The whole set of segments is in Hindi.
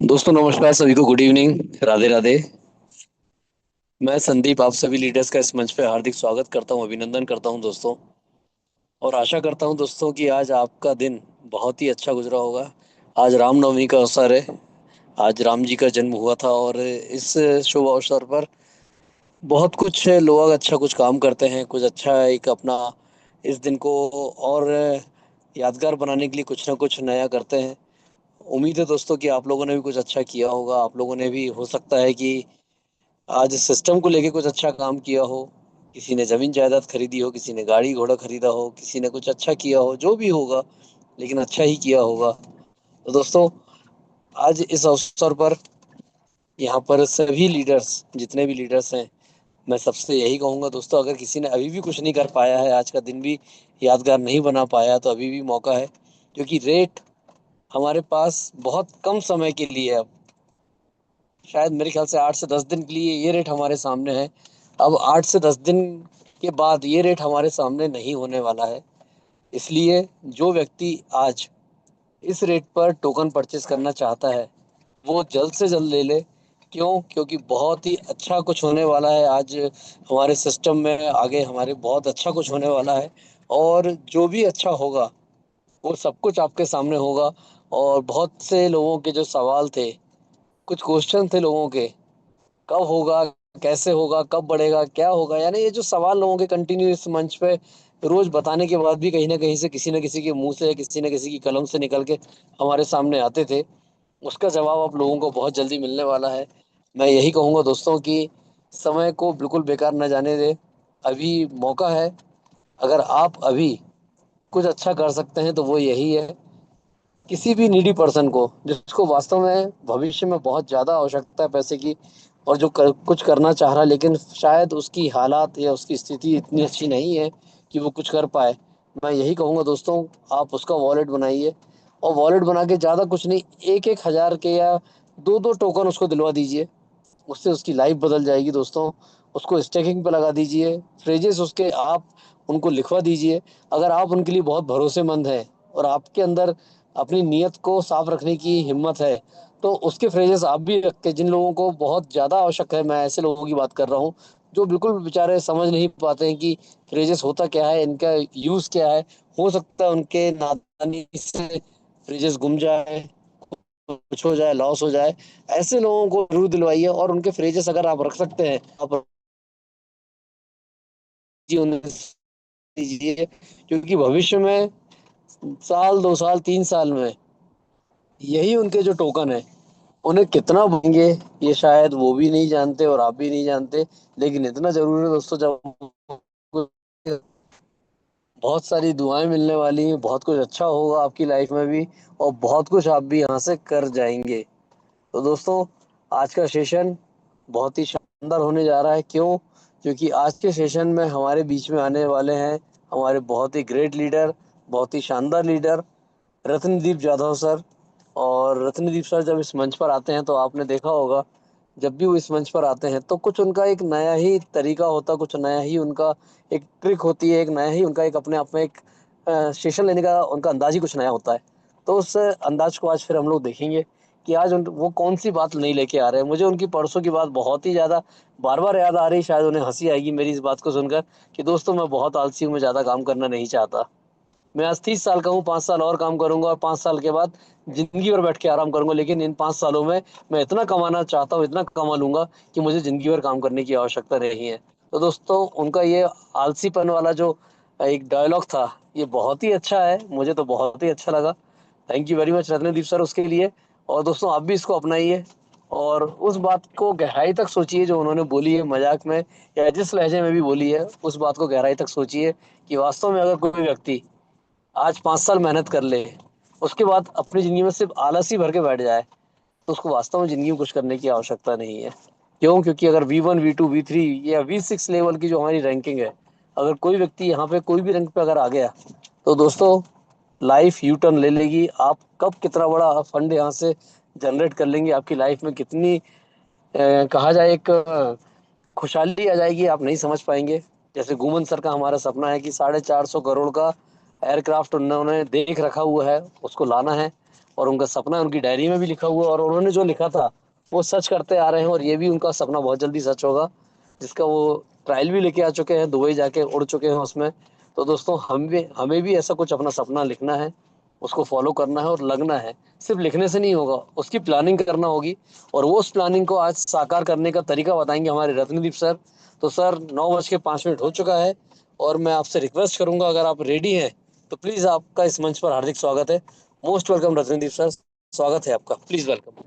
दोस्तों नमस्कार, सभी को गुड इवनिंग, राधे राधे। मैं संदीप आप सभी लीडर्स का इस मंच पे हार्दिक स्वागत करता हूं, अभिनंदन करता हूं दोस्तों। और आशा करता हूं दोस्तों कि आज आपका दिन बहुत ही अच्छा गुजरा होगा। आज रामनवमी का अवसर है। आज राम जी का जन्म हुआ था और इस शुभ अवसर पर बहुत कुछ लोग अच्छा कुछ काम करते हैं, कुछ अच्छा एक अपना इस दिन को और यादगार बनाने के लिए कुछ ना कुछ नया करते हैं। उम्मीद है दोस्तों कि आप लोगों ने भी कुछ अच्छा किया होगा। आप लोगों ने भी हो सकता है कि आज सिस्टम को लेके कुछ अच्छा काम किया हो। किसी ने जमीन जायदाद खरीदी हो, किसी ने गाड़ी घोड़ा खरीदा हो, किसी ने कुछ अच्छा किया हो, जो भी होगा लेकिन अच्छा ही किया होगा। तो दोस्तों, आज इस अवसर पर यहाँ पर सभी लीडर्स, जितने भी लीडर्स हैं, मैं सबसे यही कहूँगा दोस्तों, अगर किसी ने अभी भी कुछ नहीं कर पाया है, आज का दिन भी यादगार नहीं बना पाया, तो अभी भी मौका है। क्योंकि रेट हमारे पास बहुत कम समय के लिए है। अब शायद मेरे ख्याल से 8 से 10 दिन के लिए ये रेट हमारे सामने है। अब 8 से 10 दिन के बाद ये रेट हमारे सामने नहीं होने वाला है। इसलिए जो व्यक्ति आज इस रेट पर टोकन परचेज करना चाहता है, वो जल्द से जल्द ले ले। क्यों? क्योंकि बहुत ही अच्छा कुछ होने वाला है आज हमारे सिस्टम में, आगे हमारे बहुत अच्छा कुछ होने वाला है। और जो भी अच्छा होगा वो सब कुछ आपके सामने होगा। और बहुत से लोगों के जो सवाल थे, कुछ क्वेश्चन थे लोगों के, कब होगा, कैसे होगा, कब बढ़ेगा, क्या होगा, यानी ये जो सवाल लोगों के कंटिन्यू इस मंच पे रोज बताने के बाद भी कहीं ना कहीं से किसी न किसी के मुंह से, किसी न किसी की कलम से निकल के हमारे सामने आते थे, उसका जवाब आप लोगों को बहुत जल्दी मिलने वाला है। मैं यही कहूँगा दोस्तों कि समय को बिल्कुल बेकार न जाने दे। अभी मौका है। अगर आप अभी कुछ अच्छा कर सकते हैं तो वो यही है। किसी भी नीडी पर्सन को, जिसको वास्तव में भविष्य में बहुत ज़्यादा आवश्यकता है पैसे की, और जो कुछ करना चाह रहा है लेकिन शायद उसकी हालात या उसकी स्थिति इतनी अच्छी नहीं है कि वो कुछ कर पाए, मैं यही कहूँगा दोस्तों, आप उसका वॉलेट बनाइए। और वॉलेट बना के ज़्यादा कुछ नहीं, एक एक हज़ार के या दो दो टोकन उसको दिलवा दीजिए। उससे उसकी लाइफ बदल जाएगी दोस्तों। उसको स्टैकिंग पे लगा दीजिए, फ्रेजेस उसके आप उनको लिखवा दीजिए। अगर आप उनके लिए बहुत भरोसेमंद हैं और आपके अंदर अपनी नीयत को साफ रखने की हिम्मत है, तो उसके फ्रेजेस आप भी रखते। जिन लोगों को बहुत ज़्यादा आवश्यक है, मैं ऐसे लोगों की बात कर रहा हूँ जो बिल्कुल बेचारे समझ नहीं पाते हैं कि फ्रेजेस होता क्या है, इनका यूज़ क्या है। हो सकता है उनके नादानी से फ्रेजेस गुम जाए, कुछ हो जाए, लॉस हो जाए। ऐसे लोगों को जरूर दिलवाइए और उनके फ्रेजेस अगर आप रख सकते हैं, आप उन्हें दीजिए। क्योंकि भविष्य में साल 2 साल 3 साल में यही उनके जो टोकन है, उन्हें कितना बढ़ेंगे ये शायद वो भी नहीं जानते और आप भी नहीं जानते। लेकिन इतना जरूर है दोस्तों, जब बहुत सारी दुआएं मिलने वाली हैं, बहुत कुछ अच्छा होगा आपकी लाइफ में भी, और बहुत कुछ आप भी यहाँ से कर जाएंगे। तो दोस्तों, आज का सेशन बहुत ही शानदार होने जा रहा है। क्यों? क्योंकि आज के सेशन में हमारे बीच में आने वाले हैं हमारे बहुत ही ग्रेट लीडर, बहुत ही शानदार लीडर, रत्नदीप जाधव सर। और रत्नदीप सर जब इस मंच पर आते हैं तो आपने देखा होगा, जब भी वो इस मंच पर आते हैं तो कुछ उनका एक नया ही तरीका होता, कुछ नया ही उनका एक ट्रिक होती है, एक नया ही उनका एक अपने आप में एक सेशन लेने का उनका अंदाज ही कुछ नया होता है। तो उस अंदाज को आज फिर हम लोग देखेंगे कि आज वो कौन सी बात नहीं लेके आ रहे हैं। मुझे उनकी परसों की बात बहुत ही ज़्यादा बार बार याद आ रही, शायद उन्हें हंसी आएगी मेरी इस बात को सुनकर, कि दोस्तों मैं बहुत आलसी हूँ, मैं ज़्यादा काम करना नहीं चाहता। मैं आज 30 साल का हूँ, 5 साल और काम करूंगा और 5 साल के बाद जिंदगी भर बैठ के आराम करूंगा। लेकिन इन 5 सालों में मैं इतना कमाना चाहता हूँ, इतना कमा लूंगा कि मुझे जिंदगी भर काम करने की आवश्यकता नहीं है। तो दोस्तों, उनका ये आलसीपन वाला जो एक डायलॉग था, ये बहुत ही अच्छा है, मुझे तो बहुत ही अच्छा लगा। Thank you very much Ratnadeep sir उसके लिए। और दोस्तों, आप भी इसको अपनाइए और उस बात को गहराई तक सोचिए जो उन्होंने बोली है, मजाक में या जिस लहजे में भी बोली है, उस बात को गहराई तक सोचिए कि वास्तव में अगर कोई व्यक्ति आज 5 साल मेहनत कर ले, उसके बाद अपनी जिंदगी में सिर्फ आलस ही भर के बैठ जाए, तो उसको वास्तव में जिंदगी में कुछ करने की आवश्यकता नहीं है। क्यों? क्योंकि अगर V1 V2 V3 या V6 लेवल की जो हमारी रैंकिंग है, अगर कोई व्यक्ति यहाँ पे कोई भी रैंक पे अगर आ गया, तो दोस्तों लाइफ यू टर्न ले लेगी। आप कब कितना बड़ा फंड यहाँ से जनरेट कर लेंगे, आपकी लाइफ में कितनी कहा जाए एक खुशहाली आ जाएगी, आप नहीं समझ पाएंगे। जैसे घुमन सर का हमारा सपना है कि 450 करोड़ का एयरक्राफ्ट उन्होंने देख रखा हुआ है, उसको लाना है। और उनका सपना उनकी डायरी में भी लिखा हुआ है, और उन्होंने जो लिखा था वो सच करते आ रहे हैं, और ये भी उनका सपना बहुत जल्दी सच होगा, जिसका वो ट्रायल भी लेके आ चुके हैं, दुबई जाके उड़ चुके हैं उसमें। तो दोस्तों हमें भी ऐसा कुछ अपना सपना लिखना है, उसको फॉलो करना है और लगना है। सिर्फ लिखने से नहीं होगा, उसकी प्लानिंग करना होगी, और वो उस प्लानिंग को आज साकार करने का तरीका बताएंगे हमारे रत्नदीप सर। तो सर 9:05 हो चुका है, और मैं आपसे रिक्वेस्ट करूंगा, अगर आप रेडी हैं तो प्लीज आपका इस मंच पर हार्दिक स्वागत है। मोस्ट वेलकम रत्नदीप सर, स्वागत है आपका, please welcome.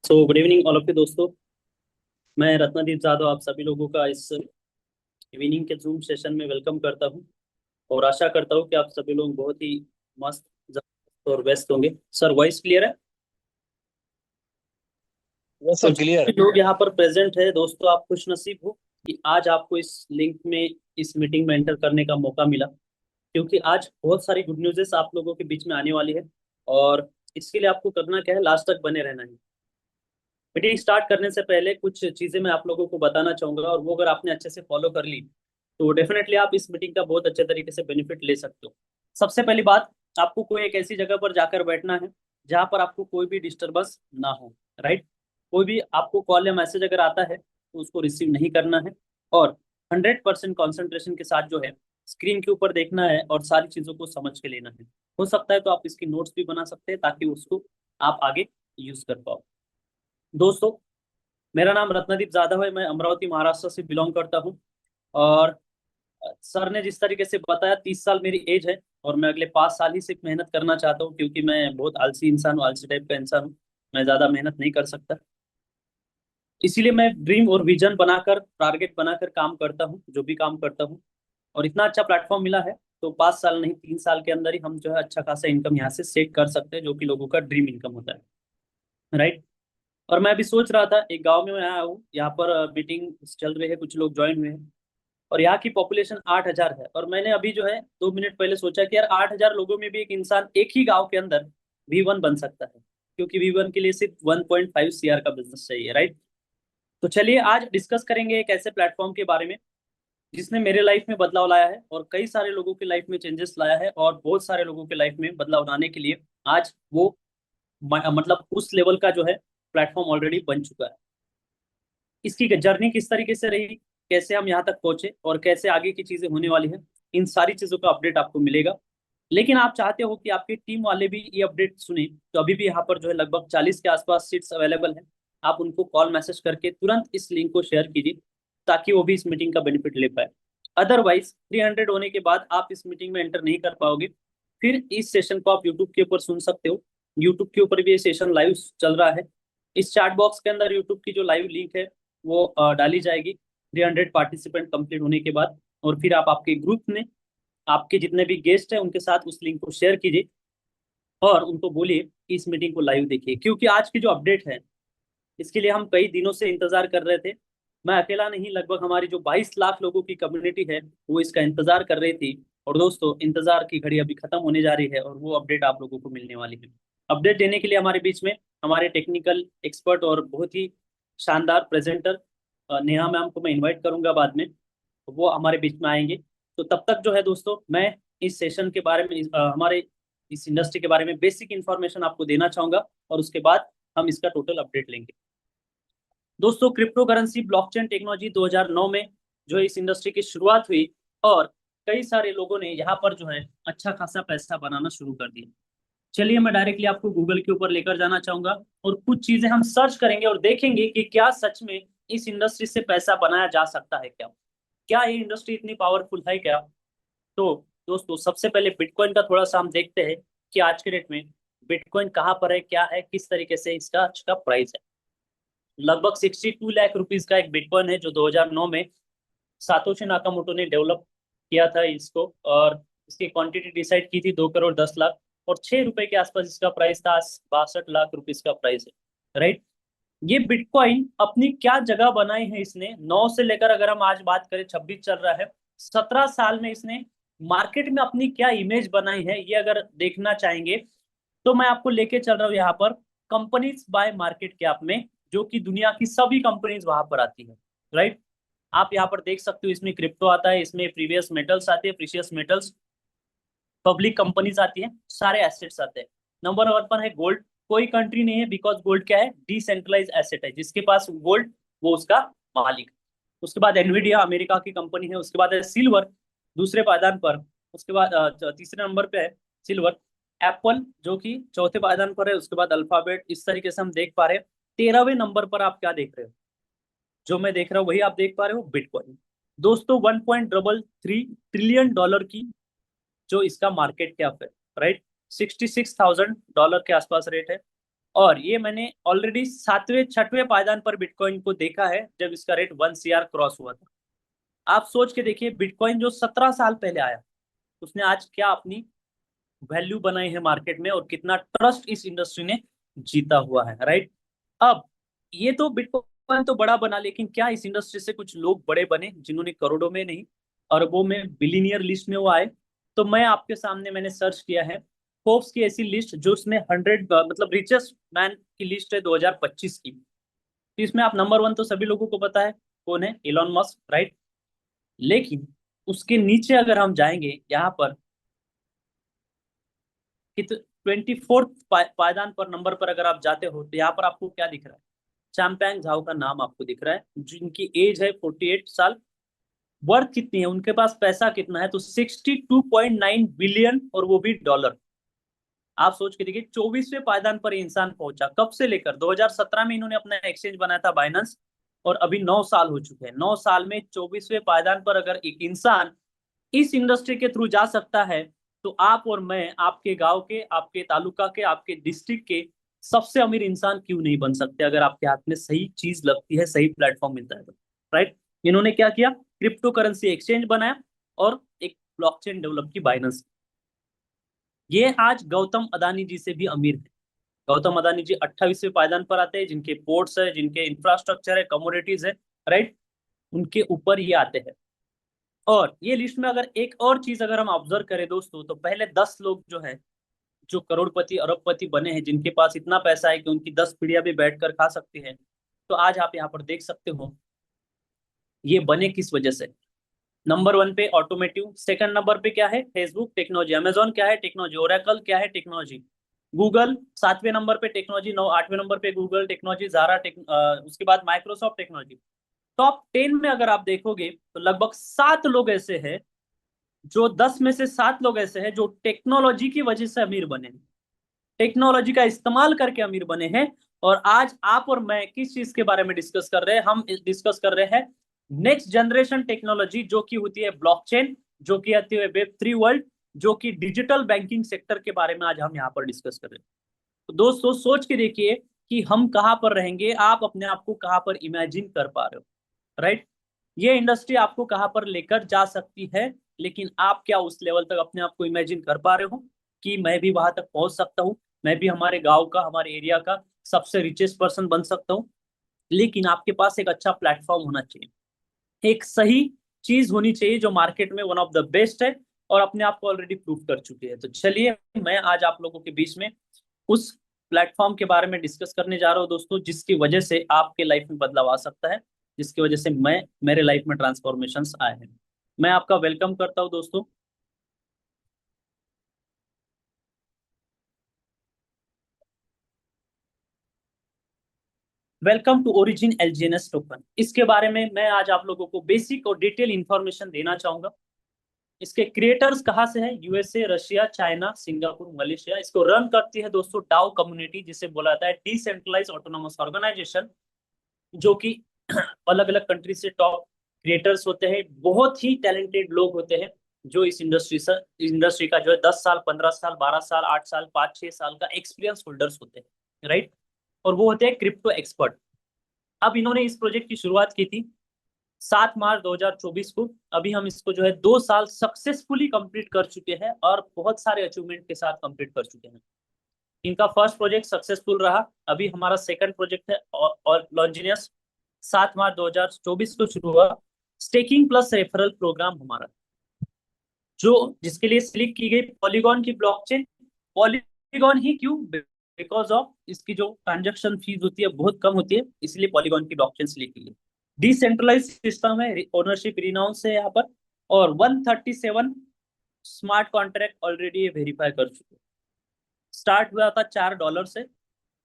So good evening all of you दोस्तों। मैं रत्नदीप जाधव आप सभी लोगों का इस इवनिंग के जूम सेशन में वेलकम करता हूं और आशा करता हूं कि आप सभी लोग बहुत ही मस्त, जबरदस्त और व्यस्त होंगे। सर वॉइस क्लियर है? यस तो सर, जितने क्लियर। भी लोग यहाँ पर प्रेजेंट है दोस्तों, आप खुश नसीब हो कि आज आपको इस लिंक में, इस मीटिंग में एंटर करने का मौका मिला, क्योंकि आज बहुत सारी गुड न्यूज़ेस आप लोगों के बीच में आने वाली है। और इसके लिए आपको करना क्या है, लास्ट तक बने रहना है। मीटिंग स्टार्ट करने से पहले कुछ चीजें मैं आप लोगों को बताना चाहूंगा, और वो अगर आपने अच्छे से फॉलो कर ली तो डेफिनेटली आप इस मीटिंग का बहुत अच्छे तरीके से बेनिफिट ले सकते हो। सबसे पहली बात, आपको कोई एक ऐसी जगह पर जाकर बैठना है जहां पर आपको कोई भी डिस्टरबेंस ना हो। राइट? कोई भी आपको कॉल या मैसेज अगर आता है तो उसको रिसीव नहीं करना है, और 100% कॉन्सेंट्रेशन के साथ जो है स्क्रीन के ऊपर देखना है और सारी चीजों को समझ के लेना है। हो सकता है तो आप इसकी नोट्स भी बना सकते हैं ताकि उसको आप आगे यूज कर पाओ। दोस्तों, मेरा नाम रत्नदीप जाधव है, मैं अमरावती महाराष्ट्र से बिलोंग करता हूँ। और सर ने जिस तरीके से बताया, 30 साल मेरी एज है, और मैं अगले 5 साल ही सिर्फ मेहनत करना चाहता हूँ, क्योंकि मैं बहुत आलसी इंसान हूँ, आलसी टाइप का इंसान हूँ। मैं ज़्यादा मेहनत नहीं कर सकता। इसीलिए मैं ड्रीम और विजन बनाकर, टारगेट बनाकर काम करता हूँ, जो भी काम करता हूँ। और इतना अच्छा प्लेटफॉर्म मिला है तो 5 साल नहीं, 3 साल के अंदर ही हम जो है अच्छा खासा इनकम यहाँ से सेट कर सकते हैं, जो कि लोगों का ड्रीम इनकम होता है। राइट? और मैं अभी सोच रहा था, एक गांव में मैं आया हूँ, यहाँ पर मीटिंग चल रही है, कुछ लोग ज्वाइन हुए हैं, और यहाँ की पॉपुलेशन 8,000 है। और मैंने अभी जो है 2 मिनट पहले सोचा कि यार 8,000 लोगों में भी एक इंसान एक ही गांव के अंदर V1 बन सकता है, क्योंकि V1 के लिए सिर्फ 1.5 CR का बिजनेस चाहिए। राइट? तो चलिए आज डिस्कस करेंगे एक ऐसे प्लेटफॉर्म के बारे में जिसने मेरे लाइफ में बदलाव लाया है, और कई सारे लोगों की लाइफ में चेंजेस लाया है, और बहुत सारे लोगों की लाइफ में बदलाव लाने के लिए आज वो मतलब उस लेवल का जो है प्लेटफॉर्म ऑलरेडी बन चुका है। इसकी जर्नी किस तरीके से रही, कैसे हम यहाँ तक पहुंचे, और कैसे आगे की चीजें होने वाली हैं, इन सारी चीजों का अपडेट आपको मिलेगा। लेकिन आप चाहते हो कि आपकी टीम वाले भी ये अपडेट सुने, तो अभी भी यहाँ पर जो है लगभग 40 के आसपास सीट्स अवेलेबल हैं। आप उनको कॉल मैसेज करके तुरंत इस लिंक को शेयर कीजिए, ताकि वो भी इस मीटिंग का बेनिफिट ले पाए। अदरवाइज 300 होने के बाद आप इस मीटिंग में एंटर नहीं कर पाओगे। फिर इस सेशन को आप यूट्यूब के ऊपर सुन सकते हो। यूट्यूब के ऊपर भी ये सेशन लाइव चल रहा है। इस चैट बॉक्स के अंदर यूट्यूब की जो लाइव लिंक है वो डाली जाएगी 300 पार्टिसिपेंट कंप्लीट होने के बाद। और फिर आप आपके ग्रुप में आपके जितने भी गेस्ट हैं उनके साथ उस लिंक को शेयर कीजिए, और उनको बोलिए कि इस मीटिंग को लाइव देखिए, क्योंकि आज की जो अपडेट है इसके लिए हम कई दिनों से इंतजार कर रहे थे। मैं अकेला नहीं, लगभग हमारी जो 22 लाख लोगों की कम्युनिटी है वो इसका इंतजार कर रही थी। और दोस्तों, इंतजार की घड़ी अभी खत्म होने जा रही है, और वो अपडेट आप लोगों को मिलने वाली है। अपडेट देने के लिए हमारे बीच में हमारे टेक्निकल एक्सपर्ट और बहुत ही शानदार प्रेजेंटर नेहा मैम को मैं इन्वाइट करूंगा बाद में, तो वो हमारे बीच में आएंगे। तो तब तक जो है दोस्तों, मैं इस सेशन के बारे में, हमारे इस इंडस्ट्री के बारे में बेसिक इंफॉर्मेशन आपको देना चाहूंगा, और उसके बाद हम इसका टोटल अपडेट लेंगे। दोस्तों, क्रिप्टो करेंसी ब्लॉकचेन टेक्नोलॉजी 2009 में जो है इस इंडस्ट्री की शुरुआत हुई, और कई सारे लोगों ने यहाँ पर जो है अच्छा खासा पैसा बनाना शुरू कर दिया। चलिए मैं डायरेक्टली आपको गूगल के ऊपर लेकर जाना चाहूंगा, और कुछ चीजें हम सर्च करेंगे और देखेंगे कि क्या सच में इस इंडस्ट्री से पैसा बनाया जा सकता है क्या, क्या ये इंडस्ट्री इतनी पावरफुल है क्या। तो दोस्तों, सबसे पहले बिटकॉइन का थोड़ा सा हम देखते हैं कि आज के डेट में बिटकॉइन कहाँ पर है, क्या है, किस तरीके से इसका आज का प्राइस है। लगभग 62 लाख रुपीस का एक बिटकॉइन है, जो 2009 में सातोशी नाकामोटो ने डेवलप किया था इसको, और इसकी क्वांटिटी डिसाइड की थी 2 करोड़ 10 लाख, और 6 रुपए के आसपास इसका प्राइस था। 62 लाख रुपीस का प्राइस है। राइट? ये बिटकॉइन अपनी क्या जगह बनाई है इसने, 9 से लेकर, अगर हम आज बात करें 26 चल रहा है, 17 साल में इसने मार्केट में अपनी क्या इमेज बनाई है, ये अगर देखना चाहेंगे तो मैं आपको लेके चल रहा हूँ यहाँ पर कंपनीज बाय मार्केट कैप में। जो कि दुनिया की सभी कंपनीज वहां पर आती है, राइट। आप यहाँ पर देख सकते हो, इसमें क्रिप्टो आता है, इसमें प्रीवियस मेटल्स आते हैं, प्रीशियस मेटल्स, पब्लिक कंपनीज आती हैं, सारे एसेट्स आते हैं। नंबर वन पर है गोल्ड। कोई कंट्री नहीं है, बिकॉज गोल्ड क्या है, डिसेंट्रलाइज एसेट है, जिसके पास गोल्ड वो उसका मालिक। उसके बाद एनवीडिया अमेरिका की कंपनी है। उसके बाद है सिल्वर, दूसरे पायदान पर। उसके बाद तीसरे नंबर पे है सिल्वर। एप्पल जो कि चौथे पायदान पर है। उसके बाद अल्फाबेट। इस तरीके से हम देख पा रहे हैं। 13वें नंबर पर आप क्या देख रहे हो, जो मैं देख रहा हूँ वही आप देख पा रहे हो, बिटकॉइन। दोस्तों 1.33 ट्रिलियन डॉलर की जो इसका मार्केट कैप है, राइट। $66,000 के आसपास रेट है। और ये मैंने ऑलरेडी सातवें छठवें पायदान पर बिटकॉइन को देखा है, जब इसका रेट 1 CR क्रॉस हुआ था। आप सोच के देखिए, बिटकॉइन जो 17 साल पहले आया, उसने आज क्या अपनी वैल्यू बनाई है मार्केट में, और कितना ट्रस्ट इस इंडस्ट्री ने जीता हुआ है, राइट। अब ये तो बिटकॉइन तो बड़ा बना, लेकिन क्या इस इंडस्ट्री से कुछ लोग बड़े बने, जिन्होंने करोड़ों में नहीं अरबों में, बिलीनियर लिस्ट में वो आए? तो मैं आपके सामने मैंने सर्च किया है फोर्ब्स की ऐसी लिस्ट, जो इसमें 100 मतलब रिचेस्ट मैन की लिस्ट है 2025 की। तो इसमें आप नंबर वन तो सभी लोगों को पता है कौन है, इलॉन मस्क, राइट। लेकिन उसके नीचे अगर हम जाएंगे यहाँ पर, कि 24th पायदान पर नंबर पर अगर आप जाते हो, तो यहाँ पर आपको क्या दिख रहा है, चैंपेंग झाओ का नाम आपको दिख रहा है, जिनकी एज है 48 साल। वर्थ कितनी है, उनके पास पैसा कितना है, तो 62.9 बिलियन, और वो भी डॉलर। आप सोच के देखिए, 24वें पायदान पर ये इंसान पहुंचा, कब से लेकर 2017 में इन्होंने अपना एक्सचेंज बनाया था बाइनेंस, और अभी 9 साल हो चुके हैं। 9 साल में 24वें पायदान पर अगर एक इंसान इस इंडस्ट्री के थ्रू जा सकता है, तो आप और मैं आपके गांव के, आपके तालुका के, आपके डिस्ट्रिक्ट के सबसे अमीर इंसान क्यों नहीं बन सकते, अगर आपके हाथ में सही चीज लगती है, सही प्लेटफॉर्म मिलता है तो, राइट। इन्होंने क्या किया, क्रिप्टो करेंसी एक्सचेंज बनाया, और एक ब्लॉकचेन डेवलप की, बाइनेंस। ये आज गौतम अदानी जी से भी अमीर है। गौतम अदानी जी 28वें पायदान पर आते हैं, जिनके पोर्ट्स है, जिनके इंफ्रास्ट्रक्चर है, कमोडिटीज है, राइट। उनके ऊपर ये आते हैं। और ये लिस्ट में अगर एक और चीज अगर हम ऑब्जर्व करें दोस्तों, तो पहले 10 लोग जो है, जो करोड़पति अरबपति बने हैं, जिनके पास इतना पैसा है कि उनकी 10 पीढ़ियां भी बैठ कर खा सकती हैं, तो आज आप यहाँ पर देख सकते हो ये बने किस वजह से। नंबर वन पे ऑटोमेटिव, सेकंड नंबर पे क्या है, फेसबुक टेक्नोलॉजी, अमेजोन क्या है, टेक्नोलॉजी, ओरेकल क्या है, टेक्नोलॉजी, गूगल 7वें नंबर पे टेक्नोलॉजी, 8वें नंबर पे गूगल टेक्नोलॉजी, जारा उसके बाद माइक्रोसॉफ्ट टेक्नोलॉजी। टॉप 10 में अगर आप देखोगे, तो लगभग 7 लोग ऐसे हैं, जो 10 में से 7 लोग ऐसे हैं जो टेक्नोलॉजी की वजह से अमीर बने हैं, टेक्नोलॉजी का इस्तेमाल करके अमीर बने हैं। और आज आप और मैं किस चीज के बारे में डिस्कस कर रहे हैं, हम डिस्कस कर रहे हैं नेक्स्ट जनरेशन टेक्नोलॉजी, जो कि होती है ब्लॉकचेन, जो कि आती है वेब 3 वर्ल्ड, जो कि डिजिटल बैंकिंग सेक्टर के बारे में आज हम यहाँ पर डिस्कस कर रहे हैं। तो दोस्तों सोच के देखिए कि हम कहाँ पर रहेंगे, आप अपने आप को कहाँ पर इमेजिन कर पा रहे हो, राइट। ये इंडस्ट्री आपको कहाँ पर लेकर जा सकती है, लेकिन आप क्या उस लेवल तक अपने आप को इमेजिन कर पा रहे हो कि मैं भी वहां तक पहुंच सकता हूँ, मैं भी हमारे गांव का, हमारे एरिया का सबसे रिचेस्ट पर्सन बन सकता हूँ? लेकिन आपके पास एक अच्छा प्लेटफॉर्म होना चाहिए, एक सही चीज होनी चाहिए, जो मार्केट में वन ऑफ द बेस्ट है, और अपने आप को ऑलरेडी प्रूव कर चुकी है। तो चलिए, मैं आज आप लोगों के बीच में उस प्लेटफॉर्म के बारे में डिस्कस करने जा रहा हूँ दोस्तों, जिसकी वजह से आपके लाइफ में बदलाव आ सकता है, जिसकी वजह से मैं मेरे लाइफ में ट्रांसफॉर्मेशंस आए हैं। मैं आपका वेलकम करता हूँ दोस्तों। Welcome to origin LGNS token. इसके बारे में मैं आज आप लोगों को बेसिक और डिटेल इंफॉर्मेशन देना चाहूंगा। इसके क्रिएटर्स कहाँ से हैं, USA, Russia, China, Singapore, Malaysia. इसको रन करती है दोस्तों डाउ कम्युनिटी, जिसे बोला जाता है डिसेंट्रलाइज ऑटोनोमस ऑर्गेनाइजेशन, जो कि अलग अलग कंट्री से टॉप क्रिएटर्स होते हैं, बहुत ही टैलेंटेड लोग होते हैं, जो इस इंडस्ट्री का जो है 10 साल, 15 साल, 12 साल, 8 साल, 5-6 साल का एक्सपीरियंस होल्डर्स होते हैं, राइट। और वो होते हैं क्रिप्टो एक्सपर्ट। अब इन्होंने इस प्रोजेक्ट की शुरुआत की थी 7 मार्च 2024 को। अभी हम इसको जो है 2 साल सक्सेसफुली कंप्लीट कर चुके हैं, और बहुत सारे अचीवमेंट के साथ कंप्लीट कर चुके हैं। इनका फर्स्ट प्रोजेक्ट सक्सेसफुल रहा, अभी हमारा सेकंड प्रोजेक्ट है और लॉन्जिनियस। 7 मार्च 2024 को शुरू हुआ स्टेकिंग प्लस रेफरल प्रोग्राम हमारा, जो जिसके लिए सिलेक्ट की गई पॉलीगॉन की ब्लॉकचेन। पॉलीगॉन ही क्यों, बिकॉज ऑफ इसकी जो ट्रांजेक्शन फीस होती है बहुत कम होती है, इसलिए पॉलीगॉन की ब्लॉकचेन सिलेक्ट की है। डिसेंट्रलाइज सिस्टम है, ओनरशिप रिनाउंस है यहाँ पर, और 137 स्मार्ट कॉन्ट्रैक्ट ऑलरेडी वेरीफाई कर चुके हैं। स्टार्ट हुआ था $4 से,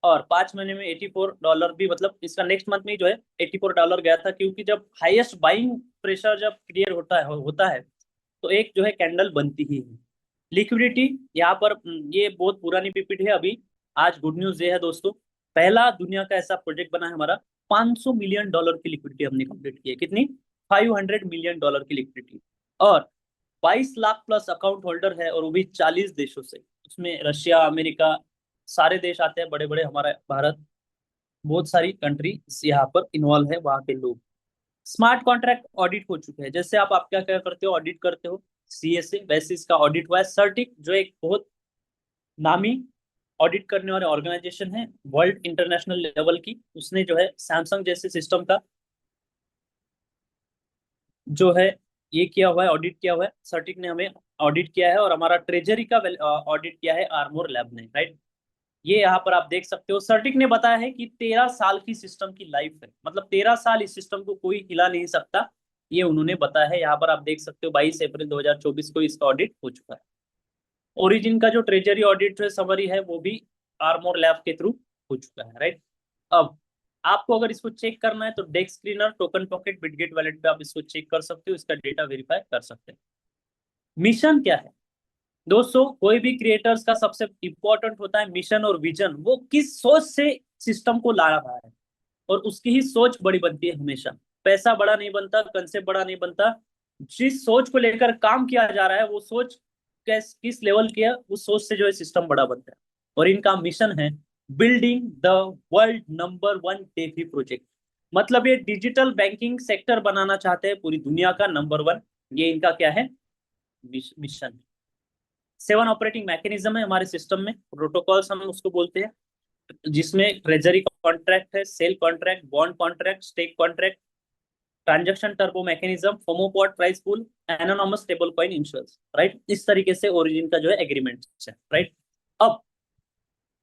और 5 महीने में $84 भी, मतलब इसका नेक्स्ट मंथ में ही जो है $84 गया था, क्योंकि जब हाईएस्ट बाइंग प्रेशर जब क्लियर होता है तो एक जो है कैंडल बनती ही है। लिक्विडिटी यहाँ पर ये बहुत पुरानी पीपीटी है अभी। आज गुड न्यूज ये है दोस्तों, पहला दुनिया का ऐसा प्रोजेक्ट बना है हमारा, $500 मिलियन की लिक्विडिटी हमने कंप्लीट की है। कितनी? $500 मिलियन की लिक्विडिटी। और 22 लाख प्लस अकाउंट होल्डर है, और वो भी 40 देशों से। उसमें रशिया, अमेरिका, सारे देश आते हैं, बड़े बड़े, हमारा भारत, बहुत सारी कंट्री यहाँ पर इन्वॉल्व है, वहाँ के लोग। स्मार्ट कॉन्ट्रैक्ट ऑडिट हो चुके हैं। जैसे आप क्या क्या करते हो, ऑडिट करते हो सीएसए, वैसे इसका ऑडिट हुआ है। सर्टिक जो एक बहुत नामी ऑडिट करने वाले ऑर्गेनाइजेशन है वर्ल्ड इंटरनेशनल लेवल की, उसने जो है सैमसंग जैसे सिस्टम का जो है ये किया हुआ है, ऑडिट किया हुआ है। सर्टिक ने हमें ऑडिट किया है, और हमारा ट्रेजरी का ऑडिट किया है आर्मोर लैब ने, राइट। ये यहाँ पर आप देख सकते हो, सर्टिक ने बताया है कि 13 साल की सिस्टम की लाइफ है, मतलब 13 साल इस सिस्टम को कोई हिला नहीं सकता, ये उन्होंने बताया है। यहाँ पर आप देख सकते हो 22 अप्रैल 2024 को इसका ऑडिट हो चुका है। ओरिजिन का जो ट्रेजरी ऑडिट समरी है वो भी आर्मोर लैब के थ्रू हो चुका है, राइट। अब आपको अगर इसको चेक करना है तो DEX screener, token pocket, Bitget wallet पे आप इसको चेक कर सकते हो, इसका डेटा वेरीफाई कर सकते हैं। मिशन क्या है दोस्तों? कोई भी क्रिएटर्स का सबसे इंपॉर्टेंट होता है मिशन और विजन, वो किस सोच से सिस्टम को ला रहा है, और उसकी ही सोच बड़ी बनती है हमेशा। पैसा बड़ा नहीं बनता, कंसेप्ट बड़ा नहीं बनता, जिस सोच को लेकर काम किया जा रहा है वो सोच किस लेवल की है, उस सोच से जो है सिस्टम बड़ा बनता है। और इनका मिशन है building the world number 1 DeFi project, मतलब ये डिजिटल बैंकिंग सेक्टर बनाना चाहते हैं पूरी दुनिया का नंबर 1। ये इनका क्या है? मिशन। 7 ऑपरेटिंग मैकेनिज्म है हमारे सिस्टम में, प्रोटोकॉल्स हम उसको बोलते हैं, जिसमें ट्रेजरी कॉन्ट्रैक्ट है, sell contract, bond contract, stake contract, transaction turbo mechanism, FOMO pot price pool, anonymous stable coin insurance, right. इस तरीके से ओरिजिन का जो है एग्रीमेंट है, राइट। अब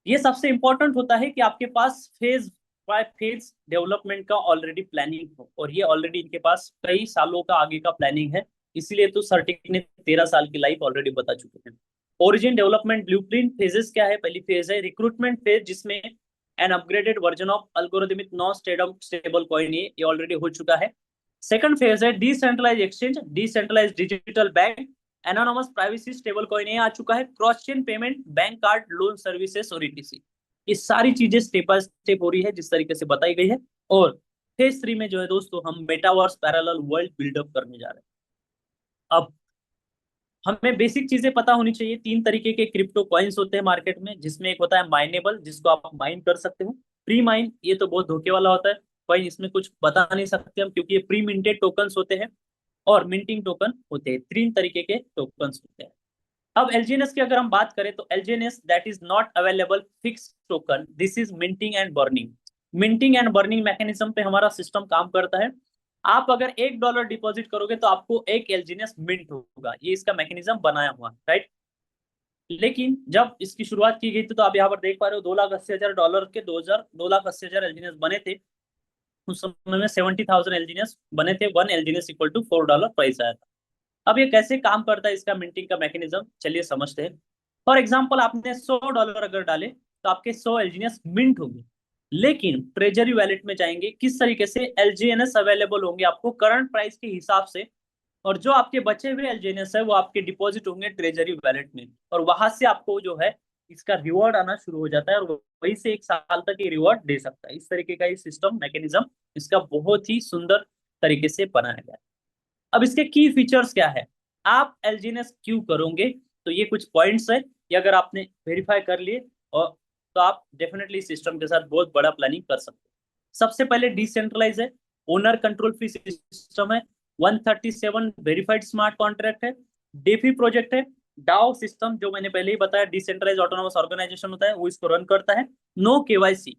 ये सबसे इंपॉर्टेंट होता है कि आपके पास फेज बाय फेज डेवलपमेंट का ऑलरेडी प्लानिंग हो, और ये ऑलरेडी इनके पास कई सालों का आगे का प्लानिंग है, इसलिए तो सर्टिक ने 13 साल की लाइफ ऑलरेडी बता चुके हैं। ओरिजिन डेवलपमेंट ब्लूप्रिंट फेजेस क्या है? पहली फेज है रिक्रूटमेंट फेज, जिसमें an upgraded version of algorithmic non stable coin, ये ऑलरेडी हो चुका है। सेकंड फेज है decentralize exchange, decentralize digital bank, anonymous privacy stable coin, ये आ चुका है। Cross chain payment, bank card, loan services और ईटीसी, ये सारी चीजें स्टेप बाय स्टेप हो रही है जिस तरीके से बताई गई है। और फेज 3 में जो है दोस्तों, हम मेटावर्स पैरेलल वर्ल्ड बिल्डअप करने जा रहे हैं। अब हमें बेसिक चीजें पता होनी चाहिए। 3 तरीके के क्रिप्टो कॉइन्स होते हैं मार्केट में, जिसमें एक होता है माइनेबल, जिसको आप माइन कर सकते हो। प्री माइन, ये तो बहुत धोखे वाला होता है कॉइन, इसमें कुछ बता नहीं सकते हम, क्योंकि ये प्री मिंटेड टोकन्स होते हैं, और मिंटिंग टोकन होते हैं। 3 तरीके के टोकन्स होते हैं। अब एलजीएनएस की अगर हम बात करें तो एलजीएनएस that is not available fix token, this is minting and burning. Minting and burning mechanism पे हमारा सिस्टम काम करता है। आप अगर $1 डिपॉजिट करोगे तो आपको एक एलजीएनएस मिंट होगा, ये इसका मैकेनिज्म बनाया हुआ है, राइट। लेकिन जब इसकी शुरुआत की गई थी तो आप यहाँ पर देख पा रहे हो $2,80,000 के 2,80,000 एलजीएनएस बने थे। उस समय में 70,000 एलजीएनएस बने थे, 1 एलजीएनएस इक्वल टू $4 प्राइस आया था। अब ये कैसे काम करता है इसका मिंटिंग का मैकेनिज्म, चलिए समझते हैं। फॉर एग्जाम्पल आपने $100 अगर डाले तो आपके 100 एलजीएनएस मिंट होंगे, लेकिन ट्रेजरी वैलेट में जाएंगे, किस तरीके से एलजीएनएस अवेलेबल होंगे आपको करंट प्राइस के हिसाब से, और जो आपके बचे हुए एलजीएनएस है वो आपके डिपॉजिट होंगे ट्रेजरी वैलेट में, और वहां से आपको जो है इसका रिवॉर्ड आना शुरू हो जाता है, और वही से 1 साल तक ये रिवॉर्ड दे सकता है। इस तरीके का ये सिस्टम मैकेनिज्म इसका बहुत ही सुंदर तरीके से बनाया गया है। अब इसके की फीचर्स क्या है? आप एलजीएनएस क्यों करोगे, तो ये कुछ पॉइंट्स है, ये अगर आपने वेरीफाई कर लिए और तो आप डेफिनेटली सिस्टम के साथ बहुत बड़ा प्लानिंग कर सकते हैं। सबसे पहले डिसेंट्रलाइज है, ओनर कंट्रोल फ्री सिस्टम है, 137 वेरीफाइड स्मार्ट कॉन्ट्रैक्ट है, डेफी प्रोजेक्ट है, डाओ सिस्टम जो मैंने पहले ही बताया डिसेंट्रलाइज ऑटोनोमस ऑर्गेनाइजेशन होता है, वो इसको रन करता है। नो केवाईसी,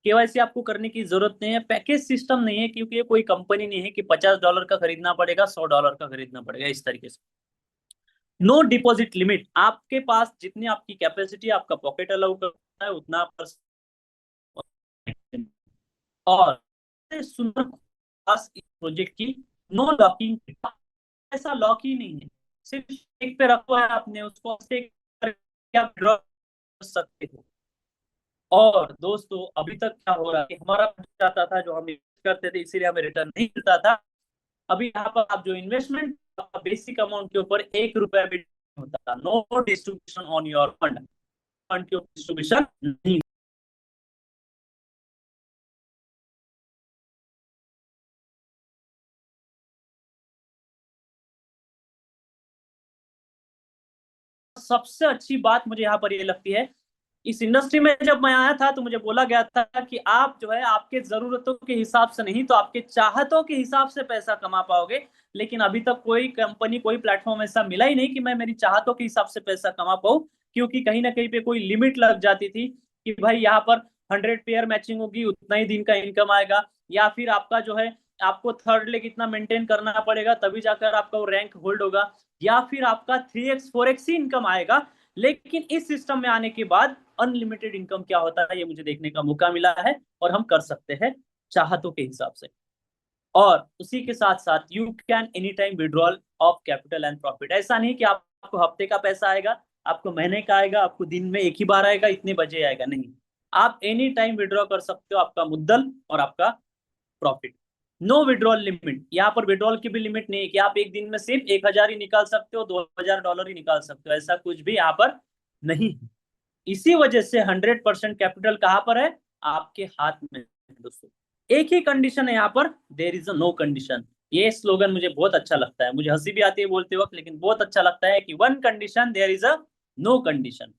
केवाईसी आपको करने की जरूरत नहीं है। पैकेज सिस्टम नहीं है, क्योंकि ये कोई कंपनी नहीं है कि $50 का खरीदना पड़ेगा, $100 का खरीदना पड़ेगा, इस तरीके से। नो डिपॉजिट लिमिट, आपके पास जितनी आपकी कैपेसिटी, आपका पॉकेट अलाउ कर है उतना पर। और सुंदर खास इस प्रोजेक्ट की नो लॉकिंग, ऐसा लॉक ही नहीं है, सिर्फ एक पे रखो है आपने उसको से क्या ड्रॉ कर सकते हो। और दोस्तों अभी तक क्या हो रहा है कि हमारा जाता था जो हम इन्वेस्ट करते थे इसीलिए हमें रिटर्न नहीं मिलता था। अभी यहाँ पर आप जो इन्वेस्टमेंट बेसिक अमाउंट के ऊपर 1 रुपया भी नहीं होता था। No distribution on your fund, fund की डिस्ट्रीब्यूशन नहीं। सबसे अच्छी बात मुझे यहाँ पर ये लगती है, इस इंडस्ट्री में जब मैं आया था तो मुझे बोला गया था कि आप जो है आपके जरूरतों के हिसाब से नहीं तो आपके चाहतों के हिसाब से पैसा कमा पाओगे। लेकिन अभी तक कोई कंपनी कोई प्लेटफॉर्म ऐसा मिला ही नहीं कि मैं मेरी चाहतों के हिसाब से पैसा कमा पाऊँ। क्योंकि कहीं ना कहीं पे कोई लिमिट लग जाती थी कि भाई यहाँ पर 100 पेयर मैचिंग होगी उतना ही दिन का इनकम आएगा, या फिर आपका जो है आपको थर्ड लेग इतना मेंटेन करना पड़ेगा तभी जाकर आपका वो रैंक होल्ड होगा, या फिर आपका 3x 4x ही इनकम आएगा। लेकिन इस सिस्टम में आने के बाद अनलिमिटेड इनकम क्या होता है ये मुझे देखने का मौका मिला है, और हम कर सकते हैं चाहतों के हिसाब से। और उसी के साथ साथ you can any time withdrawal of capital and profit. ऐसा नहीं कि आपको हफ्ते का पैसा आएगा, आपको महीने का आएगा, आपको दिन में एक ही बार आएगा, इतने बजे आएगा, नहीं। आप एनी टाइम विड्रॉ कर सकते हो आपका मुद्दल और आपका प्रॉफिट। नो विड्रॉल लिमिट, यहाँ पर विड्रॉल की भी लिमिट नहीं है कि आप एक दिन में सिर्फ 1,000 ही निकाल सकते हो, $2,000 ही निकाल सकते हो, ऐसा कुछ भी यहाँ पर नहीं है। इसी वजह से 100% कैपिटल कहां पर है, आपके हाथ में है दोस्तों। एक ही कंडीशन है यहाँ पर, there is a no condition. ये स्लोगन मुझे बहुत अच्छा लगता है, मुझे हंसी भी आती है बोलते वक्त, लेकिन बहुत अच्छा लगता है कि one condition there is a no condition.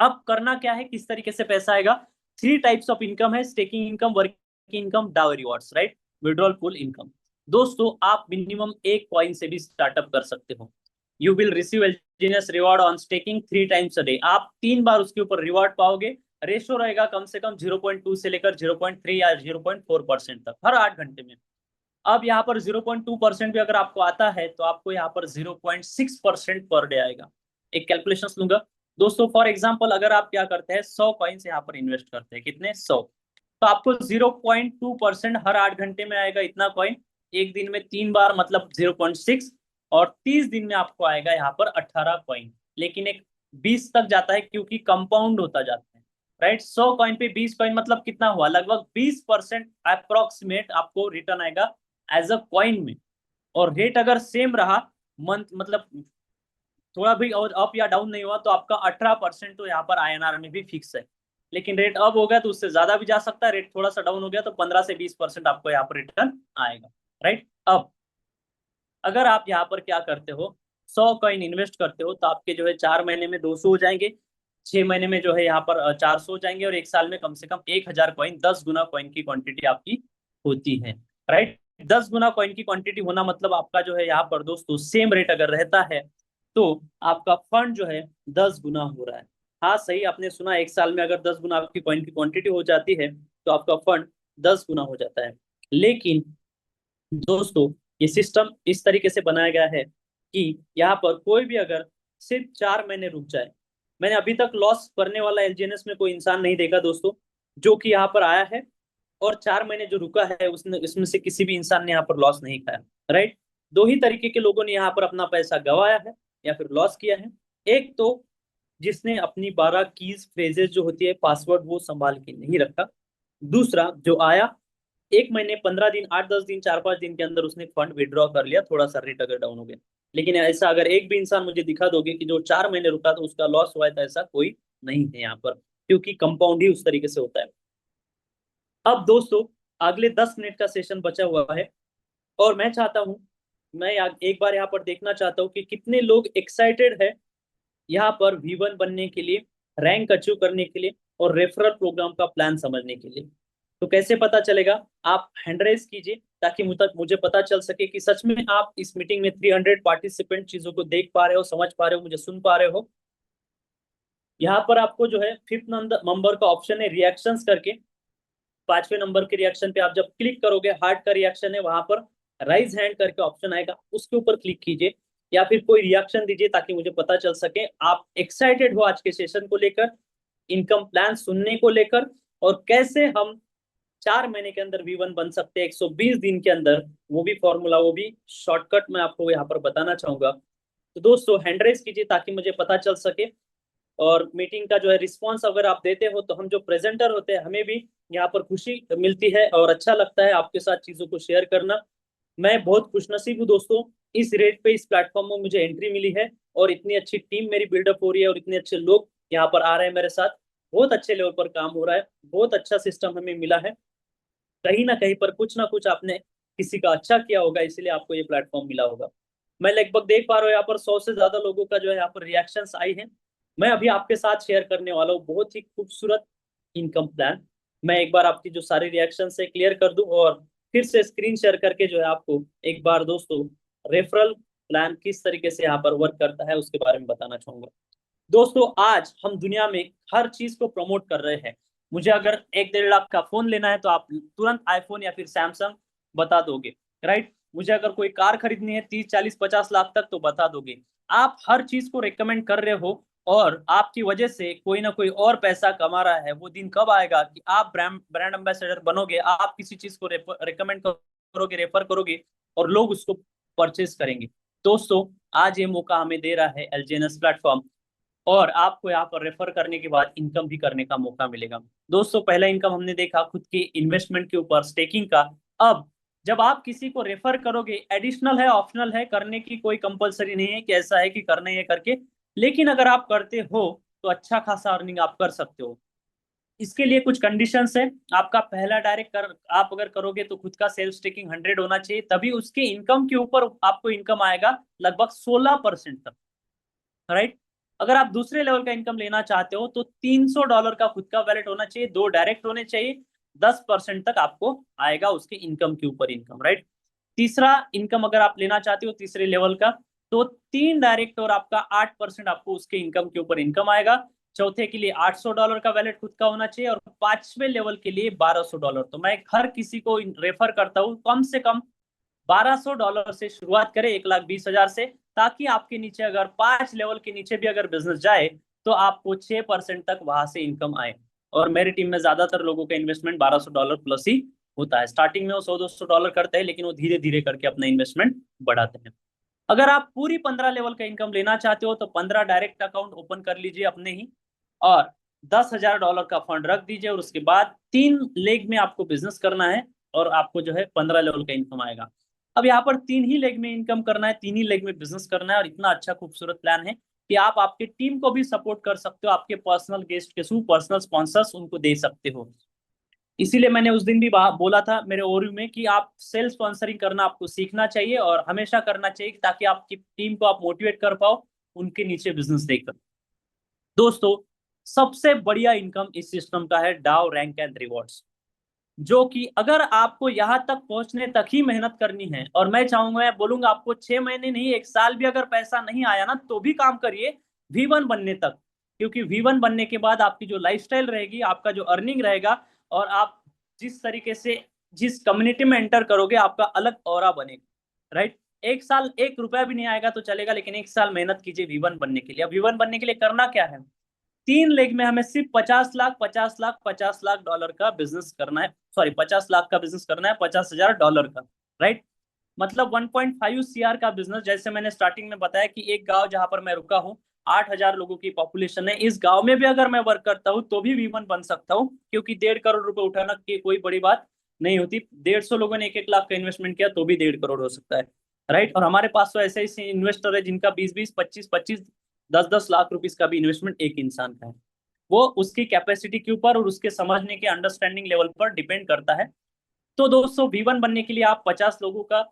अब करना क्या है, किस तरीके से पैसा आएगा। 3 टाइप्स ऑफ इनकम है, स्टेकिंग इनकम, वर्किंग इनकम, डाउ rewards, right, withdrawal pool income. दोस्तों आप मिनिमम एक कॉइन से भी स्टार्टअप कर सकते हो। You will receive LGenius reward on staking 3 times a day, आप 3 बार उसके ऊपर रिवॉर्ड पाओगे। रेशो रहेगा कम से कम 0.2 से लेकर 0.3 या 0.4% तक हर 8 घंटे में। अब यहाँ पर 0.2% भी अगर आपको आता है तो आपको यहाँ पर 0.6% पर डे आएगा। एक कैलकुलेशन लूंगा दोस्तों, फॉर एग्जाम्पल अगर आप क्या करते हैं 100 कॉइन्स यहाँ पर इन्वेस्ट करते हैं, कितने 100, तो आपको 0.2% हर 8 घंटे में आएगा इतना कॉइन। एक दिन में 3 बार मतलब 0.6, और 30 दिन में आपको आएगा यहाँ पर 18 कॉइन। लेकिन एक 20 तक जाता है क्योंकि कंपाउंड होता जाता है, राइट। 100 कॉइन पे 20 कॉइन मतलब कितना हुआ, लगभग 20% अप्रोक्सीमेट आपको रिटर्न आएगा एज अ कॉइन में। और रेट अगर सेम रहा मंथ मतलब थोड़ा भी और अप या डाउन नहीं हुआ तो आपका 18% तो यहाँ पर आईएनआर में भी फिक्स है। लेकिन रेट अप हो गया तो उससे ज्यादा भी जा सकता है, रेट थोड़ा सा डाउन हो गया तो 15 से 20% आपको यहाँ पर रिटर्न आएगा, राइट। अब अगर आप यहाँ पर क्या करते हो, 100 कॉइन इन्वेस्ट करते हो तो आपके जो है 4 महीने में 200 हो जाएंगे, 6 महीने में जो है यहाँ पर 400 हो जाएंगे, और एक साल में कम से कम 1,000 कॉइन, 10 गुना कॉइन की क्वांटिटी आपकी होती है, राइट। 10 गुना कॉइन की क्वांटिटी होना मतलब आपका जो है यहाँ पर दोस्तों सेम रेट अगर रहता है तो आपका फंड जो है 10 गुना हो रहा है। हाँ सही आपने सुना, एक साल में अगर 10 गुना आपकी कॉइन की क्वांटिटी हो जाती है तो आपका फंड 10 गुना हो जाता है। लेकिन दोस्तों ये सिस्टम इस तरीके से बनाया गया है कि यहाँ पर कोई भी अगर सिर्फ 4 महीने रुक जाए, मैंने अभी तक लॉस करने वाला एलजीएनएस में कोई इंसान नहीं देखा दोस्तों, जो कि यहाँ पर आया है और 4 महीने जो रुका है उसने इसमें से किसी भी इंसान ने यहाँ पर लॉस नहीं खाया, राइट। दो ही तरीके के लोगों ने यहाँ पर अपना पैसा गंवाया है या फिर लॉस किया है। एक तो जिसने अपनी 12 कीज फ्रेजेस जो होती है पासवर्ड वो संभाल के नहीं रखा। दूसरा जो आया 1 महीने 15 दिन 8-10 दिन 4-5 दिन के अंदर उसने फंड विड्रॉ कर लिया, थोड़ा सा रेट अगर डाउन हो गया। लेकिन ऐसा अगर एक भी इंसान मुझे दिखा दोगे कि जो 4 महीने रुका तो उसका लॉस हुआ है, तो ऐसा कोई नहीं है यहाँ पर, क्योंकि कंपाउंड ही उस तरीके से होता है। अब दोस्तों अगले 10 मिनट का सेशन बचा हुआ है, और मैं चाहता हूँ मैं एक बार यहाँ पर देखना चाहता हूँ कि कितने लोग एक्साइटेड है यहाँ पर V1 बनने के लिए, रैंक अचीव करने के लिए, और रेफरल प्रोग्राम का प्लान समझने के लिए। तो कैसे पता चलेगा, आप हैंड रेज कीजिए ताकि मुझे पता चल सके कि सच में आप इस मीटिंग में 300 पार्टिसिपेंट चीजों को देख पा रहे हो, समझ पा रहे हो, मुझे सुन पा रहे हो। यहाँ पर आपको जो है 5th नंबर का ऑप्शन है रिएक्शंस करके, 5वें नंबर के रिएक्शन पे आप जब क्लिक करोगे, हार्ट का रिएक्शन है, वहां पर राइज हैंड करके ऑप्शन आएगा, उसके ऊपर क्लिक कीजिए, या फिर कोई रिएक्शन दीजिए ताकि मुझे पता चल सके आप एक्साइटेड हो आज के सेशन को लेकर। इनकम प्लान सुनने को लेकर, और कैसे हम 4 महीने के अंदर V1 बन सकते हैं 120 दिन के अंदर, वो भी फॉर्मूला, वो भी शॉर्टकट मैं आपको यहाँ पर बताना चाहूंगा। तो दोस्तों हैंड रेस कीजिए ताकि मुझे पता चल सके, और मीटिंग का जो है रिस्पॉन्स अगर आप देते हो तो हम जो प्रेजेंटर होते हैं हमें भी यहाँ पर खुशी मिलती है और अच्छा लगता है आपके साथ चीजों को शेयर करना। मैं बहुत खुशनसीब हूँ दोस्तों, इस रेट पे इस प्लेटफॉर्म में मुझे एंट्री मिली है, और इतनी अच्छी टीम मेरी बिल्डअप हो रही है, और इतने अच्छे लोग यहाँ पर आ रहे हैं मेरे साथ। बहुत अच्छे लेवल पर काम हो रहा है, बहुत अच्छा सिस्टम हमें मिला है। कहीं ना कहीं पर कुछ ना कुछ आपने किसी का अच्छा किया होगा, इसलिए आपको ये प्लेटफॉर्म मिला होगा। मैं लगभग देख पा रहा हूँ यहाँ पर 100 से ज्यादा लोगों का जो है यहाँ पर रिएक्शंस आई हैं। मैं अभी आपके साथ शेयर करने वाला हूँ बहुत ही खूबसूरत इनकम प्लान। मैं एक बार आपकी जो सारी रिएक्शन है क्लियर कर दूं, और फिर से स्क्रीन शेयर करके जो है आपको एक बार दोस्तों रेफरल प्लान किस तरीके से यहाँ पर वर्क करता है उसके बारे में बताना चाहूंगा। दोस्तों आज हम दुनिया में हर चीज को प्रमोट कर रहे हैं। मुझे अगर 1-1.5 लाख का फोन लेना है तो आप तुरंत आईफोन या फिर सैमसंग बता दोगे, राइट। मुझे अगर कोई कार खरीदनी है 30, 40, 50 लाख तक तो बता दोगे। आप हर चीज को रिकमेंड कर रहे हो, और आपकी वजह से कोई ना कोई और पैसा कमा रहा है। वो दिन कब आएगा कि आप ब्रांड ब्रांड एम्बेसडर बनोगे, आप किसी चीज को रिकमेंड करोगे, रेफर करोगे, और लोग उसको परचेज करेंगे। दोस्तों आज ये मौका हमें दे रहा है एलजीएनएस प्लेटफॉर्म, और आपको यहाँ पर रेफर करने के बाद इनकम भी करने का मौका मिलेगा। दोस्तों पहला इनकम हमने देखा खुद के इन्वेस्टमेंट के ऊपर स्टेकिंग का। अब जब आप किसी को रेफर करोगे, एडिशनल है, ऑप्शनल है, करने की कोई कंपलसरी नहीं है कि ऐसा है कि करना ही है करके, लेकिन अगर आप करते हो तो अच्छा खासा अर्निंग आप कर सकते हो। इसके लिए कुछ कंडीशंस है। आपका पहला डायरेक्ट कर आप अगर करोगे तो खुद का सेल्फ स्टेकिंग 100 होना चाहिए, तभी उसके इनकम के ऊपर आपको इनकम आएगा लगभग 16% तक, राइट। अगर आप दूसरे लेवल का इनकम लेना चाहते हो तो $300 का खुद का वैलेट होना चाहिए, 2 डायरेक्ट होने चाहिए, 10% तक आपको आएगा उसके इनकम के ऊपर इनकम, राइट। तीसरा इनकम अगर आप लेना चाहते हो तीसरे लेवल का, तो 3 डायरेक्ट और आपका 8% आपको उसके इनकम के ऊपर इनकम आएगा। चौथे के लिए $800 का वैलेट खुद का होना चाहिए, और पांचवें लेवल के लिए $1200। तो मैं हर किसी को रेफर करता हूँ कम से कम $1200 से शुरुआत करें, 1,20,000 से, ताकि आपके नीचे अगर 5 लेवल के नीचे भी अगर बिजनेस जाए तो आपको 6% तक वहां से इनकम आए। और मेरी टीम में ज्यादातर लोगों का इन्वेस्टमेंट $1200 प्लस ही होता है। स्टार्टिंग में वो $100-200 करते हैं, लेकिन वो धीरे धीरे करके अपना इन्वेस्टमेंट बढ़ाते हैं। अगर आप पूरी 15 लेवल का इनकम लेना चाहते हो तो 15 डायरेक्ट अकाउंट ओपन कर लीजिए अपने ही, और $10,000 का फंड रख दीजिए, और उसके बाद 3 लेग में आपको बिजनेस करना है, और आपको जो है 15 लेवल का इनकम आएगा। अब यहाँ पर 3 ही लेग में इनकम करना है, 3 ही लेग में बिजनेस करना है, और इतना अच्छा खूबसूरत प्लान है कि आप आपके टीम को भी सपोर्ट कर सकते हो, आपके पर्सनल गेस्ट के थ्रू पर्सनल स्पॉन्सर्स उनको दे सकते हो। इसीलिए मैंने उस दिन भी बोला था मेरे ओवरव्यू में कि आप सेल्फ स्पॉन्सरिंग करना आपको सीखना चाहिए, और हमेशा करना चाहिए, ताकि आपकी टीम को आप मोटिवेट कर पाओ उनके नीचे बिजनेस देकर। दोस्तों सबसे बढ़िया इनकम इस सिस्टम का है डाउ रैंक एंड रिवॉर्ड्स, जो कि अगर आपको यहां तक पहुंचने तक ही मेहनत करनी है, और मैं चाहूंगा, मैं बोलूंगा आपको 6 महीने नहीं 1 साल भी अगर पैसा नहीं आया ना तो भी काम करिए V1 बनने तक। क्योंकि V1 बनने के बाद आपकी जो लाइफस्टाइल रहेगी, आपका जो अर्निंग रहेगा, और आप जिस तरीके से जिस कम्युनिटी में एंटर करोगे आपका अलग ऑरा बनेगा, राइट। 1 साल 1 रुपया भी नहीं आएगा तो चलेगा, लेकिन 1 साल मेहनत कीजिए V1 बनने के लिए। अब V1 बनने के लिए करना क्या है, 3 लेग में हमें सिर्फ 50 लाख 50 लाख $50 लाख का बिजनेस करना है, सॉरी 50 लाख का बिजनेस करना है, $50,000 का, राइट। मतलब 1.5 CR का बिजनेस। जैसे मैंने स्टार्टिंग में बताया कि एक गांव जहां पर मैं रुका हूँ, 8,000 लोगों की पॉपुलेशन है, इस गांव में भी अगर मैं वर्क करता हूँ तो भी V1 बन सकता हूँ, क्योंकि 1.5 करोड़ रुपए उठाना की कोई बड़ी बात नहीं होती। 150 लोगों ने 1-1 लाख का इन्वेस्टमेंट किया तो भी 1.5 करोड़ हो सकता है, राइट। और हमारे पास तो ऐसे ऐसे इन्वेस्टर है जिनका 20-20, 25-25, 10-10 लाख रुपीज का भी इन्वेस्टमेंट एक इंसान का है। वो उसकी कैपेसिटी के ऊपर और उसके समझने के अंडरस्टैंडिंग लेवल पर डिपेंड करता है। तो दोस्तों V1 बनने के लिए आप 50 लोगों का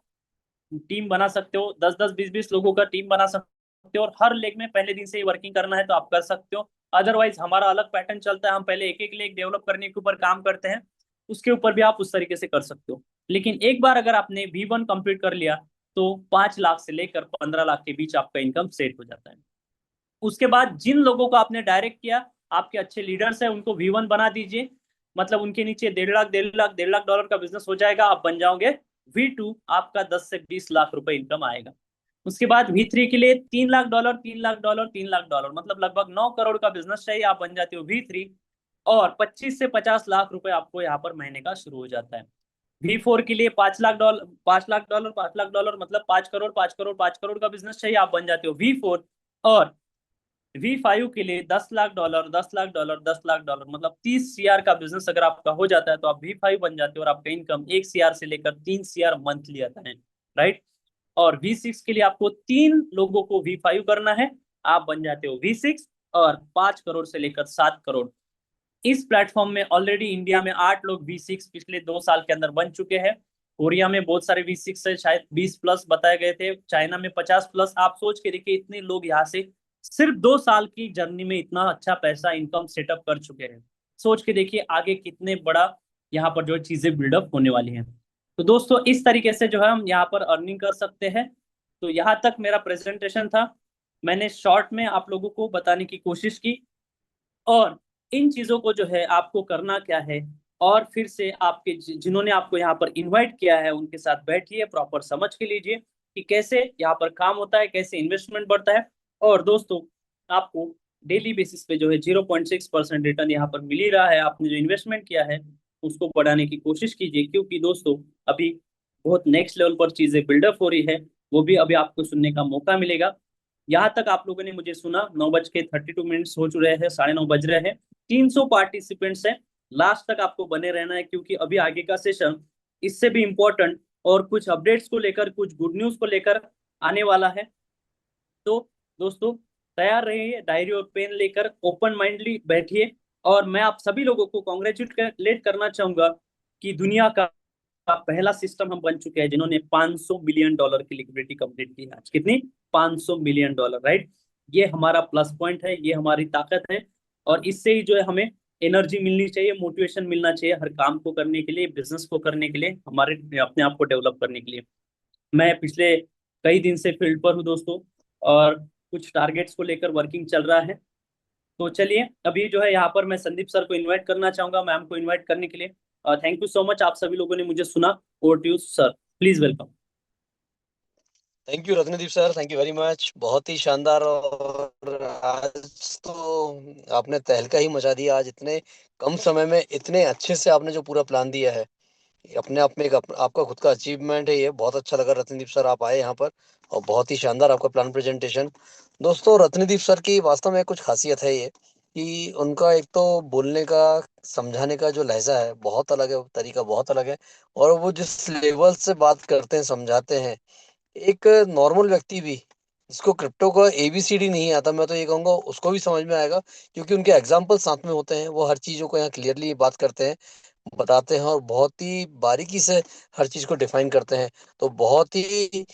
टीम बना सकते हो, 10-10, 20-20 लोगों का टीम बना सकते हो, और हर लेग में पहले दिन से ही वर्किंग करना है तो आप कर सकते हो। अदरवाइज हमारा अलग पैटर्न चलता है, हम पहले एक एक लेग डेवलप करने के ऊपर काम करते हैं, उसके ऊपर भी आप उस तरीके से कर सकते हो। लेकिन एक बार अगर आपने V1 कंप्लीट कर लिया तो 5 लाख से लेकर 15 लाख के बीच आपका इनकम सेट हो जाता है। उसके बाद जिन लोगों को आपने डायरेक्ट किया, आपके अच्छे लीडर्स हैं, उनको V1 बना दीजिए। मतलब उनके नीचे 1.5 लाख 1.5 लाख $1.5 लाख का बिजनेस हो जाएगा, आप बन जाओगे V2, आपका 10 से 20 लाख रुपए इनकम आएगा। उसके बाद V3 के लिए $3 लाख, $3 लाख, $3 लाख, मतलब लगभग 9 करोड़ का बिजनेस चाहिए, आप बन जाते हो V3। और 25 से 50 लाख रुपए आपको यहाँ पर महीने का शुरू हो जाता है। V4 के लिए $5 लाख, $5 लाख, $5 लाख, मतलब 5 करोड़, 5 करोड़, 5 करोड़ का बिजनेस चाहिए, आप बन जाते हो V4। और V5 के लिए $10 लाख, $10 लाख, $10 लाख, मतलब 30 CR का बिजनेस अगर आपका हो जाता है तो आप V5 बन जाते हो, और आपका इनकम 1 CR से लेकर 3 CR मंथली आता है। राइट। और V6 के लिए आपको 3 लोगों को V5 करना है, आप बन जाते हो V6। और 5 करोड़ से लेकर 7 करोड़। इस प्लेटफॉर्म में ऑलरेडी इंडिया में 8 लोग V6 पिछले 2 साल के अंदर बन चुके हैं। कोरिया में बहुत सारे V6 है, शायद 20+ बताए गए थे, चाइना में 50+। आप सोच के देखिए, इतने लोग यहाँ से सिर्फ 2 साल की जर्नी में इतना अच्छा पैसा इनकम सेटअप कर चुके हैं। सोच के देखिए आगे कितने बड़ा यहाँ पर जो चीजें बिल्डअप होने वाली हैं। तो दोस्तों, इस तरीके से जो है हम यहाँ पर अर्निंग कर सकते हैं। तो यहाँ तक मेरा प्रेजेंटेशन था। मैंने शॉर्ट में आप लोगों को बताने की कोशिश की। और इन चीजों को जो है आपको करना क्या है, और फिर से आपके जिन्होंने आपको यहाँ पर इनवाइट किया है उनके साथ बैठिए, प्रॉपर समझ के लीजिए कि कैसे यहाँ पर काम होता है, कैसे इन्वेस्टमेंट बढ़ता है। और दोस्तों, आपको डेली बेसिस पे जो है 0.6% रिटर्न यहाँ पर मिल ही रहा है। आपने जो इन्वेस्टमेंट किया है उसको बढ़ाने की कोशिश कीजिए, क्योंकि दोस्तों अभी बहुत नेक्स्ट लेवल पर चीजें बिल्डअप हो रही है, वो भी अभी आपको सुनने का मौका मिलेगा। यहाँ तक आप लोगों ने मुझे सुना, 9:32 हो चुके हैं, 9:30 बज रहे हैं। 300 पार्टिसिपेंट्स हैं। लास्ट तक आपको बने रहना है, क्योंकि अभी आगे का सेशन इससे भी इम्पोर्टेंट और कुछ अपडेट्स को लेकर, कुछ गुड न्यूज को लेकर आने वाला है। तो दोस्तों, तैयार रहिए, डायरी और पेन लेकर ओपन माइंडली बैठिए। और मैं आप सभी लोगों को कॉन्ग्रेचुलेट करना चाहूंगा कि दुनिया का पहला सिस्टम हम बन चुके हैं जिन्होंने $500 मिलियन की लिक्विडिटी कंप्लीट की है। आज कितनी? $500 मिलियन, राइट। ये हमारा प्लस पॉइंट है, ये हमारी ताकत है। और इससे ही जो है हमें एनर्जी मिलनी चाहिए, मोटिवेशन मिलना चाहिए हर काम को करने के लिए, बिजनेस को करने के लिए, हमारे अपने आप को डेवलप करने के लिए। मैं पिछले कई दिन से फील्ड पर हूँ दोस्तों, और कुछ टारगेट्स को लेकर वर्किंग चल रहा है। तो चलिए, अभी जो है यहाँ पर मैं संदीप सर को इनवाइट करना चाहूंगा, मैम को इनवाइट करने के लिए। थैंक यू सो मच, आप सभी लोगों ने मुझे सुना। Over to you sir, please welcome. Thank you Ratnadeep sir, thank you very much. बहुत ही शानदार। और आज तो आपने तहलका ही मचा दिया। आज इतने कम समय में इतने अच्छे से आपने जो पूरा प्लान दिया है, ये अपने आप में एक आपका खुद का अचीवमेंट है। ये बहुत अच्छा लगा रत्नदीप सर आप आए यहाँ पर, और बहुत ही शानदार आपका प्लान प्रेजेंटेशन। दोस्तों, रत्नदीप सर की वास्तव में कुछ खासियत है ये, कि उनका एक तो बोलने का, समझाने का जो लहजा है बहुत अलग है, तरीका बहुत अलग है। और वो जिस लेवल से बात करते हैं, समझाते हैं, एक नॉर्मल व्यक्ति भी जिसको क्रिप्टो का एबीसीडी नहीं आता, मैं तो ये कहूंगा उसको भी समझ में आएगा, क्योंकि उनके एग्जाम्पल साथ में होते हैं। वो हर चीजों को यहाँ क्लियरली बात करते हैं, बताते हैं, और बहुत ही बारीकी से हर चीज को डिफाइन करते हैं। तो बहुत ही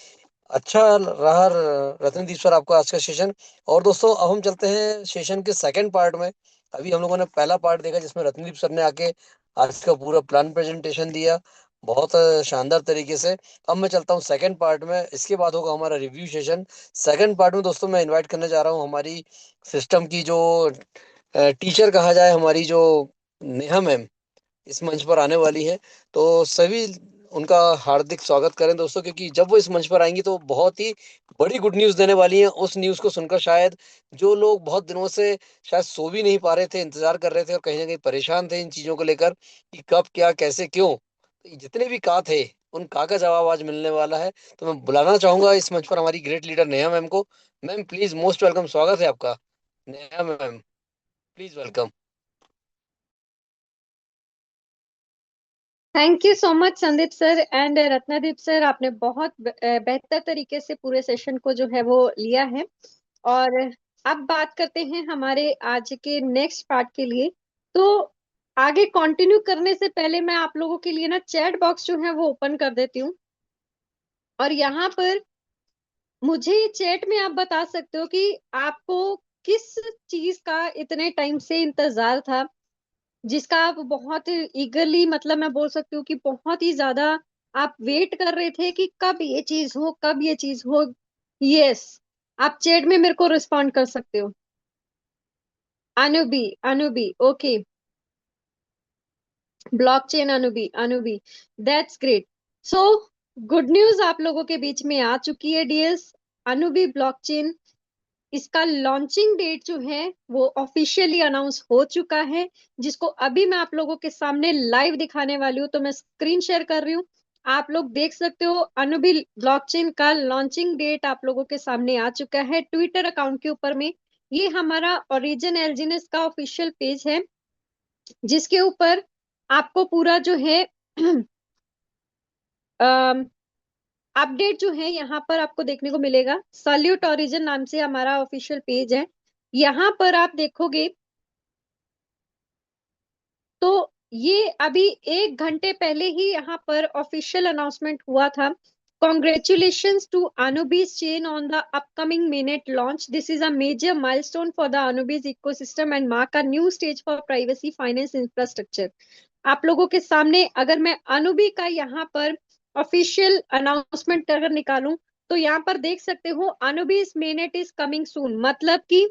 अच्छा रहा रत्नदीप सर आपका आज का सेशन। और दोस्तों, अब हम चलते हैं सेशन के सेकंड पार्ट में। अभी हम लोगों ने पहला पार्ट देखा जिसमें रत्नदीप सर ने आके आज का पूरा प्लान प्रेजेंटेशन दिया, बहुत शानदार तरीके से। अब मैं चलता हूँ सेकंड पार्ट में, इसके बाद होगा हमारा रिव्यू सेशन। सेकंड पार्ट में दोस्तों मैं इनवाइट करने जा रहा हूँ हमारी सिस्टम की जो टीचर कहा जाए, हमारी जो नेहा मैम इस मंच पर आने वाली हैं। तो सभी उनका हार्दिक स्वागत करें दोस्तों, क्योंकि जब वो इस मंच पर आएंगी तो बहुत ही बड़ी गुड न्यूज़ देने वाली हैं। उस न्यूज़ को सुनकर शायद जो लोग बहुत दिनों से शायद सो भी नहीं पा रहे थे, इंतजार कर रहे थे, और कहीं ना कहीं परेशान थे इन चीज़ों को लेकर कि कब क्या कैसे क्यों, तो जितने भी का थे उन का जवाब आज मिलने वाला है। तो मैं बुलाना चाहूंगा इस मंच पर हमारी ग्रेट लीडर नेहा मैम को। मैम प्लीज, मोस्ट वेलकम, स्वागत है आपका। Neha ma'am, please welcome. Thank you so much Sandeep sir and Ratnadeep sir, आपने बहुत बेहतर तरीके से पूरे सेशन को जो है वो लिया है। और अब बात करते हैं हमारे आज के नेक्स्ट पार्ट के लिए। तो आगे कंटिन्यू करने से पहले मैं आप लोगों के लिए ना चैट बॉक्स जो है वो ओपन कर देती हूँ। और यहाँ पर मुझे चैट में आप बता सकते हो कि आपको किस चीज का इतने टाइम से इंतजार था, जिसका आप बहुत ईगरली, मतलब मैं बोल सकती हूँ कि बहुत ही ज्यादा आप वेट कर रहे थे कि कब ये चीज हो, कब ये चीज हो। यस, आप चैट में मेरे को रिस्पॉन्ड कर सकते हो। Anubi, Anubi, okay. Blockchain Anubi, Anubi, that's great. So good news आप लोगों के बीच में आ चुकी है डियर्स। अनुबी ब्लॉकचेन, इसका लॉन्चिंग डेट जो है वो ऑफिशियली अनाउंस हो चुका है, जिसको अभी मैं आप लोगों के सामने लाइव दिखाने वाली हूँ। तो मैं स्क्रीन शेयर कर रही हूँ, आप लोग देख सकते हो। अनुबी ब्लॉकचेन का लॉन्चिंग डेट आप लोगों के सामने आ चुका है ट्विटर अकाउंट के ऊपर में। ये हमारा ओरिजिन एल्जिनस का ऑफिशियल पेज है, जिसके ऊपर आपको पूरा जो है अपडेट जो है यहाँ पर आपको देखने को मिलेगा। सल्यूट ओरिजिन नाम से हमारा ऑफिशियल पेज है। यहाँ पर आप देखोगे तो ये अभी 1 घंटे पहले ही यहाँ पर ऑफिशियल अनाउंसमेंट हुआ था। Congratulations to Anubis chain on the upcoming mainnet launch. This is a major milestone for the Anubis ecosystem and mark a new stage for privacy finance infrastructure. आप लोगों के सामने अगर मैं अनुबी का यहाँ पर ऑफिशियल अनाउंसमेंट अगर निकालूं तो यहाँ पर देख सकते हो अनुबीज mainnet is coming soon, मतलब कि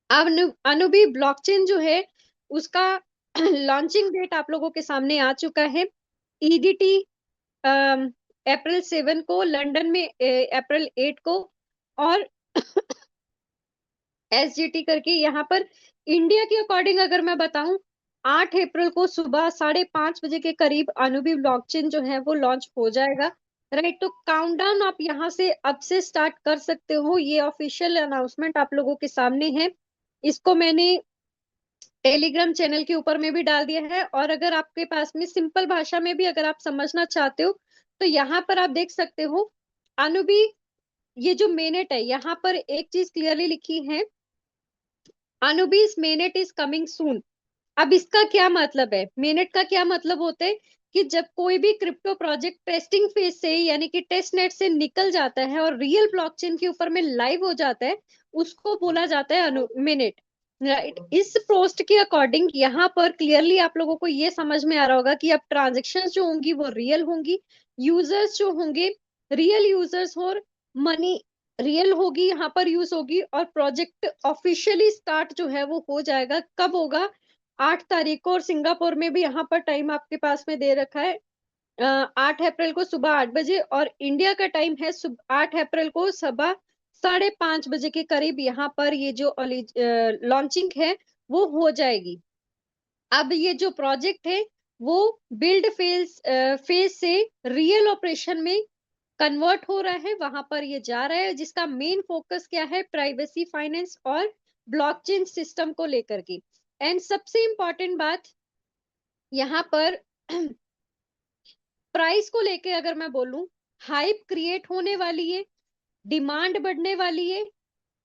अनुबी ब्लॉकचेन जो है उसका लॉन्चिंग डेट आप लोगों के सामने आ चुका है। ईडीटी अप्रैल 7 को, लंदन में अप्रैल 8 को, और एसजीटी करके यहाँ पर इंडिया के अकॉर्डिंग अगर मैं बताऊं 8 अप्रैल को सुबह 5:30 बजे के करीब अनुबी ब्लॉकचेन जो है वो लॉन्च हो जाएगा। राइट, तो काउंटडाउन आप यहाँ से अब से स्टार्ट कर सकते हो। ये ऑफिशियल अनाउंसमेंट आप लोगों के सामने है, इसको मैंने टेलीग्राम चैनल के ऊपर में भी डाल दिया है। और अगर आपके पास में सिंपल भाषा में भी अगर आप समझना चाहते हो तो यहाँ पर आप देख सकते हो अनुबी, ये जो मेनेट है यहाँ पर एक चीज क्लियरली लिखी है, अनुबीज मेनेट इज कमिंग सून। अब इसका क्या मतलब है, मेनेट का क्या मतलब होता है कि जब कोई भी क्रिप्टो प्रोजेक्ट टेस्टिंग फेज से यानी कि टेस्ट नेट से निकल जाता है और रियल ब्लॉकचेन के ऊपर में लाइव हो जाता है, उसको बोला जाता है मेनेट। राइट, इस पोस्ट के अकॉर्डिंग यहाँ पर क्लियरली आप लोगों को ये समझ में आ रहा होगा कि अब ट्रांजेक्शन जो होंगी वो रियल होंगी, यूजर्स जो होंगे रियल यूजर्स, और मनी रियल होगी यहाँ पर यूज होगी, और प्रोजेक्ट ऑफिशियली स्टार्ट जो है वो हो जाएगा। कब होगा? 8 तारीख को। और सिंगापुर में भी यहाँ पर टाइम आपके पास में दे रखा है 8 अप्रैल को सुबह 8 बजे, और इंडिया का टाइम है 8 अप्रैल को सुबह 5:30 बजे के करीब यहाँ पर ये जो लॉन्चिंग है वो हो जाएगी। अब ये जो प्रोजेक्ट है वो बिल्ड फेज से रियल ऑपरेशन में कन्वर्ट हो रहा है, वहां पर ये जा रहा है, जिसका मेन फोकस क्या है? प्राइवेसी फाइनेंस और ब्लॉकचेन सिस्टम को लेकर के। एंड सबसे इंपॉर्टेंट बात यहाँ पर प्राइस को लेके अगर मैं बोलूं, हाइप क्रिएट होने वाली है, डिमांड बढ़ने वाली है,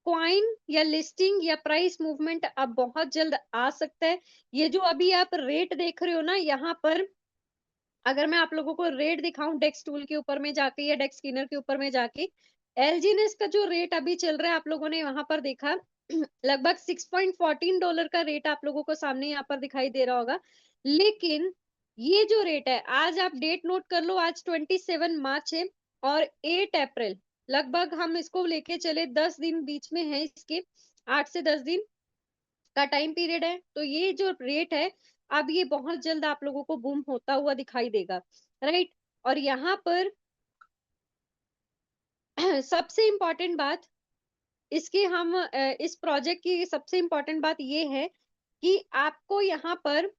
कॉइन या लिस्टिंग या प्राइस मूवमेंट अब बहुत जल्द आ सकता है। ये जो अभी आप रेट देख रहे हो ना यहाँ पर, अगर मैं आप लोगों को रेट दिखाऊं डेक्स टूल के ऊपर में जाके या डेक्स स्किनर के ऊपर में जाके, एलजीनेस का जो रेट अभी चल रहा है आप लोगों ने वहां पर देखा लगभग $6.14 का रेट आप लोगों को सामने यहाँ पर दिखाई दे रहा होगा। लेकिन ये जो रेट है, आज आप डेट नोट कर लो, आज 27 मार्च है और 8 अप्रैल, लगभग हम इसको लेके चले 10 दिन बीच में है इसके, 8 से 10 दिन का टाइम पीरियड है। तो ये जो रेट है अब ये बहुत जल्द आप लोगों को बूम होता हुआ दिखाई देगा। राइट, और यहाँ पर सबसे इम्पोर्टेंट बात इसके हम इस प्रोजेक्ट की सबसे इम्पोर्टेंट बात ये है कि आपको यहाँ पर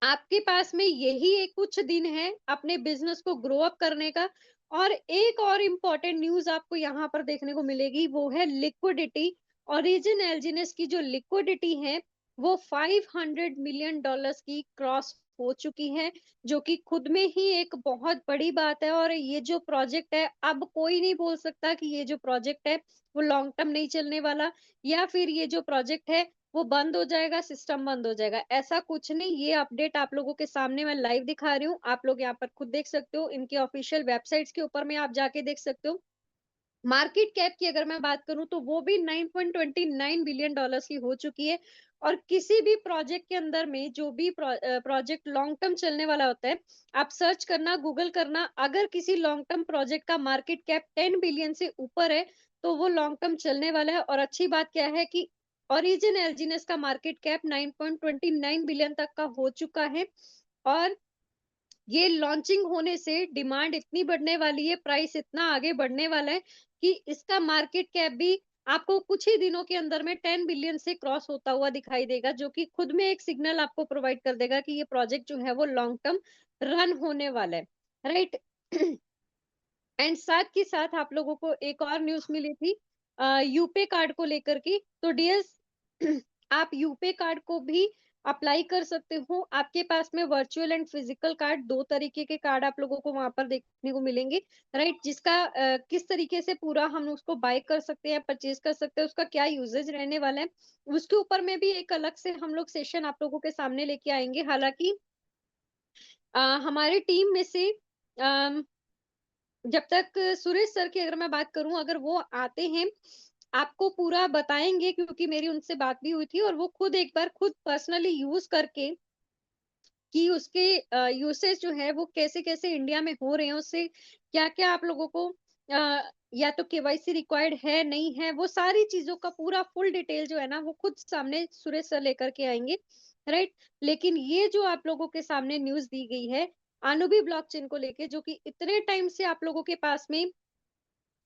आपके पास में यही एक कुछ दिन है अपने बिजनेस को ग्रो अप करने का। और एक और इम्पोर्टेंट न्यूज आपको यहाँ पर देखने को मिलेगी, वो है लिक्विडिटी। ओरिजिन एल्जिनस की जो लिक्विडिटी है वो $500 मिलियन की क्रॉस हो चुकी है, जो कि खुद में ही एक बहुत बड़ी बात है। और ये जो प्रोजेक्ट है, अब कोई नहीं बोल सकता कि ये जो प्रोजेक्ट है वो लॉन्ग टर्म नहीं चलने वाला, या फिर ये जो प्रोजेक्ट है वो बंद हो जाएगा, सिस्टम बंद हो जाएगा। ऐसा कुछ नहीं, ये अपडेट आप लोगों के सामने मैं लाइव दिखा रही हूँ, आप लोग यहाँ पर खुद देख सकते हो, इनके ऑफिशियल वेबसाइट्स के ऊपर में आप जाके देख सकते हो। मार्केट कैप की अगर मैं बात करूं तो वो भी $9.29 बिलियन की हो चुकी है। और किसी भी प्रोजेक्ट के अंदर में जो भी प्रोजेक्ट लॉन्ग टर्म चलने वाला होता है, आप सर्च करना, गूगल करना, अगर किसी लॉन्ग टर्म प्रोजेक्ट का मार्केट कैप 10 बिलियन से ऊपर है तो वो लॉन्ग टर्म चलने वाला है। और अच्छी बात क्या है कि ओरिजिन एल्जिनस का मार्केट कैप 9.29 बिलियन तक का हो चुका है। और ये लॉन्चिंग होने से डिमांड इतनी बढ़ने वाली है, प्राइस इतना आगे बढ़ने वाला है कि इसका मार्केट कैप भी आपको कुछ ही दिनों के अंदर में 10 बिलियन से क्रॉस होता हुआ दिखाई देगा, जो कि खुद में एक सिग्नल आपको प्रोवाइड कर देगा कि ये प्रोजेक्ट जो है वो लॉन्ग टर्म रन होने वाला है, राइट। एंड साथ के साथ आप लोगों को एक और न्यूज मिली थी यूपे कार्ड को लेकर की। तो डियर्स आप यूपे कार्ड को भी अप्लाई कर सकते हो। आपके पास में वर्चुअल एंड फिजिकल कार्ड, दो तरीके के कार्ड आप लोगों को वहां पर देखने को मिलेंगे, राइट। जिसका किस तरीके से पूरा हम उसको बाय कर सकते हैं, परचेज कर सकते हैं, उसका क्या यूजेज रहने वाला है, उसके ऊपर में भी एक अलग से हम लोग सेशन आप लोगों के सामने लेके आएंगे। हालांकि हमारे टीम में से जब तक सुरेश सर की अगर मैं बात करूं, अगर वो आते हैं आपको पूरा बताएंगे, क्योंकि मेरी उनसे बात भी हुई थी और वो खुद एक बार खुद पर्सनली यूज करके कि उसके यूसेज जो है वो कैसे कैसे इंडिया में हो रहे हैं, उससे क्या क्या आप लोगों को या तो केवाईसी रिक्वायर्ड है नहीं है, वो सारी चीजों का पूरा फुल डिटेल जो है ना वो खुद सामने सुरेश सर लेकर के आएंगे, राइट। लेकिन ये जो आप लोगों के सामने न्यूज दी गई है आनुबी ब्लॉकचेन को लेके, जो कि इतने टाइम से आप लोगों के पास में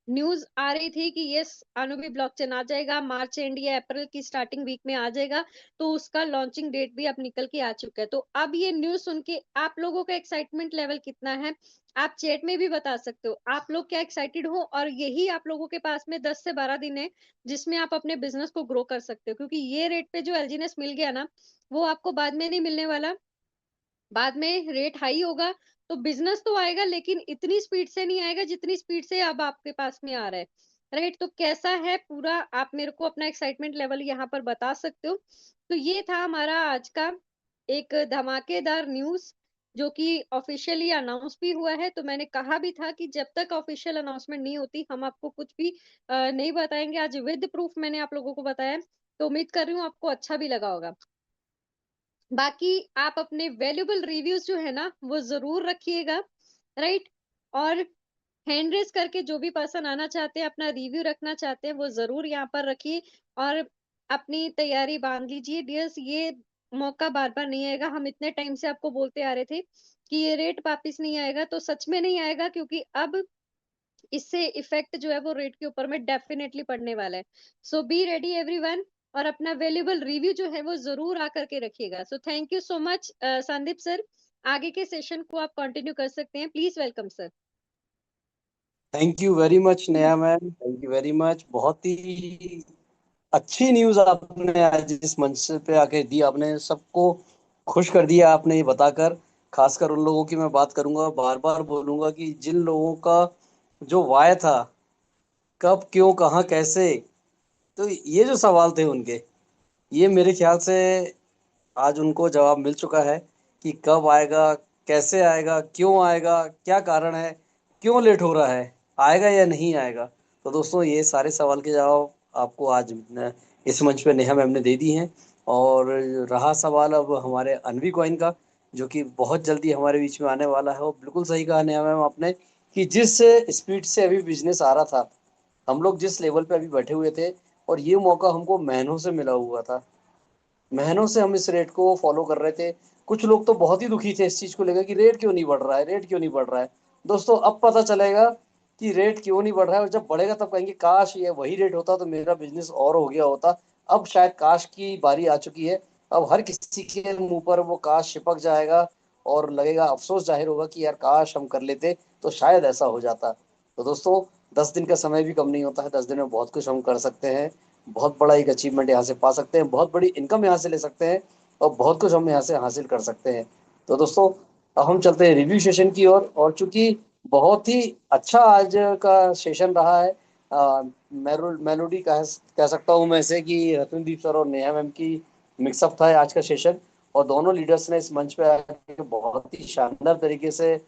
न्यूज आ रही थी कि यस अनुबी ब्लॉकचेन आ जाएगा, मार्च एंड या अप्रैल की स्टार्टिंग वीक में आ जाएगा, तो उसका लॉन्चिंग डेट भी अब निकल के आ चुका है। तो अब ये न्यूज सुन के आप लोगों का एक्साइटमेंट लेवल कितना है, आप चैट में भी बता सकते हो आप लोग क्या एक्साइटेड हो। और यही आप लोगों के पास में 10 से 12 दिन है जिसमें आप अपने बिजनेस को ग्रो कर सकते हो, क्योंकि ये रेट पे जो एलजीनेस मिल गया ना वो आपको बाद में नहीं मिलने वाला। बाद में रेट हाई होगा तो बिजनेस तो आएगा, लेकिन इतनी स्पीड से नहीं आएगा जितनी स्पीड से अब आपके पास में आ रहा है, राइट। तो कैसा है पूरा आप मेरे को अपना एक्साइटमेंट लेवल यहाँ पर बता सकते हो। तो ये था हमारा आज का एक धमाकेदार न्यूज जो कि ऑफिशियली अनाउंस भी हुआ है। तो मैंने कहा भी था कि जब तक ऑफिशियल अनाउंसमेंट नहीं होती हम आपको कुछ भी नहीं बताएंगे। आज विद प्रूफ मैंने आप लोगों को बताया, तो उम्मीद कर रही हूँ आपको अच्छा भी लगा होगा। बाकी आप अपने वैल्यूबल रिव्यूज जो है ना वो जरूर रखिएगा, राइट। और हैंड रेस करके जो भी पर्सन आना चाहते हैं, अपना रिव्यू रखना चाहते हैं, वो जरूर यहाँ पर रखिए और अपनी तैयारी बांध लीजिए डियर्स। ये मौका बार बार नहीं आएगा। हम इतने टाइम से आपको बोलते आ रहे थे कि ये रेट वापिस नहीं आएगा, तो सच में नहीं आएगा, क्योंकि अब इससे इफेक्ट जो है वो रेट के ऊपर में डेफिनेटली पड़ने वाला है। सो बी रेडी एवरीवन, और अपना वैल्यूबल रिव्यू जो है वो जरूर आकर के रखिएगा। So thank you so much Sandeep sir. आगे के सेशन को आप कंटिन्यू कर सकते हैं, please welcome sir. Thank you very much Neha ma'am, thank you very much. बहुत ही अच्छी न्यूज आपने आज इस मंच पे आके दी, आपने सबको खुश कर दिया आपने ये बताकर। खासकर उन लोगों की मैं बात करूंगा, बार बार बोलूंगा कि जिन लोगों का जो वाय था, कब क्यों कहाँ कैसे, तो ये जो सवाल थे उनके, ये मेरे ख्याल से आज उनको जवाब मिल चुका है कि कब आएगा, कैसे आएगा, क्यों आएगा, क्या कारण है, क्यों लेट हो रहा है, आएगा या नहीं आएगा। तो दोस्तों ये सारे सवाल के जवाब आपको आज इस मंच पे नेहा मैम ने दे दी हैं। और रहा सवाल अब हमारे अनवी कॉइन का, जो कि बहुत जल्दी हमारे बीच में आने वाला है। और बिल्कुल सही कहा नेहा मैम आपने कि जिस स्पीड से अभी बिजनेस आ रहा था, हम लोग जिस लेवल पे अभी बैठे हुए थे, और ये मौका हमको महीनों से मिला हुआ था, महीनों से हम इस रेट को फॉलो कर रहे थे। कुछ लोग तो बहुत ही दुखी थे इस चीज को लेकर कि रेट क्यों नहीं बढ़ रहा है, रेट क्यों नहीं बढ़ रहा है। दोस्तों अब पता चलेगा कि रेट क्यों नहीं बढ़ रहा है, और जब बढ़ेगा तब कहेंगे काश ये वही रेट होता तो मेरा बिजनेस और हो गया होता। अब शायद काश की बारी आ चुकी है। अब हर किसी के मुंह पर वो काश चिपक जाएगा और लगेगा, अफसोस जाहिर होगा कि यार काश हम कर लेते तो शायद ऐसा हो जाता। तो दोस्तों 10 दिन का समय भी कम नहीं होता है, 10 दिन में बहुत कुछ हम कर सकते हैं। बहुत बड़ा एक अचीवमेंट यहाँ से पा सकते हैं, बहुत बड़ी इनकम यहाँ से ले सकते हैं, और बहुत कुछ हम यहाँ से हासिल कर सकते हैं। तो दोस्तों अब हम चलते हैं रिव्यू सेशन की ओर। और चूंकि बहुत ही अच्छा आज का सेशन रहा है, मेलोडी कह सकता हूँ मैं इसे कि रतनदीप सर और नेहा मैम की मिक्सअप था आज का सेशन। और दोनों लीडर्स ने इस मंच पे आके बहुत ही शानदार तरीके से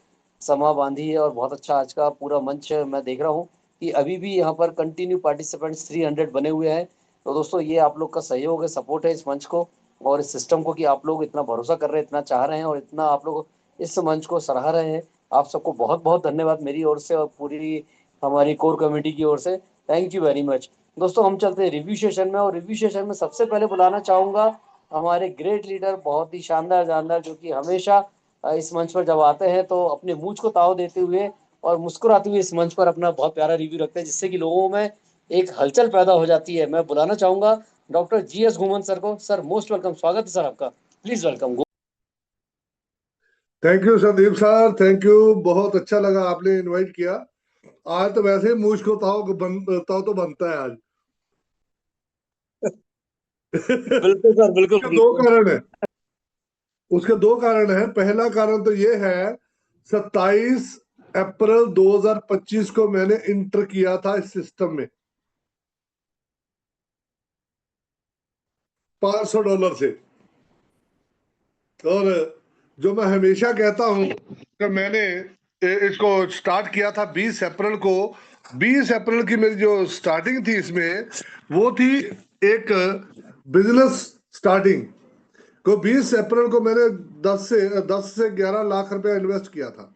समा बांधी है। और बहुत अच्छा आज का पूरा मंच मैं देख रहा हूँ कि अभी भी यहाँ पर कंटिन्यू पार्टिसिपेंट्स 300 बने हुए हैं। तो दोस्तों ये आप लोग का सहयोग है, सपोर्ट है इस मंच को और इस सिस्टम को, कि आप लोग इतना भरोसा कर रहे हैं, इतना चाह रहे हैं और इतना आप लोग इस मंच को सराह रहे हैं। आप सबको बहुत बहुत धन्यवाद मेरी ओर से और पूरी हमारी कोर कमेटी की ओर से। Thank you very much. दोस्तों हम चलते हैं रिव्यू सेशन में, और रिव्यू सेशन में सबसे पहले बुलाना चाहूंगा हमारे ग्रेट लीडर, बहुत ही शानदार जानदार, जो कि हमेशा इस मंच पर जब आते हैं तो अपने मूंछ को ताव देते हुए और मुस्कुराते हुए इस मंच पर अपना बहुत प्यारा रिव्यू रखते हैं, जिससे कि लोगों में एक हलचल पैदा हो जाती है। मैं बुलाना चाहूंगा डॉक्टर GS घुमन सर को। सर मोस्ट वेलकम, स्वागत है सर आपका, please welcome. Thank you Sandeep sir, thank you. बहुत अच्छा लगा आपने इनवाइट किया। आज तो वैसे ही मूछ को ताव तो बनता है आज। बिल्कुल सर, बिल्कुल उसके दो बिल्कुल। कारण है। उसके दो कारण है। पहला कारण तो ये है, 27 अप्रैल 2025 को मैंने इंटर किया था इस सिस्टम में $500 से। और जो मैं हमेशा कहता हूं कि मैंने इसको स्टार्ट किया था 20 अप्रैल को। 20 अप्रैल की मेरी जो स्टार्टिंग थी इसमें, वो थी एक बिजनेस स्टार्टिंग को। 20 अप्रैल को मैंने 10 से 11 लाख रुपया इन्वेस्ट किया था।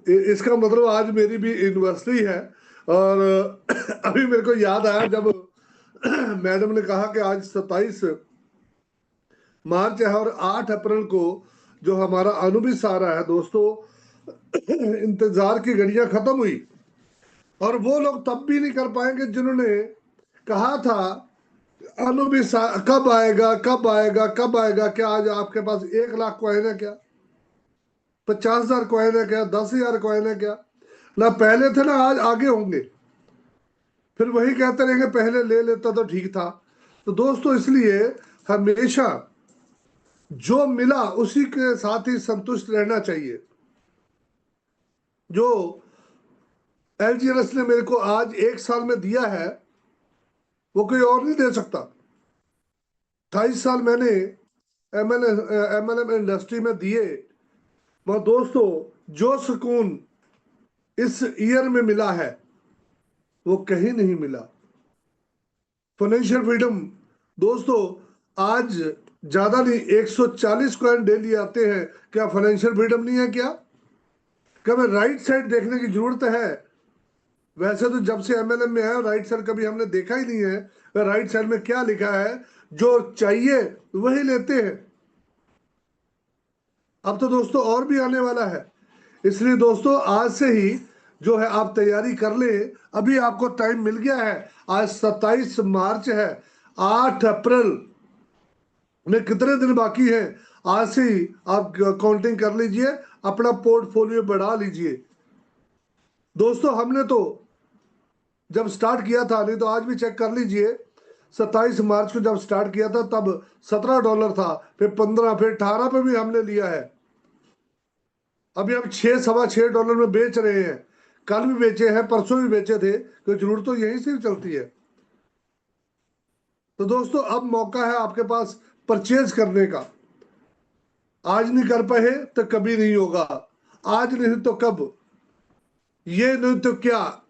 इसका मतलब आज मेरी भी यूनिवर्सिटी है। और अभी मेरे को याद आया जब मैडम ने कहा कि आज 27 मार्च है और 8 अप्रैल को जो हमारा अनुबिस आ रहा है दोस्तों, इंतजार की घड़ियां खत्म हुई। और वो लोग तब भी नहीं कर पाएंगे जिन्होंने कहा था अनुबिस कब आएगा, कब आएगा, कब आएगा। क्या आज आपके पास 1 लाख कॉइन है क्या? 50,000 कॉइन है क्या? 10,000 कॉइन है क्या? ना पहले थे ना आज आगे होंगे। फिर वही कहते रहेंगे पहले ले लेता तो ठीक था। तो दोस्तों इसलिए हमेशा जो मिला उसी के साथ ही संतुष्ट रहना चाहिए। जो LGNS ने मेरे को आज 1 साल में दिया है वो कोई और नहीं दे सकता। 28 साल मैंने MLM इंडस्ट्री में दिए, मगर दोस्तों जो सुकून इस ईयर में मिला है वो कहीं नहीं मिला। फाइनेंशियल फ्रीडम दोस्तों, आज ज्यादा नहीं 140 कॉइन डेली आते हैं। क्या फाइनेंशियल फ्रीडम नहीं है क्या? क्या हमें राइट साइड देखने की जरूरत है? वैसे तो जब से MLM में आया राइट साइड कभी हमने देखा ही नहीं है। राइट साइड में क्या लिखा है? जो चाहिए वही लेते हैं। अब तो दोस्तों और भी आने वाला है, इसलिए दोस्तों आज से ही जो है आप तैयारी कर ले। अभी आपको टाइम मिल गया है। आज 27 मार्च है, 8 अप्रैल में कितने दिन बाकी हैं? आज से ही आप काउंटिंग कर लीजिए, अपना पोर्टफोलियो बढ़ा लीजिए। दोस्तों हमने तो जब स्टार्ट किया था, नहीं तो आज भी चेक कर लीजिए, 27 मार्च को जब स्टार्ट किया था तब $17 था, फिर 15, फिर 18 पे भी हमने लिया है। अभी हम 6 $6.25 में बेच रहे हैं। कल भी बेचे हैं, परसों भी बेचे थे, तो जरूरत तो यहीं से चलती है। तो दोस्तों अब मौका है आपके पास परचेज करने का। आज नहीं कर पाए तो कभी नहीं होगा, आज नहीं तो कब, ये नहीं तो क्या,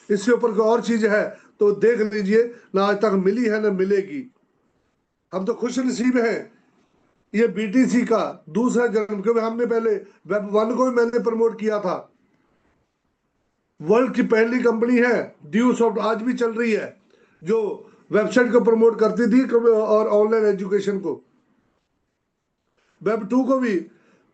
इसके ऊपर कोई और चीज है तो देख लीजिए। ना आज तक मिली है ना मिलेगी। हम तो खुश नसीब हैं। ये BTC का दूसरा जन्म, क्योंकि हमने पहले Web1 को भी मैंने प्रमोट किया था। वर्ल्ड की पहली कंपनी है ड्यू सॉफ्ट, आज भी चल रही है, जो वेबसाइट को प्रमोट करती थी और ऑनलाइन एजुकेशन को। Web2 को भी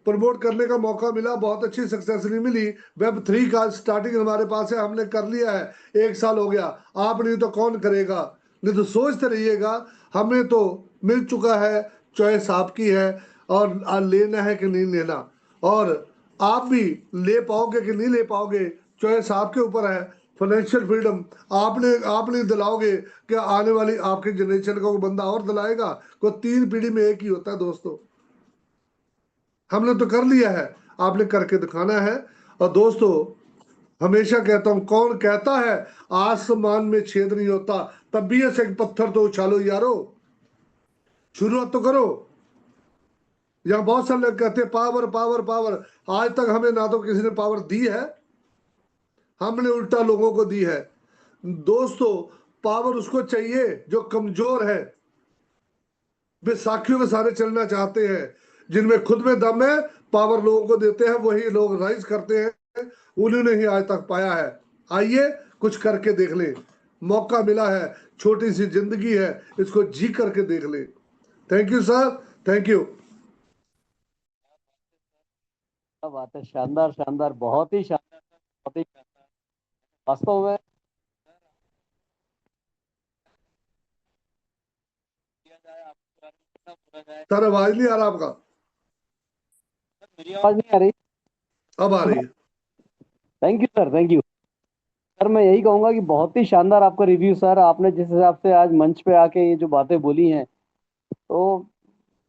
प्रमोट करने का मौका मिला, बहुत अच्छी सक्सेस नहीं मिली। Web3 का स्टार्टिंग हमारे पास है, हमने कर लिया है, 1 साल हो गया। आप नहीं तो कौन करेगा? नहीं तो सोचते रहिएगा। हमें तो मिल चुका है, चॉइस आपकी है और लेना है कि नहीं लेना। और आप भी ले पाओगे कि नहीं ले पाओगे, चॉइस आपके ऊपर है। फाइनेंशियल फ्रीडम आप नहीं दिलाओगे, क्या आने वाली आपकी जनरेशन का कोई बंदा और दिलाएगा? कोई 3 पीढ़ी में एक ही होता है दोस्तों। हमने तो कर लिया है, आपने करके दिखाना है। और दोस्तों हमेशा कहता हूं, कौन कहता है आसमान में छेद नहीं होता, तब भी ऐसे एक पत्थर तो उछालो यारो, शुरुआत तो करो। यहाँ बहुत सारे लोग कहते हैं पावर पावर पावर। आज तक हमें ना तो किसी ने पावर दी है, हमने उल्टा लोगों को दी है। दोस्तों पावर उसको चाहिए जो कमजोर है। वे साखियों के सारे चलना चाहते हैं, जिनमें खुद में दम है, पावर लोगों को देते हैं, वही लोग राइज करते हैं। उन्होंने ही आज तक पाया है। आइए कुछ करके देख लें, मौका मिला है, छोटी सी जिंदगी है, इसको जी करके देख लें। Thank you sir, thank you. क्या बात है, शानदार शानदार, बहुत ही शानदार सर, बहुत ही शानदार। वास्तव में किया जाए, आपके बारे में कितना बोला जाए। सर आवाज नहीं आ रहा आपका। सर मेरी आवाज नहीं आ रही? अब आ रही है। Thank you sir, thank you sir. मैं यही कहूंगा कि बहुत ही शानदार आपका रिव्यू सर। आपने जिस हिसाब से आज मंच पे आके ये जो बातें बोली हैं, तो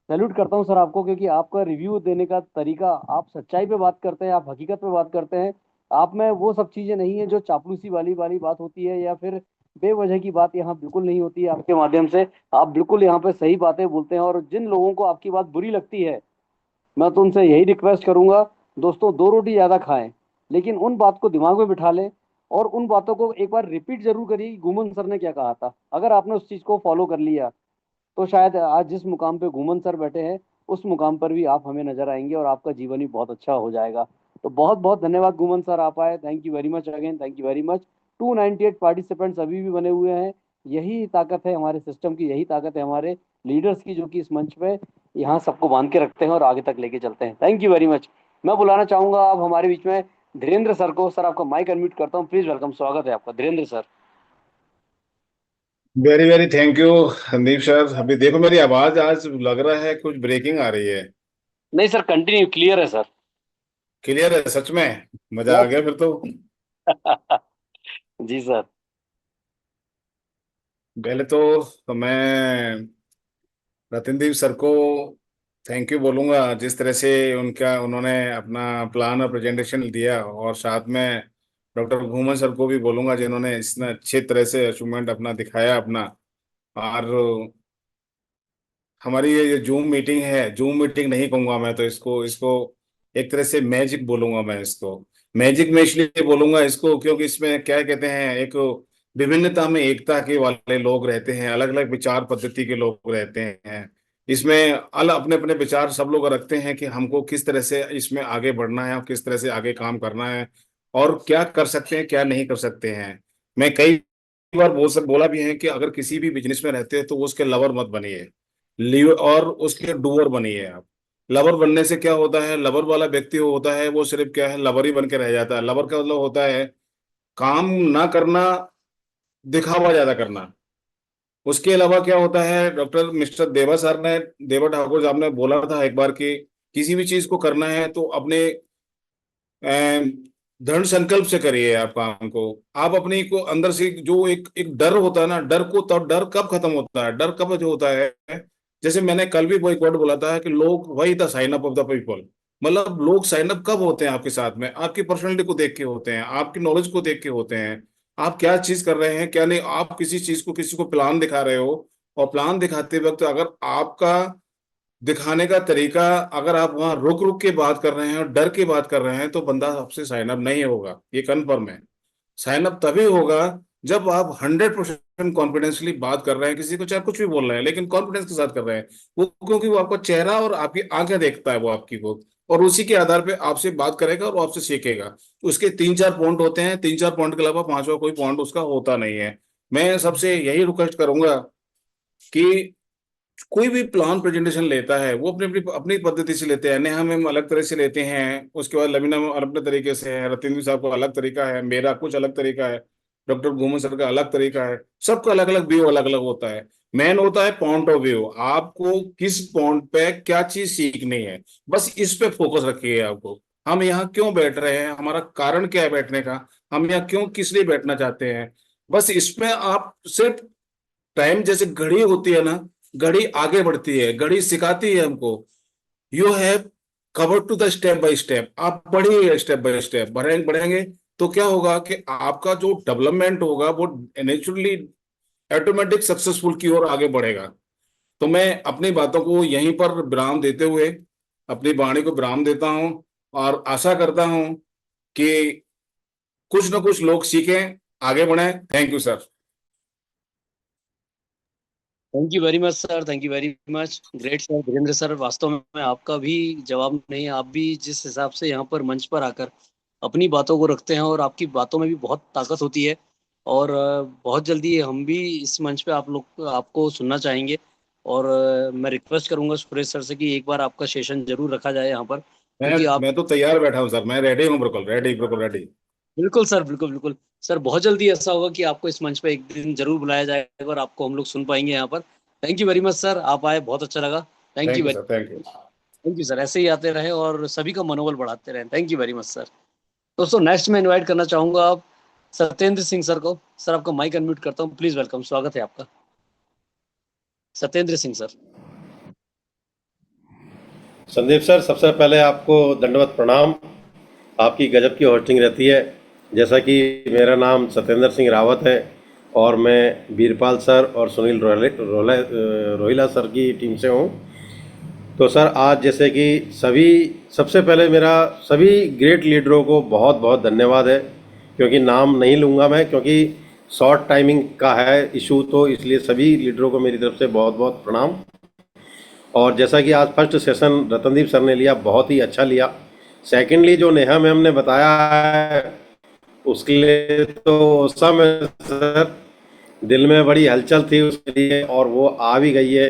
सैल्यूट करता हूँ सर आपको, क्योंकि आपका रिव्यू देने का तरीका, आप सच्चाई पे बात करते हैं, आप हकीकत पे बात करते हैं। आप में वो सब चीजें नहीं है जो चापलूसी वाली वाली बात होती है, या फिर बेवजह की बात यहाँ बिल्कुल नहीं होती है। आपके माध्यम से आप बिल्कुल यहाँ पे सही बातें बोलते हैं, और जिन लोगों को आपकी बात बुरी लगती है, मैं तो उनसे यही रिक्वेस्ट करूंगा, दोस्तों, दो रोटी ज्यादा खाएं, लेकिन उन बात को दिमाग में बिठा लें, और उन बातों को एक बार रिपीट जरूर करिए कि गुमन सर ने क्या कहा था। अगर आपने उस चीज को फॉलो कर लिया, तो शायद आज जिस मुकाम पे घूमन सर बैठे हैं, उस मुकाम पर भी आप हमें नजर आएंगे, और आपका जीवन भी बहुत अच्छा हो जाएगा। तो बहुत बहुत धन्यवाद घूमन सर, आप आए। Thank you very much again, thank you very much. 298 participants अभी भी बने हुए हैं। यही ताकत है हमारे सिस्टम की, यही ताकत है हमारे लीडर्स की, जो कि इस मंच पे यहाँ सबको बांध के रखते हैं और आगे तक लेके चलते हैं। Thank you very much. मैं बुलाना चाहूंगा अब हमारे बीच में धीरेन्द्र सर को। सर आपका माइक अनम्यूट करता हूँ, प्लीज वेलकम, स्वागत है आपका Dhirendra sir. Very very thank you Sandeep sir. अभी देखो मेरी आवाज आज लग रहा है कुछ ब्रेकिंग आ रही है। नहीं सर, कंटिन्यू, क्लियर है सर। क्लियर है सच में? मजा आ गया फिर तो। जी सर। पहले तो मैं रतनदीप सर को थैंक यू बोलूंगा, जिस तरह से उन्होंने अपना प्लान और प्रेजेंटेशन दिया, और साथ में डॉक्टर घूमन सर को भी बोलूंगा, जिन्होंने इतना अच्छे तरह से अचीवमेंट अपना दिखाया अपना। और हमारी ये जूम मीटिंग है, जूम मीटिंग नहीं कहूंगा मैं तो, इसको इसको एक तरह से मैजिक बोलूंगा मैं इसको। मैजिक में इसलिए बोलूंगा इसको क्योंकि इसमें क्या कहते हैं, एक विभिन्नता में एकता के वाले लोग रहते हैं, अलग अलग विचार पद्धति के लोग रहते हैं। इसमें अलग अपने अपने विचार सब लोग रखते हैं कि हमको किस तरह से इसमें आगे बढ़ना है और किस तरह से आगे काम करना है, और क्या कर सकते हैं क्या नहीं कर सकते हैं। मैं कई बार बोला भी है कि अगर किसी भी बिजनेस में रहते हैं तो उसके लवर मत बनिए, लीव और उसके डूअर बनिए आप। लवर बनने से क्या होता है, लवर वाला व्यक्ति होता है वो सिर्फ क्या है, लवर ही बन के रह जाता है। लवर का मतलब होता है काम ना करना, दिखावा ज्यादा करना। उसके अलावा क्या होता है, डॉक्टर मिस्टर देवा ठाकुर साहब ने बोला था एक बार कि किसी भी चीज को करना है तो अपने अम, दृढ़ संकल्प से करिए आप काम को। आप अपनी को अंदर से जो एक एक डर होता है ना, डर को, तब डर कब खत्म होता है, डर कब जो होता है, जैसे मैंने कल भी वो एक वर्ड बोला था कि लोग वही the sign up of the people. मतलब लोग साइन अप कब होते हैं आपके साथ में, आपकी पर्सनैलिटी को देख के होते हैं, आपकी नॉलेज को देख के होते हैं, आप क्या चीज कर रहे हैं क्या नहीं। आप किसी चीज को, किसी को प्लान दिखा रहे हो, और प्लान दिखाते वक्त अगर आपका दिखाने का तरीका, अगर आप वहां रुक रुक के बात कर रहे हैं और डर के बात कर रहे हैं, तो बंदा आपसे साइन अप नहीं होगा, ये कन्फर्म है। साइन अप तभी होगा जब आप 100% कॉन्फिडेंसली बात कर रहे हैं किसी को, चाहे कुछ भी बोल रहे हैं लेकिन कॉन्फिडेंस के साथ कर रहे हैं। वो क्योंकि वो आपका चेहरा और आपकी आंखें देखता है वो आपकी को, और उसी के आधार पे आपसे बात करेगा और आपसे सीखेगा। उसके 3-4 पॉइंट होते हैं, 3-4 पॉइंट के अलावा पांचवा कोई पॉइंट उसका होता नहीं है। मैं सबसे यही रिक्वेस्ट करूंगा कि कोई भी प्लान प्रेजेंटेशन लेता है वो अपनी अपनी अपनी पद्धति से लेते हैं। नेहा मैम अलग तरह से लेते हैं, उसके बाद लवीना मैम अलग तरीके से है, रतिंद्र साहब का अलग तरीका है, मेरा कुछ अलग तरीका है, डॉक्टर घूमन सर का अलग तरीका है। सबका अलग अलग व्यू अलग अलग होता है। मेन होता है पॉइंट ऑफ व्यू, आपको किस पॉइंट पे क्या चीज सीखनी है, बस इस पे फोकस रखिए आपको। हम यहाँ क्यों बैठ रहे हैं, हमारा कारण क्या है बैठने का, हम यहाँ क्यों किस लिए बैठना चाहते हैं, बस इसमें आप सिर्फ टाइम, जैसे घड़ी होती है ना, घड़ी आगे बढ़ती है, घड़ी सिखाती है हमको, you have cover to the step by step. आप बढ़िए स्टेप बाय स्टेप बढ़ेंगे बढ़ेंगे, तो क्या होगा कि आपका जो डेवलपमेंट होगा वो नेचुरली ऑटोमेटिक सक्सेसफुल की ओर आगे बढ़ेगा। तो मैं अपनी बातों को यहीं पर विराम देते हुए, अपनी वाणी को विराम देता हूं, और आशा करता हूं कि कुछ ना कुछ लोग सीखें, आगे बढ़ें। Thank you sir. Thank you very much sir, thank you very much, great sir Dhirendra sir. वास्तव में आपका भी जवाब नहीं है। आप भी जिस हिसाब से यहाँ पर मंच पर आकर अपनी बातों को रखते हैं, और आपकी बातों में भी बहुत ताकत होती है, और बहुत जल्दी हम भी इस मंच पे आप लोग आपको सुनना चाहेंगे। और मैं रिक्वेस्ट करूंगा सुरेश सर से कि एक बार आपका सेशन जरूर रखा जाए यहाँ पर, क्योंकि आप मैं तो तैयार बैठा हूँ सर, मैं रेडी हूँ, बिल्कुल रेडी, बिल्कुल रेडी। बिल्कुल सर, बिल्कुल बिल्कुल सर, बहुत जल्दी ऐसा होगा कि आपको इस मंच पे एक दिन जरूर बुलाया जाएगा और आपको हम लोग सुन पाएंगे यहाँ पर। Thank you very much sir, आप आए, बहुत अच्छा लगा। Thank thank you you very, sir, thank you. Thank you sir, ऐसे ही आते रहें और सभी का मनोबल बढ़ाते रहें। Thank you very much sir. दोस्तों नेक्स्ट मैं इनवाइट करना चाहूंगा आप सत्येंद्र सिंह सर को। सर आपका माइक अनम्यूट करता हूँ, प्लीज वेलकम, स्वागत है आपका सत्येंद्र सिंह सर। संदीप सर, सबसे पहले आपको दंडवत प्रणाम। आपकी गजब की होस्टिंग रहती है। जैसा कि मेरा नाम सत्येंद्र सिंह रावत है और मैं बीरपाल सर और सुनील रोहिला सर की टीम से हूँ। तो सर आज जैसे कि सबसे पहले मेरा सभी ग्रेट लीडरों को बहुत बहुत धन्यवाद है, क्योंकि नाम नहीं लूँगा मैं, क्योंकि शॉर्ट टाइमिंग का है इशू, तो इसलिए सभी लीडरों को मेरी तरफ से बहुत बहुत प्रणाम। और जैसा कि आज फर्स्ट सेशन रतनदीप सर ने लिया, बहुत ही अच्छा लिया। सेकेंडली जो नेहा मैम ने बताया है उसके लिए तो उस समय सर दिल में बड़ी हलचल थी उसके लिए, और वो आ भी गई है।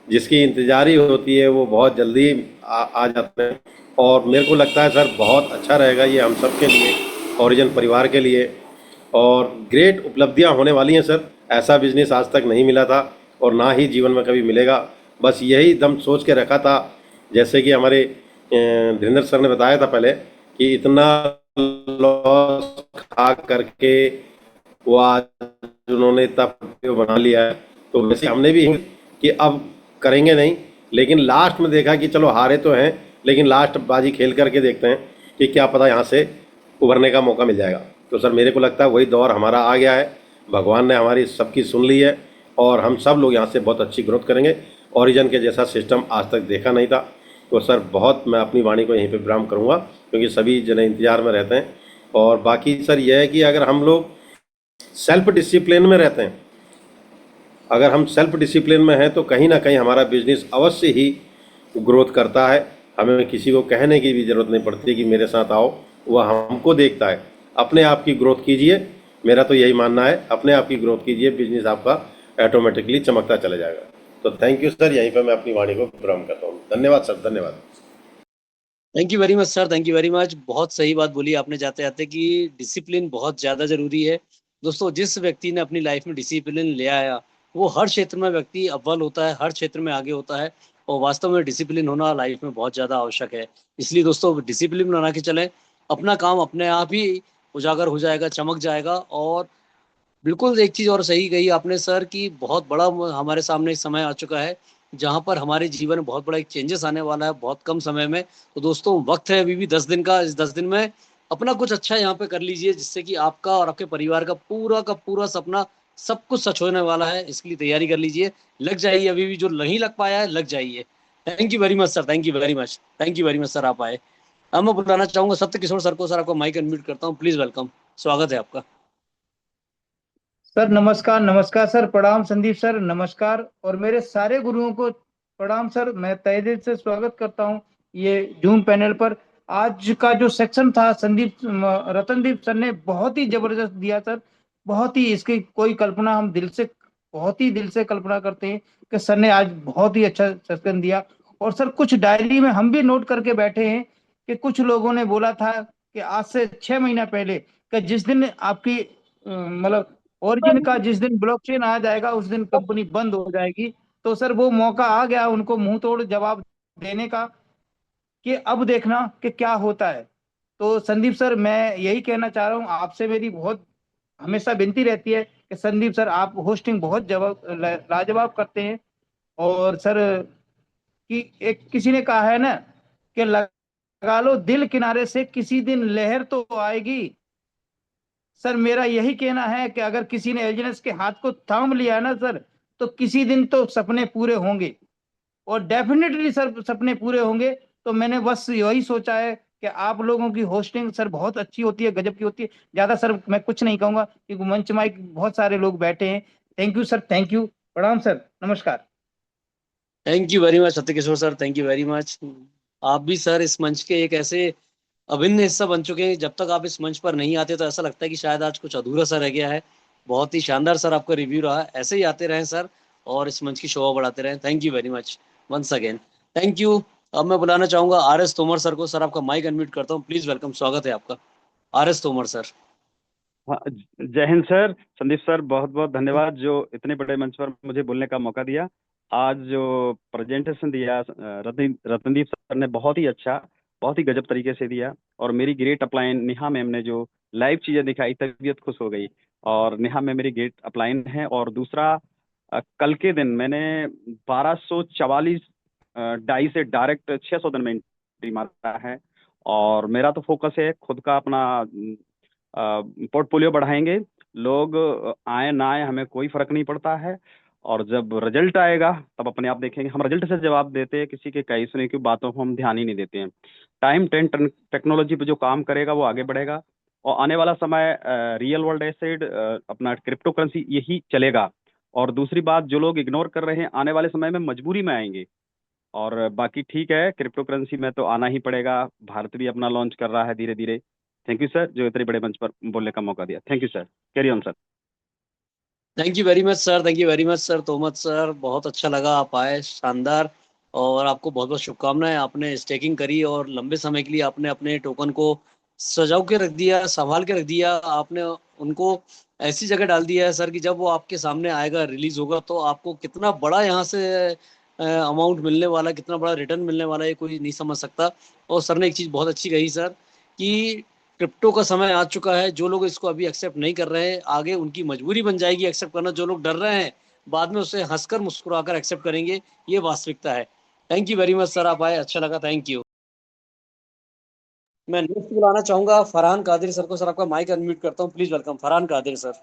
जिसकी इंतजार ही होती है वो बहुत जल्दी आ जाते हैं। और मेरे को लगता है सर बहुत अच्छा रहेगा ये हम सब के लिए, ओरिजिन परिवार के लिए। और ग्रेट उपलब्धियां होने वाली हैं सर। ऐसा बिजनेस आज तक नहीं मिला था और ना ही जीवन में कभी मिलेगा। बस यही दम सोच के रखा था, जैसे कि हमारे धीरेन्द्र सर ने बताया था पहले, कि इतना लॉस खा करके वो आज उन्होंने इतना portfolio बना लिया है। तो वैसे हमने भी कि अब करेंगे नहीं, लेकिन लास्ट में देखा कि चलो हारे तो हैं, लेकिन लास्ट बाजी खेल करके देखते हैं कि क्या पता यहाँ से उभरने का मौका मिल जाएगा। तो सर मेरे को लगता है वही दौर हमारा आ गया है। भगवान ने हमारी सबकी सुन ली है और हम सब लोग यहाँ से बहुत अच्छी ग्रोथ करेंगे। ओरिजिन के जैसा सिस्टम आज तक देखा नहीं था। तो सर बहुत मैं अपनी वाणी को यहीं पे विराम करूँगा, क्योंकि सभी जने इंतजार में रहते हैं। और बाकी सर यह है कि अगर हम लोग सेल्फ डिसिप्लिन में रहते हैं, अगर हम सेल्फ डिसिप्लिन में हैं, तो कहीं ना कहीं हमारा बिजनेस अवश्य ही ग्रोथ करता है। हमें किसी को कहने की भी ज़रूरत नहीं पड़ती कि मेरे साथ आओ, वह हमको देखता है। अपने आप की ग्रोथ कीजिए, मेरा तो यही मानना है, अपने आप की ग्रोथ कीजिए, बिजनेस आपका ऑटोमेटिकली चमकता चला जाएगा। तो थैंक यू सर, यहीं पर मैं अपनी वाणी को विराम करता हूँ। धन्यवाद सर, धन्यवाद। Thank you very much sir, thank you very much. बहुत सही बात बोली आपने जाते जाते कि डिसिप्लिन बहुत ज़्यादा ज़रूरी है। दोस्तों जिस व्यक्ति ने अपनी लाइफ में डिसिप्लिन ले आया वो हर क्षेत्र में व्यक्ति अव्वल होता है, हर क्षेत्र में आगे होता है। और वास्तव में डिसिप्लिन होना लाइफ में बहुत ज़्यादा आवश्यक है। इसलिए दोस्तों डिसिप्लिन बना के चलें, अपना काम अपने आप ही उजागर हो जाएगा, चमक जाएगा। और बिल्कुल एक चीज़ और सही कही आपने सर कि बहुत बड़ा हमारे सामने एक समय आ चुका है जहाँ पर हमारे जीवन में बहुत बड़ा एक चेंजेस आने वाला है बहुत कम समय में। तो दोस्तों वक्त है अभी भी 10 दिन का, इस 10 दिन में अपना कुछ अच्छा यहाँ पे कर लीजिए, जिससे कि आपका और आपके परिवार का पूरा सपना सब कुछ सच होने वाला है। इसके लिए तैयारी कर लीजिए, लग जाइए, अभी भी जो नहीं लग पाया है लग जाइए। Thank you very much sir, thank you very much, thank you very much sir, आप आए। अब मैं बुलाना चाहूंगा सत्य किशोर सर को। सर आपका माइक अनम्यूट करता हूँ, प्लीज वेलकम, स्वागत है आपका। सर नमस्कार, नमस्कार सर, प्रणाम संदीप सर, नमस्कार। और मेरे सारे गुरुओं को प्रणाम सर। मैं तहे दिल से स्वागत करता हूं ये जूम पैनल पर। आज का जो सेक्शन था रतनदीप सर ने बहुत ही जबरदस्त दिया सर। बहुत ही इसकी कोई कल्पना, हम बहुत ही दिल से कल्पना करते हैं कि सर ने आज बहुत ही अच्छा सेक्शन दिया। और सर कुछ डायरी में हम भी नोट करके बैठे हैं कि कुछ लोगों ने बोला था कि आज से 6 महीना पहले कि जिस दिन आपकी मतलब ओरिजिन का जिस दिन ब्लॉकचेन आ जाएगा उस दिन कंपनी बंद हो जाएगी। तो सर वो मौका आ गया उनको मुंह तोड़ जवाब देने का कि अब देखना कि क्या होता है। तो संदीप सर मैं यही कहना चाह रहा हूँ आपसे, मेरी बहुत हमेशा विनती रहती है कि संदीप सर आप होस्टिंग बहुत लाजवाब करते हैं। और सर कि एक किसी ने कहा है ना कि लगा लो दिल किनारे से, किसी दिन लहर तो आएगी। सर मेरा यही कहना है कि अगर किसी ने एलजीएनएस के हाथ को थाम लिया है ना सर, तो किसी दिन तो सपने पूरे होंगे, और डेफिनेटली सर सपने पूरे होंगे। तो मैंने बस यही सोचा है कि आप लोगों की होस्टिंग सर बहुत अच्छी होती है, गजब की होती है। ज्यादा सर मैं कुछ नहीं कहूंगा क्योंकि मंच माइक बहुत सारे लोग बैठे हैं। Thank you sir, thank you, प्रणाम सर, नमस्कार। Thank you very much Satya Kishore sir, thank you very much. आप भी सर इस मंच के एक ऐसे अभिन्न हिस्सा बन चुके हैं, जब तक आप इस मंच पर नहीं आते तो ऐसा लगता है कि शायद आज कुछ अधूरा सा रह गया है। बहुत ही शानदार सर आपका रिव्यू रहा, ऐसे ही आते रहें सर और इस मंच की शोभा बढ़ाते रहें। Thank you very much once again, thank you. अब मैं बुलाना चाहूंगा RS तोमर सर को। सर आपका माइक अनम्यूट करता हूँ, प्लीज वेलकम, स्वागत है आपका RS तोमर सर। हाँ, जय हिंद सर। संदीप सर, बहुत बहुत धन्यवाद जो इतने बड़े मंच पर मुझे बोलने का मौका दिया। आज जो प्रेजेंटेशन दिया रत्नदीप सर ने बहुत ही अच्छा, बहुत ही गजब तरीके से दिया। और मेरी ग्रेट अपलाइन नेहा मैम ने जो लाइव चीजें दिखाई, तबीयत खुश हो गई। और नेहा मैम मेरी ग्रेट अपलाइन है। और दूसरा, कल के दिन मैंने 1244 डाई से डायरेक्ट 600 दिन में एंट्री मारा है। और मेरा तो फोकस है खुद का अपना पोर्टफोलियो बढ़ाएंगे। लोग आए ना आए हमें कोई फर्क नहीं पड़ता है। और जब रिजल्ट आएगा तब अपने आप देखेंगे। हम रिजल्ट से जवाब देते हैं, किसी के कई सुने की बातों को हम ध्यान ही नहीं देते हैं। टाइम टेक्नोलॉजी पे जो काम करेगा वो आगे बढ़ेगा। और आने वाला समय रियल वर्ल्ड एसेट, अपना क्रिप्टो करेंसी यही चलेगा। और दूसरी बात, जो लोग इग्नोर कर रहे हैं आने वाले समय में मजबूरी में आएंगे। और बाकी ठीक है, क्रिप्टो करेंसी में तो आना ही पड़ेगा। भारत भी अपना लॉन्च कर रहा है धीरे धीरे। थैंक यू सर, जो इतने बड़े मंच पर बोलने का मौका दिया। Thank you sir, carry on sir. Thank you very much sir, thank you very much sir Tomar sir, बहुत अच्छा लगा आप आए, शानदार। और आपको बहुत बहुत शुभकामनाएं। आपने स्टेकिंग करी और लंबे समय के लिए आपने अपने टोकन को सजाव के रख दिया, संभाल के रख दिया। आपने उनको ऐसी जगह डाल दिया है सर कि जब वो आपके सामने आएगा, रिलीज होगा, तो आपको कितना बड़ा यहाँ से अमाउंट मिलने वाला, कितना बड़ा रिटर्न मिलने वाला है, कोई नहीं समझ सकता। और सर ने एक चीज़ बहुत अच्छी कही सर कि क्रिप्टो का समय आ चुका है। जो लोग इसको अभी एक्सेप्ट नहीं कर रहे हैं, आगे उनकी मजबूरी बन जाएगी एक्सेप्ट करना। जो लोग डर रहे हैं, बाद में उसे हंसकर मुस्कुराकर एक्सेप्ट करेंगे। ये वास्तविकता है। Thank you very much sir, आप आए, अच्छा लगा, थैंक यू। मैं नेक्स्ट बुलाना चाहूंगा फरहान कादिर सर को। सर आपका माइक अनम्यूट करता हूँ, please welcome Farhan Qadir sir.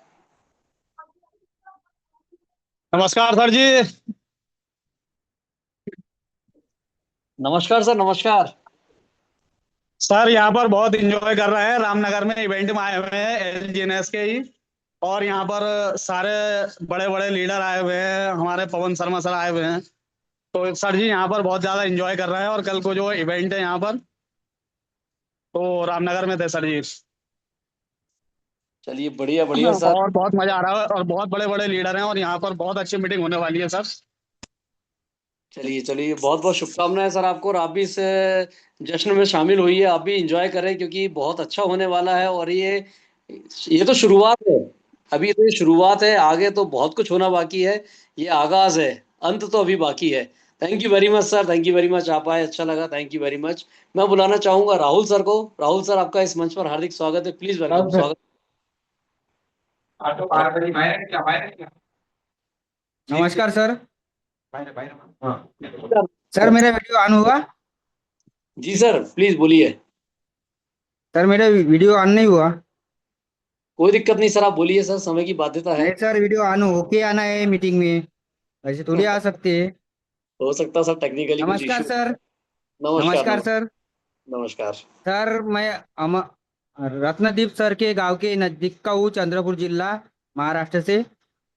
नमस्कार सर जी। नमस्कार सर, नमस्कार। सर यहाँ पर बहुत एंजॉय कर रहे हैं। रामनगर में इवेंट में आए हुए हैं LGNS के ही। और यहाँ पर सारे बड़े बड़े लीडर आए हुए हैं, हमारे पवन शर्मा सर आए हुए हैं। तो सर जी यहाँ पर बहुत ज्यादा एंजॉय कर रहे हैं। और कल को जो इवेंट है यहाँ पर, तो रामनगर में थे सर जी। चलिए बढ़िया बढ़िया सर। और बहुत मजा आ रहा है और बहुत बड़े बड़े लीडर हैं और यहाँ पर बहुत अच्छी मीटिंग होने वाली है सर। चलिए चलिए, बहुत बहुत शुभकामनाएं सर आपको। और आप भी इस जश्न में शामिल हुई है, आप भी एंजॉय करें, क्योंकि बहुत अच्छा होने वाला है। और ये तो शुरुआत है, अभी तो ये शुरुआत है, आगे तो बहुत कुछ होना बाकी है। ये आगाज है, अंत तो अभी बाकी है। Thank you very much sir, thank you very much, आप आए, अच्छा लगा, थैंक यू वेरी मच। मैं बुलाना चाहूंगा राहुल सर को। राहुल सर, आपका इस मंच पर हार्दिक स्वागत है, प्लीज वेलकम, स्वागत। नमस्कार सर। सर मेरा वीडियो ऑन हुआ? जी सर, प्लीज बोलिए। सर मेरा वीडियो ऑन नहीं हुआ? कोई दिक्कत नहीं सर, आप बोलिए सर, समय की बाध्यता है। नहीं सर, वीडियो ऑन होके आना है मीटिंग में, ऐसे थोड़ी आ सकते हैं। हो सकता सर टेक्निकली कुछ नमस्कार इशू। सर। नमस्कार नमस्कार नमस्कार। सर। नमस्कार। सर मैं रत्नदीप सर के गांव के नजदीक का हूँ, चंद्रपुर जिला, महाराष्ट्र से।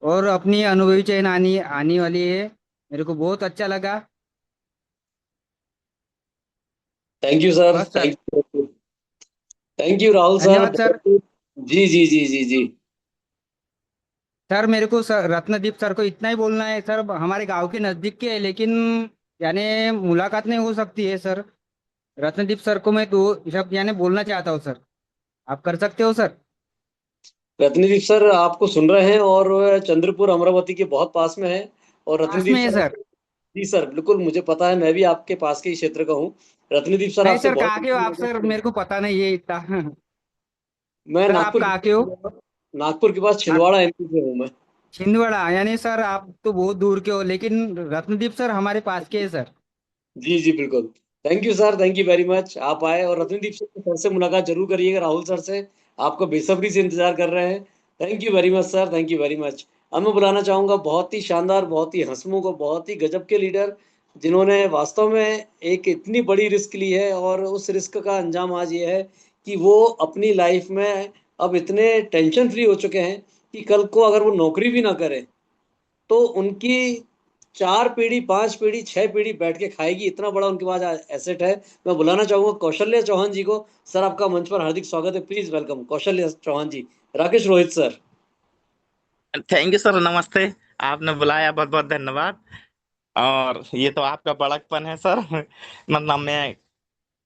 और अपनी अनुभवी चयन आने वाली है। मेरे को बहुत अच्छा लगा। थैंक यू सर, बस sir, thank you Rahul sir. धन्यवाद सर। जी जी जी जी जी। सर मेरे को सर रत्नदीप सर को इतना ही बोलना है सर, हमारे गांव के नजदीक के है, लेकिन यानी मुलाकात नहीं हो सकती है सर। रत्नदीप सर को मैं दो शब्द यानी बोलना चाहता हूँ सर। आप कर सकते हो सर? रत्नदीप सर आपको सुन रहे हैं, और चंद्रपुर अमरावती के बहुत पास में है। और पास रत्नदीप में है सर, सर? जी सर बिल्कुल, मुझे पता है, मैं भी आपके पास के ही क्षेत्र का हूँ। रत्नदीप सर नहीं आपसे सर, बहुत। कहाँ के हो आप सर? मेरे को पता नहीं है इतना। मैं सर आप नागपुर कहाँ के हो? नागपुर के पास आप छिंदवाड़ा MP से हूँ मैं। छिंदवाड़ा? यानी सर आप तो बहुत दूर के हो, लेकिन रत्नदीप सर हमारे पास के है सर। जी जी बिल्कुल। Thank you sir, thank you very much, आप आए। और रत्नदीप सर से मुलाकात जरूर करिएगा, राहुल सर से। आपको बेसब्री से इंतजार कर रहे हैं। Thank you very much sir, thank you very much. अब मैं बुलाना चाहूंगा बहुत ही शानदार, बहुत ही हंसमुख और बहुत ही गजब के लीडर, जिन्होंने वास्तव में एक इतनी बड़ी रिस्क ली है। और उस रिस्क का अंजाम आज ये है कि वो अपनी लाइफ में अब इतने टेंशन फ्री हो चुके हैं कि कल को अगर वो नौकरी भी ना करें तो उनकी 4 पीढ़ी, 5 पीढ़ी, 6 पीढ़ी बैठ के खाएगी, इतना बड़ा उनके पास एसेट है। मैं बुलाना चाहूंगा कौशल्य चौहान जी को। सर आपका मंच पर हार्दिक स्वागत है, please welcome Kaushalya Chauhan ji. Rakesh Rohit sir. Thank you sir, नमस्ते। आपने बुलाया, बहुत बहुत धन्यवाद। और ये तो आपका बड़कपन है सर। मतलब मैं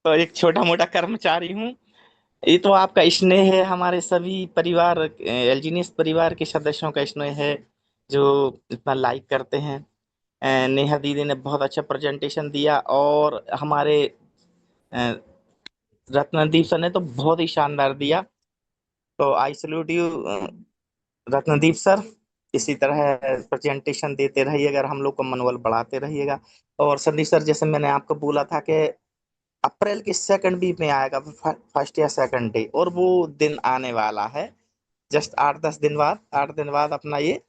तो एक छोटा मोटा कर्मचारी हूँ। ये तो आपका स्नेह है, हमारे सभी परिवार एलजीनियस परिवार के सदस्यों का स्नेह है जो इतना लाइक करते हैं। नेहा दीदी ने बहुत अच्छा प्रेजेंटेशन दिया और हमारे अ, रत्नदीप सर ने तो बहुत ही शानदार दिया। तो I salute you Ratnadeep sir. इसी तरह प्रेजेंटेशन देते रहिएगा और हम लोग का मनोबल बढ़ाते रहिएगा। और संदीप सर, जैसे मैंने आपको बोला था कि अप्रैल के सेकंड वीक में आएगा, फर्स्ट या सेकंड डे, और वो दिन आने वाला है। जस्ट 8 दिन बाद अपना ये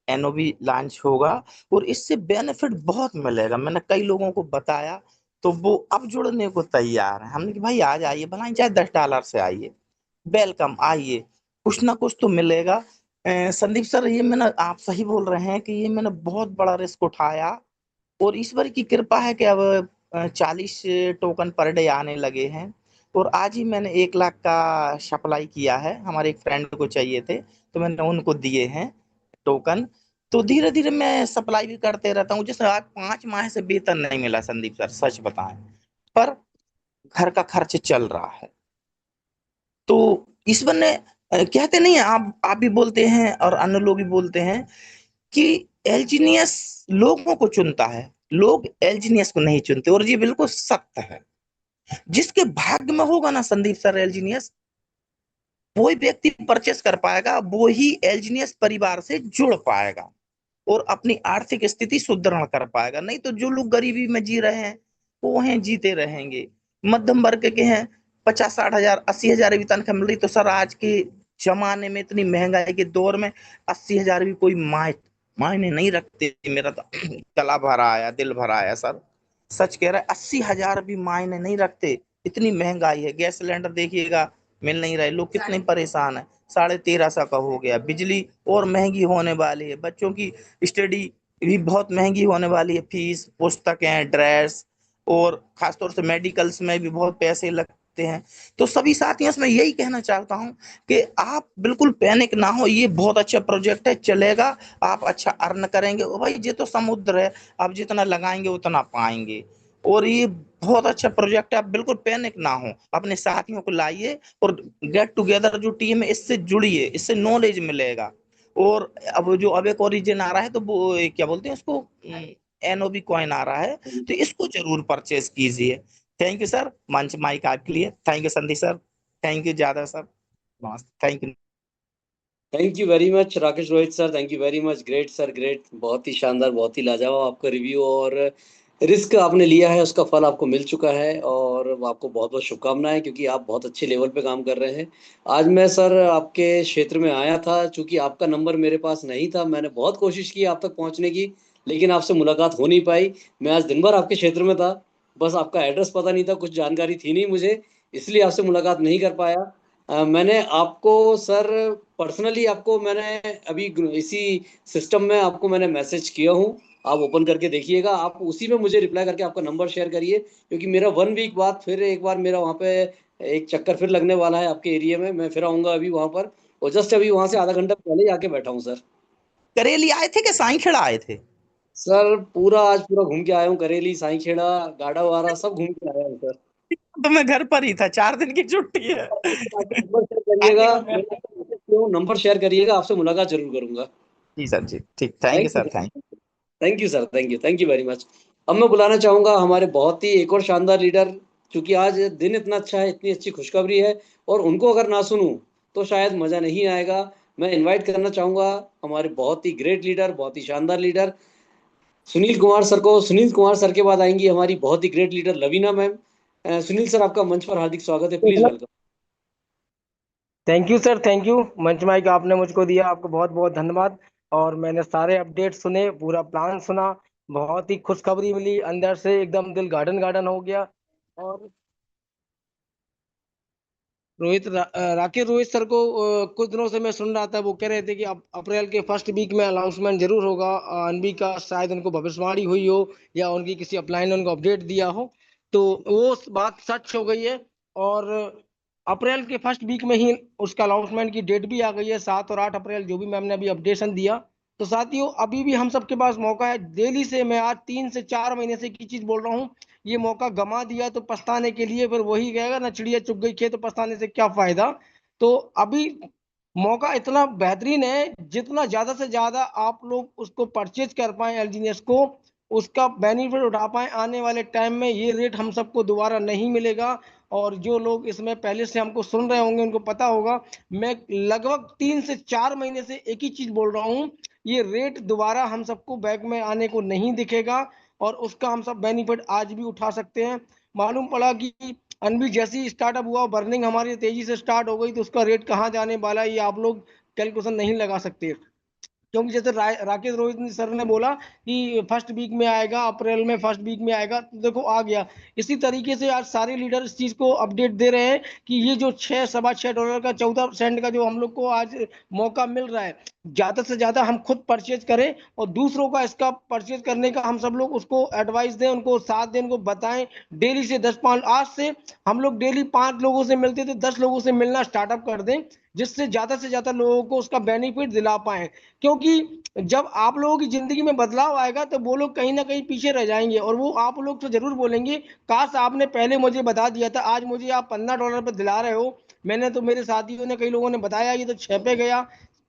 एनओबी लॉन्च होगा। और इससे बेनिफिट बहुत मिलेगा, मैंने कई लोगों को बताया तो वो अब जुड़ने को तैयार है। हमने कि भाई आ जाइए, भलाई चाहे $10 से आइए, वेलकम, आइए, कुछ ना कुछ तो मिलेगा। संदीप सर, ये मैंने, आप सही बोल रहे हैं कि ये मैंने बहुत बड़ा रिस्क उठाया और ईश्वर की कृपा है कि अब 40 टोकन पर डे आने लगे हैं। और आज ही मैंने 1 लाख का सप्लाई किया है, हमारे एक फ्रेंड को चाहिए थे तो मैंने उनको दिए हैं टोकन। तो धीरे धीरे मैं सप्लाई भी करते रहता हूँ। जैसे आज 5 माह से वेतन नहीं मिला संदीप सर, सच बताएं, पर घर का खर्च चल रहा है। तो ईश्वर ने कहते नहीं है, आप भी बोलते हैं और अन्य लोग भी बोलते हैं कि एल्जीनियस लोगों को चुनता है, लोग एल्जीनियस को नहीं चुनते। और ये बिल्कुल सत्य है। जिसके भाग्य में होगा ना संदीप सर एल्जीनियस, वो ही व्यक्ति परचेस कर पाएगा, वो ही एल्जीनियस परिवार से जुड़ पाएगा और अपनी आर्थिक स्थिति सुदृढ़ कर पाएगा। नहीं तो जो लोग गरीबी में जी रहे हैं वो हैं, जीते रहेंगे। मध्यम वर्ग के हैं, 50-60 हजार 80 हजार भी तनख्वाह मिल रही, तो सर आज के जमाने में इतनी महंगाई के दौर में 80 हजार भी कोई मायने नहीं रखते। मेरा तो गला भरा आया, दिल भरा आया सर, सच कह रहा है। 80 हजार भी मायने नहीं रखते, इतनी महंगाई है। गैस सिलेंडर देखिएगा, मिल नहीं रहे, लोग कितने परेशान है। 1350 का हो गया, बिजली और महंगी होने वाली है, बच्चों की स्टडी भी बहुत महंगी होने वाली है, फीस, पुस्तकें, ड्रेस, और खासतौर से मेडिकल्स में भी बहुत पैसे लगते हैं। तो सभी साथियों से मैं यही कहना चाहता हूं कि आप बिल्कुल पैनिक ना हो, ये बहुत अच्छा प्रोजेक्ट है, चलेगा, आप अच्छा अर्न करेंगे। और भाई ये तो समुद्र है, आप जितना लगाएंगे उतना पाएंगे। और ये बहुत अच्छा प्रोजेक्ट है, आप बिल्कुल पैनिक ना हो, अपने साथियों को लाइए और गेट टुगेदर जो टीम है इससे जुड़िए, इससे नॉलेज मिलेगा। और अब जो अब एक ओरिजिन आ रहा है, तो वो क्या बोलते हैं उसको, एनओबी कॉइन आ रहा है, तो इसको जरूर परचेज कीजिए। थैंक यू सर, मंच माइक आपके लिए। Thank you Sandeep sir, thank you ज्यादा sir, thank you. Thank you very much Rakesh Rohit sir, thank you very much, great sir, great, बहुत ही शानदार, बहुत ही लाजवाब आपका रिव्यू। और रिस्क आपने लिया है, उसका फल आपको मिल चुका है और आपको बहुत बहुत शुभकामनाएं, क्योंकि आप बहुत अच्छे लेवल पे काम कर रहे हैं। आज मैं सर आपके क्षेत्र में आया था, चूंकि आपका नंबर मेरे पास नहीं था, मैंने बहुत कोशिश की आप तक पहुंचने की, लेकिन आपसे मुलाकात हो नहीं पाई। मैं आज दिन भर आपके क्षेत्र में था, बस आपका एड्रेस पता नहीं था, कुछ जानकारी थी नहीं मुझे, इसलिए आपसे मुलाकात नहीं कर पाया। मैंने आपको सर पर्सनली, आपको मैंने अभी इसी सिस्टम में आपको मैंने मैसेज किया हूँ, आप ओपन करके देखिएगा, आप उसी में मुझे रिप्लाई करके आपका नंबर शेयर करिए, क्योंकि मेरा 1 वीक बाद फिर एक बार मेरा वहाँ पे एक चक्कर फिर लगने वाला है आपके एरिया में, मैं फिर आऊँगा अभी वहाँ पर, और जस्ट अभी वहाँ से आधा घंटा पहले ही आके बैठा हूँ सर। करेली आए थे कि साईखेड़ा आए थे? सर पूरा आज पूरा घूम के आया हूँ, करेली, साईखेड़ा, गाड़ा वाड़ा सब घूम के आया हूँ सर। तो मैं घर पर ही था, 4 दिन की छुट्टी है। नंबर शेयर करिएगा, नंबर शेयर करिएगा, आपसे मुलाकात जरूर करूंगा। जी सर, जी ठीक, thank you sir, thank thank you sir, thank you very much. अब मैं बुलाना चाहूंगा हमारे बहुत ही एक और शानदार लीडर, क्योंकि आज दिन इतना अच्छा है, इतनी अच्छी खुशखबरी है, और उनको अगर ना सुनूं तो शायद मजा नहीं आएगा। मैं इनवाइट करना चाहूंगा हमारे बहुत ही ग्रेट लीडर, बहुत ही शानदार लीडर सुनील कुमार सर को। सुनील कुमार सर के बाद आएंगी हमारी बहुत ही great leader Lavina ma'am. Sunil sir, आपका मंच पर हार्दिक स्वागत है, please welcome. Thank you sir, thank you. मंच माइक आपने मुझको दिया, आपको बहुत बहुत धन्यवाद। और मैंने सारे अपडेट सुने, पूरा प्लान सुना, बहुत ही खुशखबरी मिली, अंदर से एकदम दिल गार्डन गार्डन हो गया। और राकेश रोहित सर को कुछ दिनों से मैं सुन रहा था, वो कह रहे थे कि अप्रैल के फर्स्ट वीक में अनाउंसमेंट जरूर होगा। अनबी का शायद उनको भविष्यवाणी हुई हो या उनकी किसी अपलाइन ने उनको अपडेट दिया हो, तो वो बात सच हो गई है। और अप्रैल के फर्स्ट वीक में ही उसका अनाउंसमेंट की डेट भी आ गई है, 7 और 8 अप्रैल, जो भी मैम ने अभी अपडेशन दिया। तो साथियों अभी भी हम सबके पास मौका है। दिल्ली से मैं आज 3 से 4 महीने से की चीज बोल रहा हूँ, ये मौका गमा दिया तो पछताने के लिए फिर वही गएगा ना, चिड़िया चुग गई खेत, तो पछताने से क्या फायदा। तो अभी मौका इतना बेहतरीन है, जितना ज्यादा से ज्यादा आप लोग उसको परचेज कर पाए एलजीनियस को, उसका बेनिफिट उठा पाए। आने वाले टाइम में ये रेट हम सबको दोबारा नहीं मिलेगा। और जो लोग इसमें पहले से हमको सुन रहे होंगे उनको पता होगा, मैं लगभग 3 से 4 महीने से एक ही चीज बोल रहा हूँ, ये रेट दोबारा हम सबको बैग में आने को नहीं दिखेगा और उसका हम सब बेनिफिट आज भी उठा सकते हैं। मालूम पड़ा कि अनबी जैसे ही स्टार्टअप हुआ, बर्निंग हमारी तेजी से स्टार्ट हो गई, तो उसका रेट कहाँ जाने वाला है ये आप लोग कैलकुलेशन नहीं लगा सकते। क्योंकि जैसे राकेश रोहित सर ने बोला कि फर्स्ट वीक में आएगा, अप्रैल में फर्स्ट वीक में आएगा, तो देखो आ गया। इसी तरीके से आज सारे लीडर इस चीज को अपडेट दे रहे हैं कि ये जो $6.25 का 14 सेंट का जो हम लोग को आज मौका मिल रहा है, ज्यादा से ज्यादा हम खुद परचेज करें और दूसरों का इसका परचेज करने का हम सब लोग उसको एडवाइस दें, उनको साथ दें, उनको बताएं। डेली से 10-5, आज से हम लोग डेली 5 लोगों से मिलते थे, 10 लोगों से मिलना स्टार्टअप कर दें, जिससे ज्यादा से ज्यादा लोगों को उसका बेनिफिट दिला पाए। क्योंकि जब आप लोगों की जिंदगी में बदलाव आएगा तो वो लोग कहीं ना कहीं पीछे रह जाएंगे और वो आप लोग तो जरूर बोलेंगे, काश आपने पहले मुझे बता दिया था, आज मुझे आप $15 पे दिला रहे हो। मैंने तो, मेरे साथियों ने, कई लोगों ने बताया ये तो 6 पे गया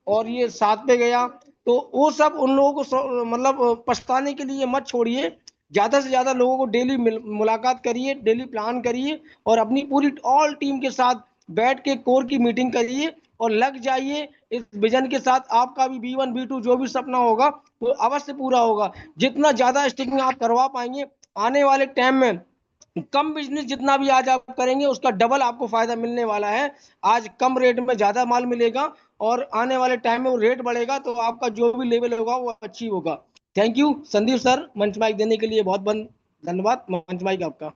और ये 7 पे गया। तो वो सब उन लोगों को मतलब पछताने के लिए मत छोड़िए। ज्यादा से ज्यादा लोगों को डेली मुलाकात करिए, डेली प्लान करिए और अपनी पूरी ऑल टीम के साथ बैठ के कोर की मीटिंग करिए और लग जाइए इस विजन के साथ। आपका भी B1 B2 जो भी सपना होगा वो अवश्य पूरा होगा। जितना ज्यादा स्टिकिंग आप करवा पाएंगे आने वाले टाइम में, कम बिजनेस जितना भी आज आप करेंगे उसका डबल आपको फायदा मिलने वाला है। आज कम रेट में ज्यादा माल मिलेगा और आने वाले टाइम में वो रेट बढ़ेगा, तो आपका जो भी लेवल होगा वो अच्छी होगा। थैंक यू संदीप सर, मंच माइक देने के लिए बहुत बहुत धन्यवाद। मंच माइक आपका।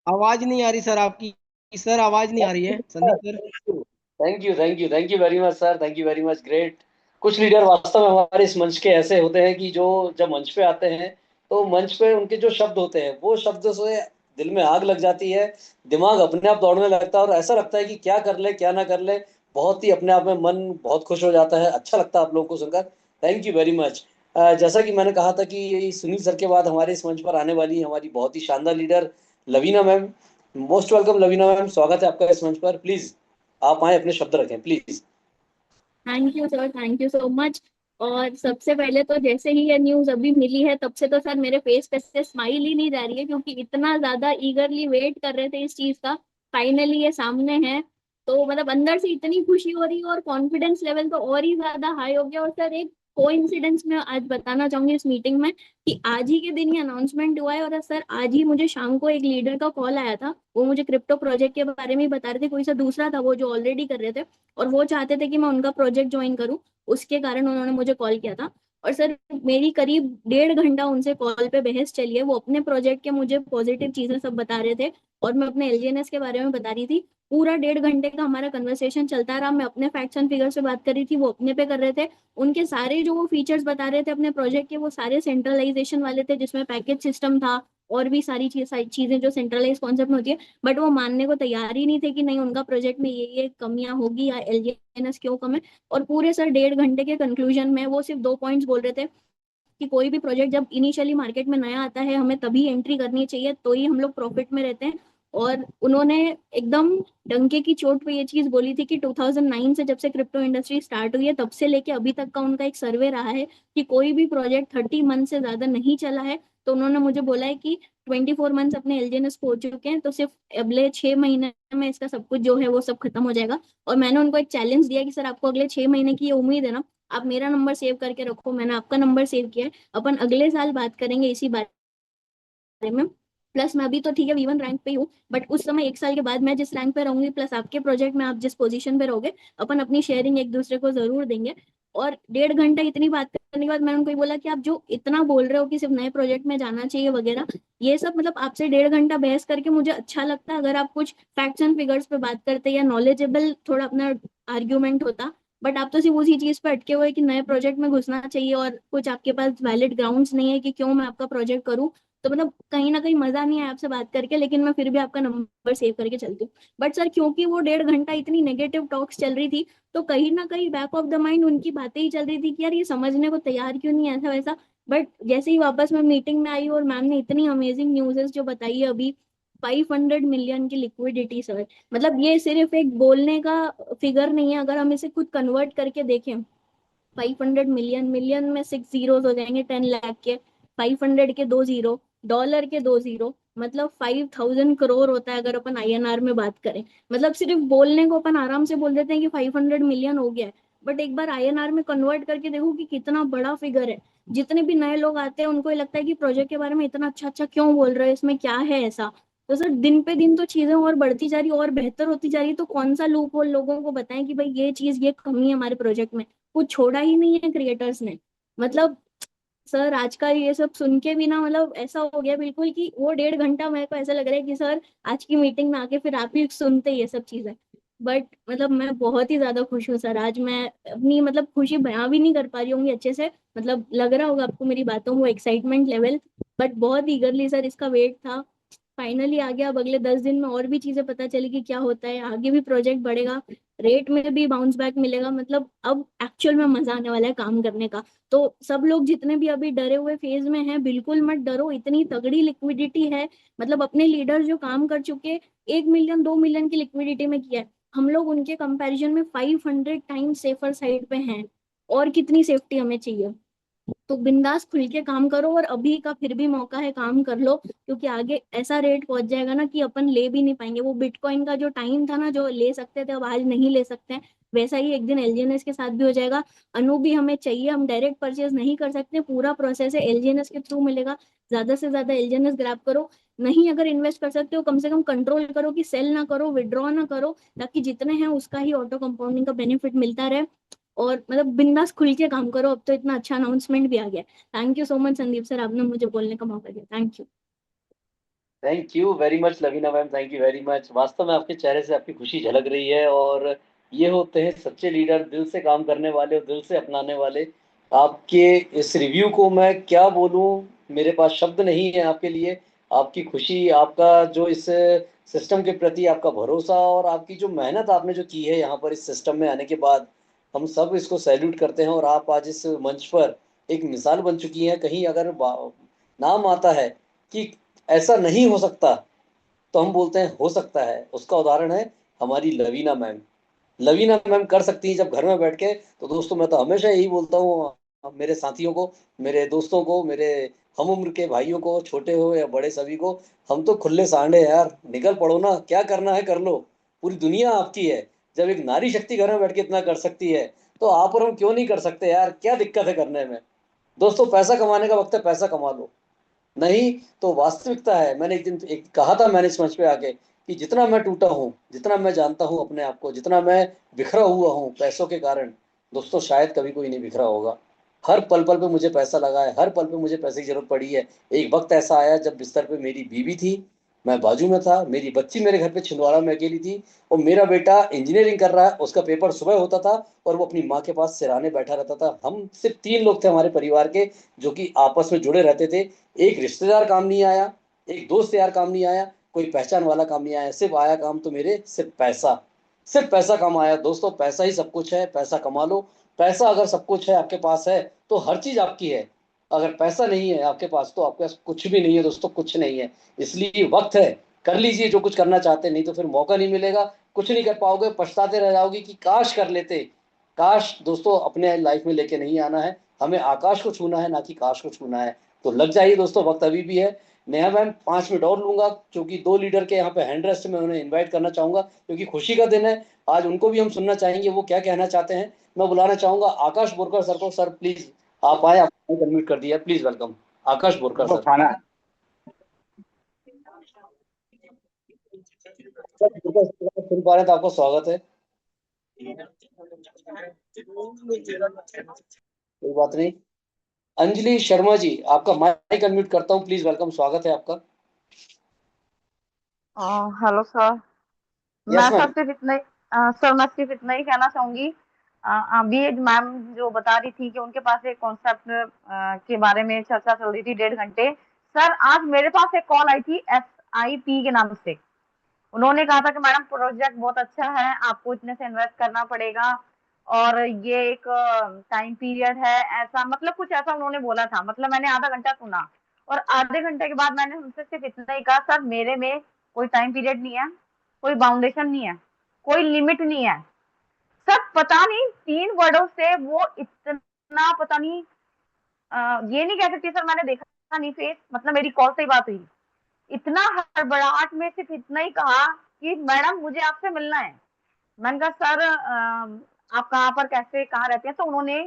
आवाज नहीं आ रही सर आपकी, सर आवाज नहीं आ रही है Sandeep sir. Thank you very much sir, thank you very much, great. कुछ लीडर वास्तव में हमारे इस मंच के ऐसे होते हैं कि जो जब मंच पे आते हैं तो मंच पे उनके जो शब्द होते हैं वो शब्द से दिल में आग लग जाती है, दिमाग अपने आप दौड़ने लगता है और ऐसा लगता है कि क्या कर ले क्या ना कर ले। बहुत ही अपने आप में मन बहुत खुश हो जाता है, अच्छा लगता है आप लोगों को सुनकर। Thank you very much. जैसा कि मैंने कहा था कि सुनील सर के बाद हमारे इस मंच पर आने वाली हमारी बहुत ही शानदार leader Lavina ma'am. Most welcome Lavina ma'am, स्वागत है आपका इस मंच पर। प्लीज आप आए, अपने शब्द रखें please. Thank you sir, thank you so much. और सबसे पहले तो जैसे ही ये न्यूज अभी मिली है तब से तो सर मेरे फेस पे से स्माइल ही नहीं जा रही है, क्योंकि इतना ज्यादा ईगरली वेट कर रहे थे इस चीज का। फाइनली ये सामने है तो मतलब अंदर से इतनी खुशी हो रही है और कॉन्फिडेंस लेवल तो और ही ज्यादा हाई हो गया। और सर एक कोइंसिडेंस में आज बताना चाहूंगी इस मीटिंग में कि आज ही के दिन ये अनाउंसमेंट हुआ है। और सर आज ही मुझे शाम को एक लीडर का कॉल आया था, वो मुझे क्रिप्टो प्रोजेक्ट के बारे में ही बता रहे थे, कोई सा दूसरा था वो जो ऑलरेडी कर रहे थे और वो चाहते थे कि मैं उनका प्रोजेक्ट ज्वाइन करूं, उसके कारण उन्होंने मुझे कॉल किया था। और सर मेरी करीब 1.5 घंटा उनसे कॉल पे बहस चली है। वो अपने प्रोजेक्ट के मुझे पॉजिटिव चीजें सब बता रहे थे और मैं अपने एलजीएनएस के बारे में बता रही थी। पूरा 1.5 घंटे का हमारा कन्वर्सेशन चलता रहा। मैं अपने फैक्ट्स एंड फिगर्स से बात कर रही थी, वो अपने पे कर रहे थे। उनके सारे जो वो फीचर्स बता रहे थे अपने प्रोजेक्ट के, वो सारे सेंट्रलाइजेशन वाले थे, जिसमें पैकेज सिस्टम था और भी सारी चीजें जो सेंट्रलाइज कॉन्सेप्ट में होती है। बट वो मानने को तैयार ही नहीं थे कि नहीं उनका प्रोजेक्ट में ये कमियां होगी या एलजीएनएस क्यों कम है। और पूरे सर 1.5 घंटे के कंक्लूजन में वो सिर्फ 2 पॉइंट्स बोल रहे थे कि कोई भी प्रोजेक्ट जब इनिशियली मार्केट में नया आता है हमें तभी एंट्री करनी चाहिए, तो ही हम लोग प्रॉफिट में रहते हैं। और उन्होंने एकदम डंके की चोट पे ये चीज बोली थी कि 2009 से जब से क्रिप्टो इंडस्ट्री स्टार्ट हुई है तब से लेके अभी तक का उनका एक सर्वे रहा है कि कोई भी प्रोजेक्ट 30 मंथ से ज्यादा नहीं चला है। तो उन्होंने मुझे बोला है कि 24 मंथ्स अपने एलजीएनएस को हो चुके हैं, तो सिर्फ अगले 6 महीने में इसका सब कुछ जो है वो सब खत्म हो जाएगा। और मैंने उनको एक चैलेंज दिया कि सर आपको अगले 6 महीने की ये उम्मीद है ना, आप मेरा नंबर सेव करके रखो, मैंने आपका नंबर सेव किया है, अपन अगले साल बात करेंगे इसी बारे में। प्लस मैं अभी तो ठीक है V1 रैंक पे हूँ, बट उस समय 1 साल के बाद मैं जिस रैंक पे रहूंगी प्लस आपके प्रोजेक्ट में आप जिस पोजीशन पे रहोगे, अपन अपनी शेयरिंग एक दूसरे को जरूर देंगे। और 1.5 घंटा इतनी बात करने के बाद मैंने उनको बोला कि आप जो इतना बोल रहे हो कि सिर्फ नए प्रोजेक्ट में जाना चाहिए वगैरह, ये सब मतलब आपसे 1.5 घंटा बहस करके मुझे अच्छा लगता है अगर आप कुछ फैक्ट्स एंड फिगर्स पे बात करते या नॉलेजेबल थोड़ा अपना आर्ग्यूमेंट होता। बट आप तो सिर्फ उसी चीज पे अटके हुए कि नए प्रोजेक्ट में घुसना चाहिए और कुछ आपके पास वैलिड ग्राउंड्स नहीं है कि क्यों मैं आपका प्रोजेक्ट करूं। तो मतलब कहीं ना कहीं मजा नहीं आया आपसे बात करके, लेकिन मैं फिर भी आपका नंबर सेव करके चलती हूँ। बट सर क्योंकि वो 1.5 घंटा इतनी नेगेटिव टॉक्स चल रही थी, तो कहीं ना कहीं बैक ऑफ द माइंड उनकी बातें ही चल रही थी कि यार ये समझने को तैयार क्यों नहीं है, ऐसा वैसा। बट जैसे ही वापस मैं मीटिंग में आई और मैम ने इतनी अमेजिंग न्यूज़ जो बताई है अभी, 500 मिलियन की लिक्विडिटी सर, मतलब ये सिर्फ एक बोलने का फिगर नहीं है, अगर हम इसे खुद कन्वर्ट करके देखें, 500 मिलियन, मिलियन में 6 जीरोस हो जाएंगे 10 लाख के, 500 के 2 जीरो, डॉलर के 2 जीरो, मतलब 5000 करोड़ होता है अगर अपन आईएनआर में बात करें। मतलब सिर्फ बोलने को अपन आराम से बोल देते हैं कि 500 मिलियन हो गया है, बट एक बार आईएनआर में कन्वर्ट करके देखो कि कितना बड़ा फिगर है। जितने भी नए लोग आते हैं उनको ये लगता है कि प्रोजेक्ट के बारे में इतना अच्छा अच्छा क्यों बोल रहे हैं, इसमें क्या है ऐसा। तो सर दिन पे दिन तो चीजें और बढ़ती जा रही है और बेहतर होती जा रही है, तो कौन सा लूप होल लोगों को बताएं कि भाई ये चीज ये कमी है हमारे प्रोजेक्ट में। कुछ छोड़ा ही नहीं है क्रिएटर्स ने। मतलब सर आज का ये सब सुन के भी ना, मतलब ऐसा हो गया बिल्कुल कि वो 1.5 घंटा मेरे को ऐसा लग रहा है कि सर आज की मीटिंग में आके फिर आप ही सुनते ये सब चीजें। बट मतलब मैं बहुत ही ज्यादा खुश हूँ सर, आज मैं अपनी मतलब खुशी बयां भी नहीं कर पा रही होंगी अच्छे से, मतलब लग रहा होगा आपको मेरी बातों को एक्साइटमेंट लेवल। बट बहुत ईगरली सर इसका वेट था, फाइनली आ गया। अब अगले 10 दिन में और भी चीजें पता चली कि क्या होता है, आगे भी प्रोजेक्ट बढ़ेगा, रेट में भी बाउंस बैक मिलेगा, मतलब अब एक्चुअल में मजा आने वाला है काम करने का। तो सब लोग जितने भी अभी डरे हुए फेज में हैं, बिल्कुल मत डरो, इतनी तगड़ी लिक्विडिटी है। मतलब अपने लीडर जो काम कर चुके 1 मिलियन 2 मिलियन की लिक्विडिटी में किया है, हम लोग उनके कंपैरिजन में 500 टाइम्स सेफर साइड पे हैं। और कितनी सेफ्टी हमें चाहिए। तो बिंदास खुल के काम करो, और अभी का फिर भी मौका है, काम कर लो, क्योंकि आगे ऐसा रेट पहुंच जाएगा ना कि अपन ले भी नहीं पाएंगे। वो बिटकॉइन का जो टाइम था ना, जो ले सकते थे अब आज नहीं ले सकते हैं, वैसा ही एक दिन एलजीएनएस के साथ भी हो जाएगा। अनु भी हमें चाहिए, हम डायरेक्ट परचेज नहीं कर सकते, पूरा प्रोसेस है एलजीएनएस के थ्रू मिलेगा। ज्यादा से ज्यादा एलजीएनएस ग्रैब करो। नहीं अगर इन्वेस्ट कर सकते हो, कम से कम कंट्रोल करो कि सेल ना करो, विड्रॉ ना करो, ताकि जितने हैं उसका ही ऑटो कंपाउंडिंग का बेनिफिट मिलता रहे। और मतलब बिंदास खुल के काम करो, अब तो इतना अच्छा अनाउंसमेंट भी आ गया। Thank you so much Sandeep sir, आपने मुझे बोलने का मौका दिया, thank you. Thank you very much Lavina ma'am, thank you very much. वास्तव में आपके चेहरे से आपकी खुशी झलक रही है, और ये होते हैं सच्चे लीडर, दिल से काम करने वाले और दिल से अपनाने वाले। आपके इस रिव्यू को मैं क्या बोलूं, मेरे पास शब्द नहीं है आपके लिए। आपकी खुशी, आपका जो इस सिस्टम के प्रति आपका भरोसा, और आपकी जो मेहनत आपने जो की है यहाँ पर इस सिस्टम में आने के बाद, हम सब इसको सैल्यूट करते हैं। और आप आज इस मंच पर एक मिसाल बन चुकी हैं। कहीं अगर नाम आता है कि ऐसा नहीं हो सकता, तो हम बोलते हैं हो सकता है। उसका उदाहरण है हमारी लवीना मैम। लवीना मैम कर सकती हैं जब घर में बैठ के। तो दोस्तों मैं तो हमेशा यही बोलता हूँ मेरे साथियों को, मेरे दोस्तों को, मेरे हम उम्र के भाइयों को, छोटे हो या बड़े, सभी को, हम तो खुले सांडे हैं यार, निकल पड़ो ना, क्या करना है कर लो, पूरी दुनिया आपकी है। जब एक नारी शक्ति घर में बैठ के इतना कर सकती है, तो आप और हम क्यों नहीं कर सकते यार, क्या दिक्कत है करने में। दोस्तों पैसा कमाने का वक्त है, पैसा कमा लो। नहीं तो वास्तविकता है, मैंने एक दिन एक कहा था मैंने इस मंच पे आके, कि जितना मैं टूटा हूँ, जितना मैं जानता हूँ अपने आप को, जितना मैं बिखरा हुआ हूँ पैसों के कारण, दोस्तों शायद कभी कोई नहीं बिखरा होगा। हर पल पल पे मुझे पैसा लगा है, हर पल पे मुझे पैसे की जरूरत पड़ी है। एक वक्त ऐसा आया जब बिस्तर पे मेरी बीवी थी, मैं बाजू में था, मेरी बच्ची मेरे घर पे छिंदवाड़ा में अकेली थी, और मेरा बेटा इंजीनियरिंग कर रहा है, उसका पेपर सुबह होता था, और वो अपनी माँ के पास सिराने बैठा रहता था। हम सिर्फ 3 लोग थे हमारे परिवार के जो कि आपस में जुड़े रहते थे। एक रिश्तेदार काम नहीं आया, एक दोस्त यार काम नहीं आया, कोई पहचान वाला काम नहीं आया, सिर्फ आया काम तो मेरे सिर्फ पैसा। सिर्फ पैसा काम आया। दोस्तों पैसा ही सब कुछ है, पैसा कमा लो। पैसा अगर सब कुछ है आपके पास है, तो हर चीज आपकी है। अगर पैसा नहीं है आपके पास, तो आपके पास कुछ भी नहीं है दोस्तों, कुछ नहीं है। इसलिए वक्त है, कर लीजिए जो कुछ करना चाहते हैं, नहीं तो फिर मौका नहीं मिलेगा, कुछ नहीं कर पाओगे, पछताते रह जाओगे कि काश कर लेते। काश दोस्तों अपने लाइफ में लेके नहीं आना है, हमें आकाश को छूना है, ना कि काश को छूना है। तो लग जाइए दोस्तों, वक्त अभी भी है। नेहा मैम 5 मिनट और लूंगा, क्योंकि 2 लीडर के यहाँ पे हैंड रेस्ट में उन्हें इनवाइट करना चाहूंगा, क्योंकि खुशी का दिन है आज, उनको भी हम सुनना चाहेंगे वो क्या कहना चाहते हैं। मैं बुलाना चाहूंगा आकाश बोरकर सर को। सर प्लीज आप आए, आपने अनम्यूट कर दिया, प्लीज वेलकम आकाश बोरकर वो सर। खाना सर बोरकर सर, अगर सुन पा रहे हैं तो आपका स्वागत है। कोई बात नहीं। अंजलि शर्मा जी, आपका माइक अनम्यूट करता हूँ, प्लीज वेलकम, स्वागत है आपका। Hello sir. मैं यस मैम। सर सिर्फ इतना ही सर मैं सिर्फ इतना ही कहना चाहूंगी। अभी एक मैम जो बता रही थी कि उनके पास एक कॉन्सेप्ट के बारे में चर्चा चल रही थी 1.5 घंटे, सर आज मेरे पास एक कॉल आई थी SIP के नाम से। उन्होंने कहा था कि मैडम प्रोजेक्ट बहुत अच्छा है, आपको इतने से इन्वेस्ट करना पड़ेगा और ये एक टाइम पीरियड है, ऐसा मतलब कुछ ऐसा उन्होंने बोला था। मतलब मैंने आधा घंटा सुना और आधे घंटे के बाद मैंने उनसे सिर्फ इतना ही कहा, सर मेरे में कोई टाइम पीरियड नहीं है, कोई बाउंडेशन नहीं है, कोई लिमिट नहीं है। सर पता नहीं 3 वर्डों से वो इतना पता नहीं ये नहीं कह सकती सर, मैंने देखा नहीं फेस, मतलब मेरी कॉल से ही बात हुई। इतना हड़बड़ाहट में सिर्फ इतना ही कहा कि मैडम मुझे आपसे मिलना है। मैंने कहा सर आप कहाँ पर कैसे कहाँ रहते हैं? तो उन्होंने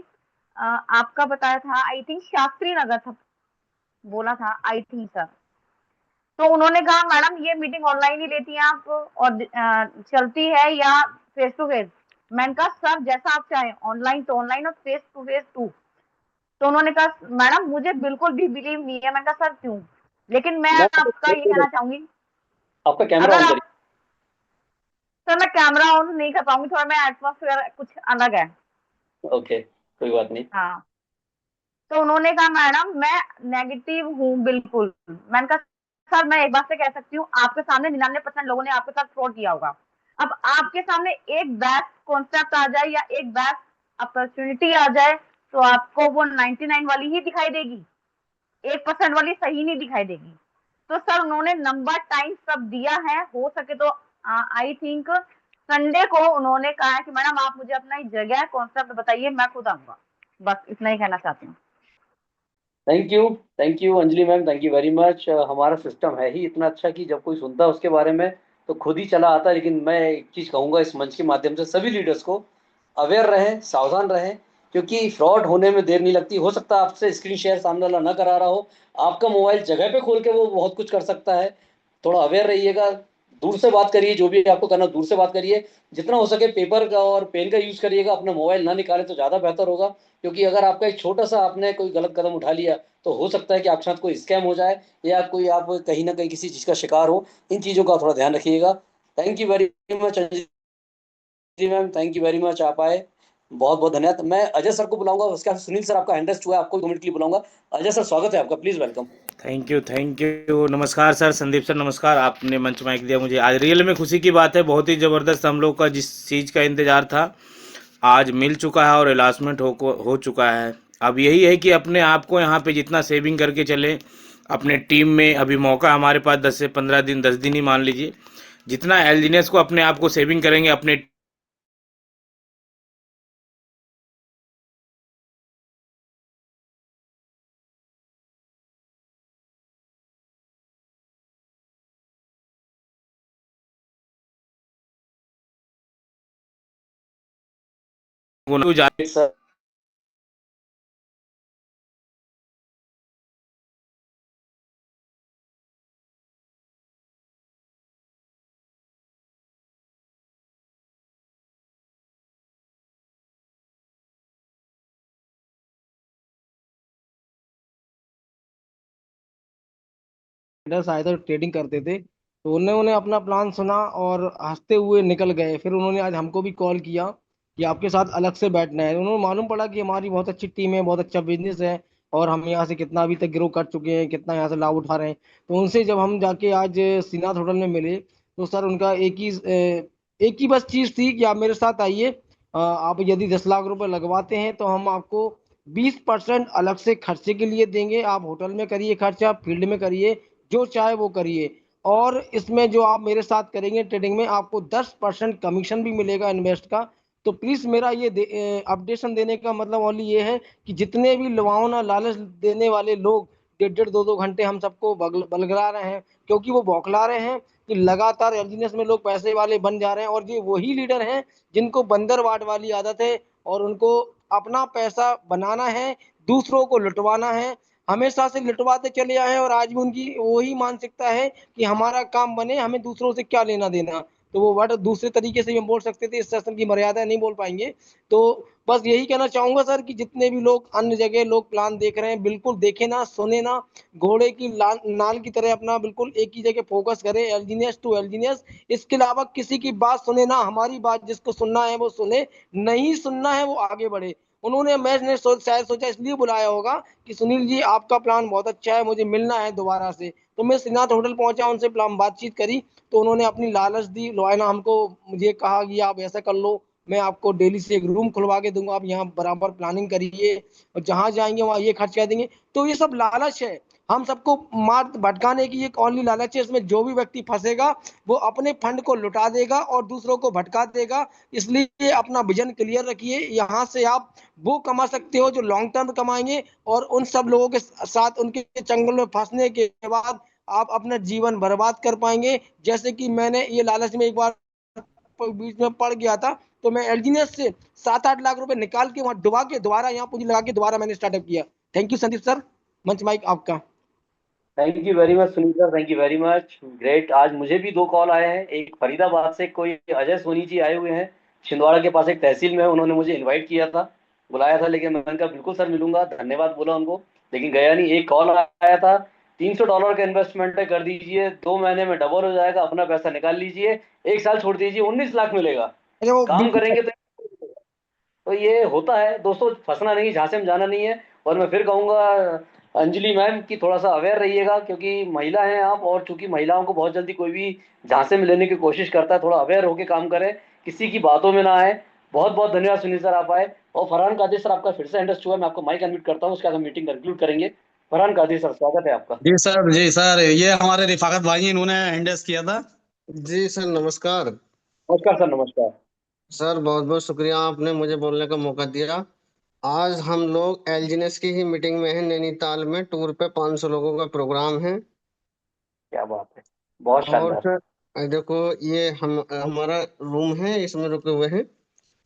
आपका बताया था, आई थिंक शास्त्री नगर था, बोला था आई थिंक सर। तो उन्होंने कहा मैडम ये मीटिंग ऑनलाइन ही लेती हैं आप और चलती है या फेस टू फेस? मैंने कहा सर जैसा आप चाहें, ऑनलाइन तो ऑनलाइन और फेस टू फेस टू। तो उन्होंने कहा मैडम मुझे बिल्कुल भी बिलीव नहीं है। मैंने कहा सर क्यों? लेकिन मैं आपका ये कहना चाहूंगी, आपका कैमरा अगर ऑन आप, करिए। सर मैं कैमरा ऑन नहीं कर पाऊंगी, थोड़ा मैं एटमॉस्फेयर कुछ अलग है। ओके, कोई बात नहीं। हाँ, तो उन्होंने कहा मैडम मैं नेगेटिव हूँ बिल्कुल। मैंने कहा सर मैं एक बात से कह सकती हूँ, आपके सामने 99% लोगों ने आपके साथ फ्रॉड किया होगा। अब आपके सामने एक बेस्ट कॉन्सेप्ट आ जाए या एक बेस्ट अपॉर्चुनिटी आ जाए तो आपको वो 99 वाली ही दिखाई देगी, 1% वाली सही नहीं दिखाई देगी। तो सर उन्होंने नंबर टाइम सब दिया है, हो सके तो आई थिंक संडे को उन्होंने कहा है कि मैडम आप मुझे अपना जगह कॉन्सेप्ट बताइए, मैं खुद आऊंगा। बस इतना ही कहना चाहती हूँ। Thank you Anjali ma'am, thank you very much. हमारा सिस्टम है ही इतना अच्छा कि जब कोई सुनता है उसके बारे में तो खुद ही चला आता है। लेकिन मैं एक चीज़ कहूँगा इस मंच के माध्यम से सभी लीडर्स को, अवेयर रहें, सावधान रहें, क्योंकि फ्रॉड होने में देर नहीं लगती। हो सकता है आपसे स्क्रीन शेयर सामने वाला ना करा रहा हो, आपका मोबाइल जगह पे खोल के वो बहुत कुछ कर सकता है। थोड़ा अवेयर रहिएगा, दूर से बात करिए, जो भी आपको करना दूर से बात करिए। जितना हो सके पेपर का और पेन का यूज़ करिएगा, अपना मोबाइल ना निकालें तो ज़्यादा बेहतर होगा। क्योंकि अगर आपका एक छोटा सा आपने कोई गलत कदम उठा लिया तो हो सकता है कि आपके साथ कोई स्कैम हो जाए या कोई आप कहीं ना कहीं किसी चीज़ का शिकार हो। इन चीज़ों का थोड़ा ध्यान रखिएगा। Thank you very much Anjali ma'am, thank you very much. आप आए, बहुत बहुत धन्यवाद। मैं अजय सर को बुलाऊंगा, उसके बाद सुनील सर, आपका हैंड रेस्ट हुआ है, आपको 2 मिनट के लिए बुलाऊंगा। अजय सर स्वागत है आपका, प्लीज वेलकम। Thank you. नमस्कार सर, संदीप सर नमस्कार। आपने मंच माइक दिया मुझे, आज रियल में खुशी की बात है। बहुत ही ज़बरदस्त हम लोग का जिस चीज़ का इंतज़ार था आज मिल चुका है और अलाउंसमेंट हो चुका है। अब यही है कि अपने आप को यहाँ पे जितना सेविंग करके चलें अपने टीम में। अभी मौका हमारे पास 10 से 15 दिन, 10 दिन ही मान लीजिए, जितना एलजीनेस को अपने आप को सेविंग करेंगे अपने सर ट्रेडर्स आए थे, ट्रेडिंग करते थे, तो उन्होंने अपना प्लान सुना और हंसते हुए निकल गए। फिर उन्होंने आज हमको भी कॉल किया कि आपके साथ अलग से बैठना है। उन्होंने मालूम पड़ा कि हमारी बहुत अच्छी टीम है, बहुत अच्छा बिजनेस है और हम यहाँ से कितना अभी तक ग्रो कर चुके हैं, कितना यहाँ से लाभ उठा रहे हैं। तो उनसे जब हम जाके आज श्रीनाथ होटल में मिले तो सर उनका एक ही बस चीज़ थी कि आप मेरे साथ आइए, आप यदि 10 लाख रुपए लगवाते हैं तो हम आपको 20% अलग से खर्चे के लिए देंगे। आप होटल में करिए खर्चा, फील्ड में करिए, जो चाहे वो करिए, और इसमें जो आप मेरे साथ करेंगे ट्रेडिंग में आपको 10% कमीशन भी मिलेगा इन्वेस्ट का। तो प्लीज मेरा ये अपडेशन देने का मतलब ओनली ये है कि जितने भी लुभावना लालच देने वाले लोग 1.5-2 घंटे हम सबको बलगला रहे हैं, क्योंकि वो बौखला रहे हैं कि लगातार एलजीनेस में लोग पैसे वाले बन जा रहे हैं और ये वही लीडर हैं जिनको बंदरवाट वाली आदत है और उनको अपना पैसा बनाना है, दूसरों को लुटवाना है। हमेशा से लुटवाते चले आए हैं और आज भी उनकी वही मानसिकता है कि हमारा काम बने, हमें दूसरों से क्या लेना देना। तो वो वर्ड दूसरे तरीके से भी हम बोल सकते थे, इस सेशन की मर्यादा नहीं बोल पाएंगे। तो बस यही कहना चाहूंगा सर कि जितने भी लोग अन्य जगह लोग प्लान देख रहे हैं, बिल्कुल देखे ना, सुने ना, घोड़े की नाल की तरह अपना बिल्कुल एक ही जगह फोकस करें, एलजीनियस टू एलजीनियस। इसके अलावा किसी की बात सुने ना, हमारी बात जिसको सुनना है वो सुने, नहीं सुनना है वो आगे बढ़े। उन्होंने मैंने शायद सोचा इसलिए बुलाया होगा कि सुनील जी आपका प्लान बहुत अच्छा है, मुझे मिलना है दोबारा से। तो मैं श्रीनाथ होटल पहुंचा, उनसे प्लान बातचीत करी, तो उन्होंने अपनी लालच दी, लोहाना हमको मुझे कहा कि आप ऐसा कर लो, मैं आपको डेली से एक रूम खुलवा के दूंगा, आप यहाँ बराबर प्लानिंग करिए और जहाँ जाएंगे वहाँ ये खर्च कर देंगे। तो ये सब लालच है, हम सबको मार भटकाने की एक ओनली लालच है। इसमें जो भी व्यक्ति फंसेगा वो अपने फंड को लुटा देगा और दूसरों को भटका देगा। इसलिए अपना विजन क्लियर रखिए, यहाँ से आप वो कमा सकते हो जो लॉन्ग टर्म कमाएंगे, और उन सब लोगों के साथ उनके चंगुल में फंसने के बाद आप अपना जीवन बर्बाद कर पाएंगे। जैसे कि मैंने ये लालच में एक बार बीच में पड़ गया था, तो मैं एलजीनियस से 7-8 लाख रुपए निकाल के वहां डुबा के दोबारा यहाँ पूंजी लगा के दोबारा मैंने स्टार्टअप किया। थैंक यू संदीप सर, मंच माइक आपका। Thank you very much Sunil sir, thank you very much, great. आज मुझे भी 2 कॉल आए हैं, एक फरीदाबाद से कोई अजय सोनी जी आए हुए हैं, छिंदवाड़ा के पास एक तहसील में है, उन्होंने मुझे इनवाइट किया था, बुलाया था, लेकिन मैंने कहा बिल्कुल सर मिलूंगा, धन्यवाद बोला उनको, लेकिन गया नहीं। एक कॉल आया था, $300 का इन्वेस्टमेंट है, कर दीजिए, 2 महीने में डबल हो जाएगा, अपना पैसा निकाल लीजिए, 1 साल छोड़ दीजिए, 19 लाख मिलेगा, काम करेंगे तो ये होता है दोस्तों, फंसना नहीं, झांसे में जाना नहीं है। और मैं फिर कहूंगा अंजलि मैम कि थोड़ा सा अवेयर रहिएगा, क्योंकि महिला हैं आप, और चूंकि महिलाओं को बहुत जल्दी कोई भी झांसे में लेने की कोशिश करता है, थोड़ा अवेयर होकर काम करें, किसी की बातों में ना आए। बहुत बहुत धन्यवाद सुनील सर आप आए। और फरहान कादिर सर आपका फिर से इंटरेस्ट हुआ, मैं आपको माइक अनम्यूट करता हूँ, उसके बाद हम मीटिंग कंक्लूड करेंगे। फरहान कादिर सर स्वागत है आपका। जी सर, ये हमारे रिफाकत भाई इन्होंने हैंडल्स किया था। जी सर नमस्कार। नमस्कार सर, नमस्कार सर, बहुत बहुत शुक्रिया आपने मुझे बोलने का मौका दिया। आज हम लोग एलजीनेस की ही मीटिंग में हैं, नैनीताल में टूर पे 500 लोगों का प्रोग्राम है। क्या बात है, बहुत और शानदार। सर देखो, ये हमारा रूम है, इसमें रुके हुए हैं।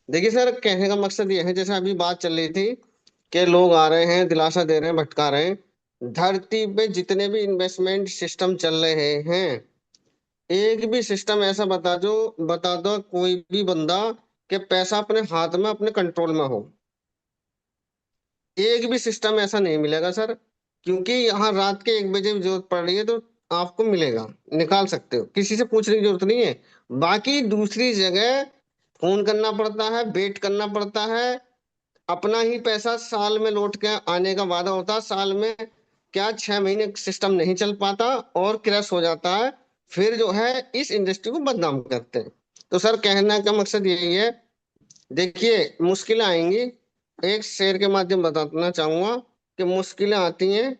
देखिए सर, कहने का मकसद ये है, जैसे अभी बात चल रही थी कि लोग आ रहे हैं, दिलासा दे रहे हैं, भटका रहे हैं। धरती पे जितने भी इन्वेस्टमेंट सिस्टम चल रहे हैं, एक भी सिस्टम ऐसा बता दो कोई भी बंदा कि पैसा अपने हाथ में, अपने कंट्रोल में हो। एक भी सिस्टम ऐसा नहीं मिलेगा सर, क्योंकि यहाँ रात के 1 बजे भी जरूरत पड़ रही है तो आपको मिलेगा, निकाल सकते हो, किसी से पूछने की जरूरत नहीं है। बाकी दूसरी जगह फोन करना पड़ता है, वेट करना पड़ता है, अपना ही पैसा साल में लौट के आने का वादा होता है, साल में क्या 6 महीने सिस्टम नहीं चल पाता और क्रैश हो जाता है, फिर जो है इस इंडस्ट्री को बदनाम करते हैं। तो सर कहने का मकसद यही है, देखिए मुश्किलें आएंगी, एक शेर के माध्यम बताना चाहूंगा कि मुश्किलें आती हैं,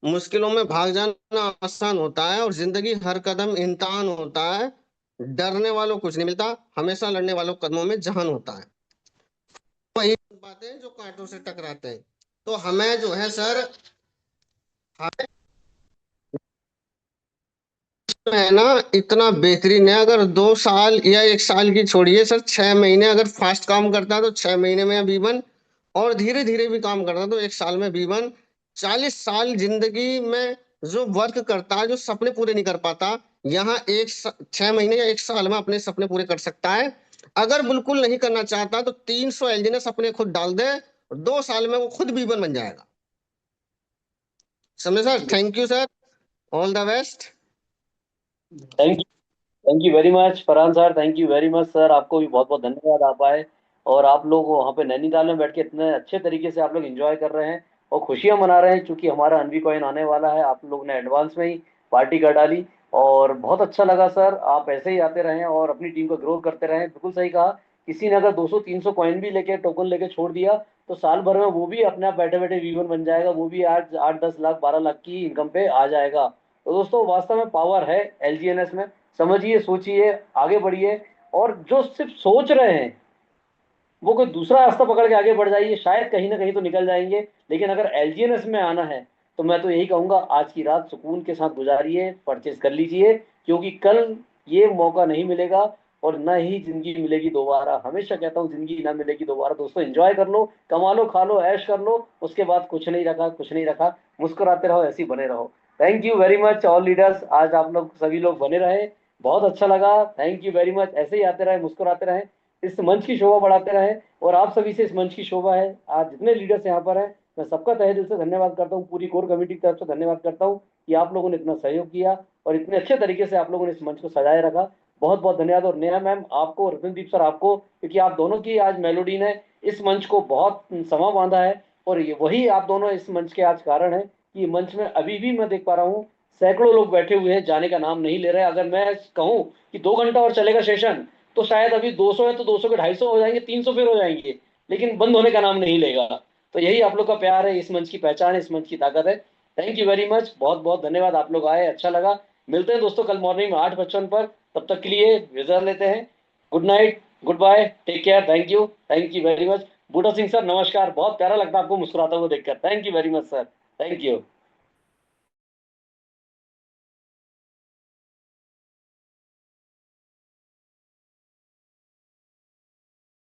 मुश्किलों में भाग जाना आसान होता है और जिंदगी हर कदम इम्तिहान होता है। डरने वालों को कुछ नहीं मिलता, हमेशा लड़ने वालों के कदमों में जहान होता है। वही बातें जो कांटों से टकराते हैं। तो हमें जो है सर, हमें है ना, इतना बेहतरीन है। अगर 2 साल या 1 साल की छोड़िए सर, 6 महीने अगर फास्ट काम करता है तो 6 महीने में B1, और धीरे धीरे भी काम करता है तो 1 साल में B1। 40 साल जिंदगी में जो वर्क करता है, जो सपने पूरे नहीं कर पाता, यहाँ 6 महीने या 1 साल में अपने सपने पूरे कर सकता है। अगर बिल्कुल नहीं करना चाहता तो 300 एलजीनेस अपने खुद डाल दे, 2 साल में वो खुद B1 बन जाएगा। समझे sir? Thank you sir, all the best. Thank you very much Farhan sir, thank you very much sir, आपको भी बहुत बहुत धन्यवाद आप आए, और आप लोग वहाँ पे नैनीताल में बैठ के इतने अच्छे तरीके से आप लोग एंजॉय कर रहे हैं और खुशियाँ मना रहे हैं, क्योंकि हमारा अनवी कॉइन आने वाला है, आप लोग ने एडवांस में ही पार्टी कर डाली, और बहुत अच्छा लगा सर। आप ऐसे ही आते रहें और अपनी टीम को ग्रो करते रहें। बिल्कुल सही कहा, किसी ने अगर 200-300 कॉइन भी लेके, टोकन लेके छोड़ दिया तो साल भर में वो भी अपने आप बैठे बैठे V1 बन जाएगा, वो भी 8-10 लाख 12 लाख की इनकम पे आ जाएगा। तो दोस्तों वास्तव में पावर है LGNS में, समझिए, सोचिए, आगे बढ़िए, और जो सिर्फ सोच रहे हैं वो कोई दूसरा रास्ता पकड़ के आगे बढ़ जाइए, शायद कहीं ना कहीं तो निकल जाएंगे, लेकिन अगर LGNS में आना है तो मैं तो यही कहूंगा, आज की रात सुकून के साथ गुजारिए, परचेज कर लीजिए, क्योंकि कल ये मौका नहीं मिलेगा और न ही जिंदगी मिलेगी दोबारा। हमेशा कहता हूँ जिंदगी ना मिलेगी दोबारा। दोस्तों एंजॉय कर लो, कमा लो, खा लो, ऐश कर लो, उसके बाद कुछ नहीं रखा, कुछ नहीं रखा, मुस्कुराते रहो, ऐसे ही बने रहो। Thank you very much all leaders, आज आप लोग सभी लोग बने रहे, बहुत अच्छा लगा, थैंक यू वेरी मच। ऐसे ही आते रहे, मुस्कुराते रहे, इस मंच की शोभा बढ़ाते रहे, और आप सभी से इस मंच की शोभा है। आज जितने लीडर्स यहाँ पर हैं, मैं सबका तहे दिल से धन्यवाद करता हूँ, पूरी कोर कमेटी की तरफ से धन्यवाद करता हूँ कि आप लोगों ने इतना सहयोग किया और इतने अच्छे तरीके से आप लोगों ने इस मंच को सजाए रखा। बहुत बहुत धन्यवाद। और नेहा मैम आपको, रतनदीप सर आपको, क्योंकि आप दोनों की आज मेलोडी ने इस मंच को बहुत समा बांधा है, और ये वही आप दोनों इस मंच के आज कारण है कि मंच में अभी भी मैं देख पा रहा हूँ सैकड़ों लोग बैठे हुए हैं, जाने का नाम नहीं ले रहे। अगर मैं कहूँ कि 2 घंटा और चलेगा सेशन, तो शायद अभी 200 है तो 200 के 250 हो जाएंगे, 300 फिर हो जाएंगे, लेकिन बंद होने का नाम नहीं लेगा। तो यही आप लोग का प्यार है, इस मंच की पहचान है, इस मंच की ताकत है। थैंक यू वेरी मच, बहुत बहुत धन्यवाद, आप लोग आए, अच्छा लगा। मिलते हैं दोस्तों कल मॉर्निंग में 8:55 पर, तब तक के लिए विदा लेते हैं। Good night, good bye, take care, thank you very much. Boota Singh sir नमस्कार, बहुत प्यारा लगता है आपको मुस्कुराता हुआ देखकर। Thank you very much sir, thank you.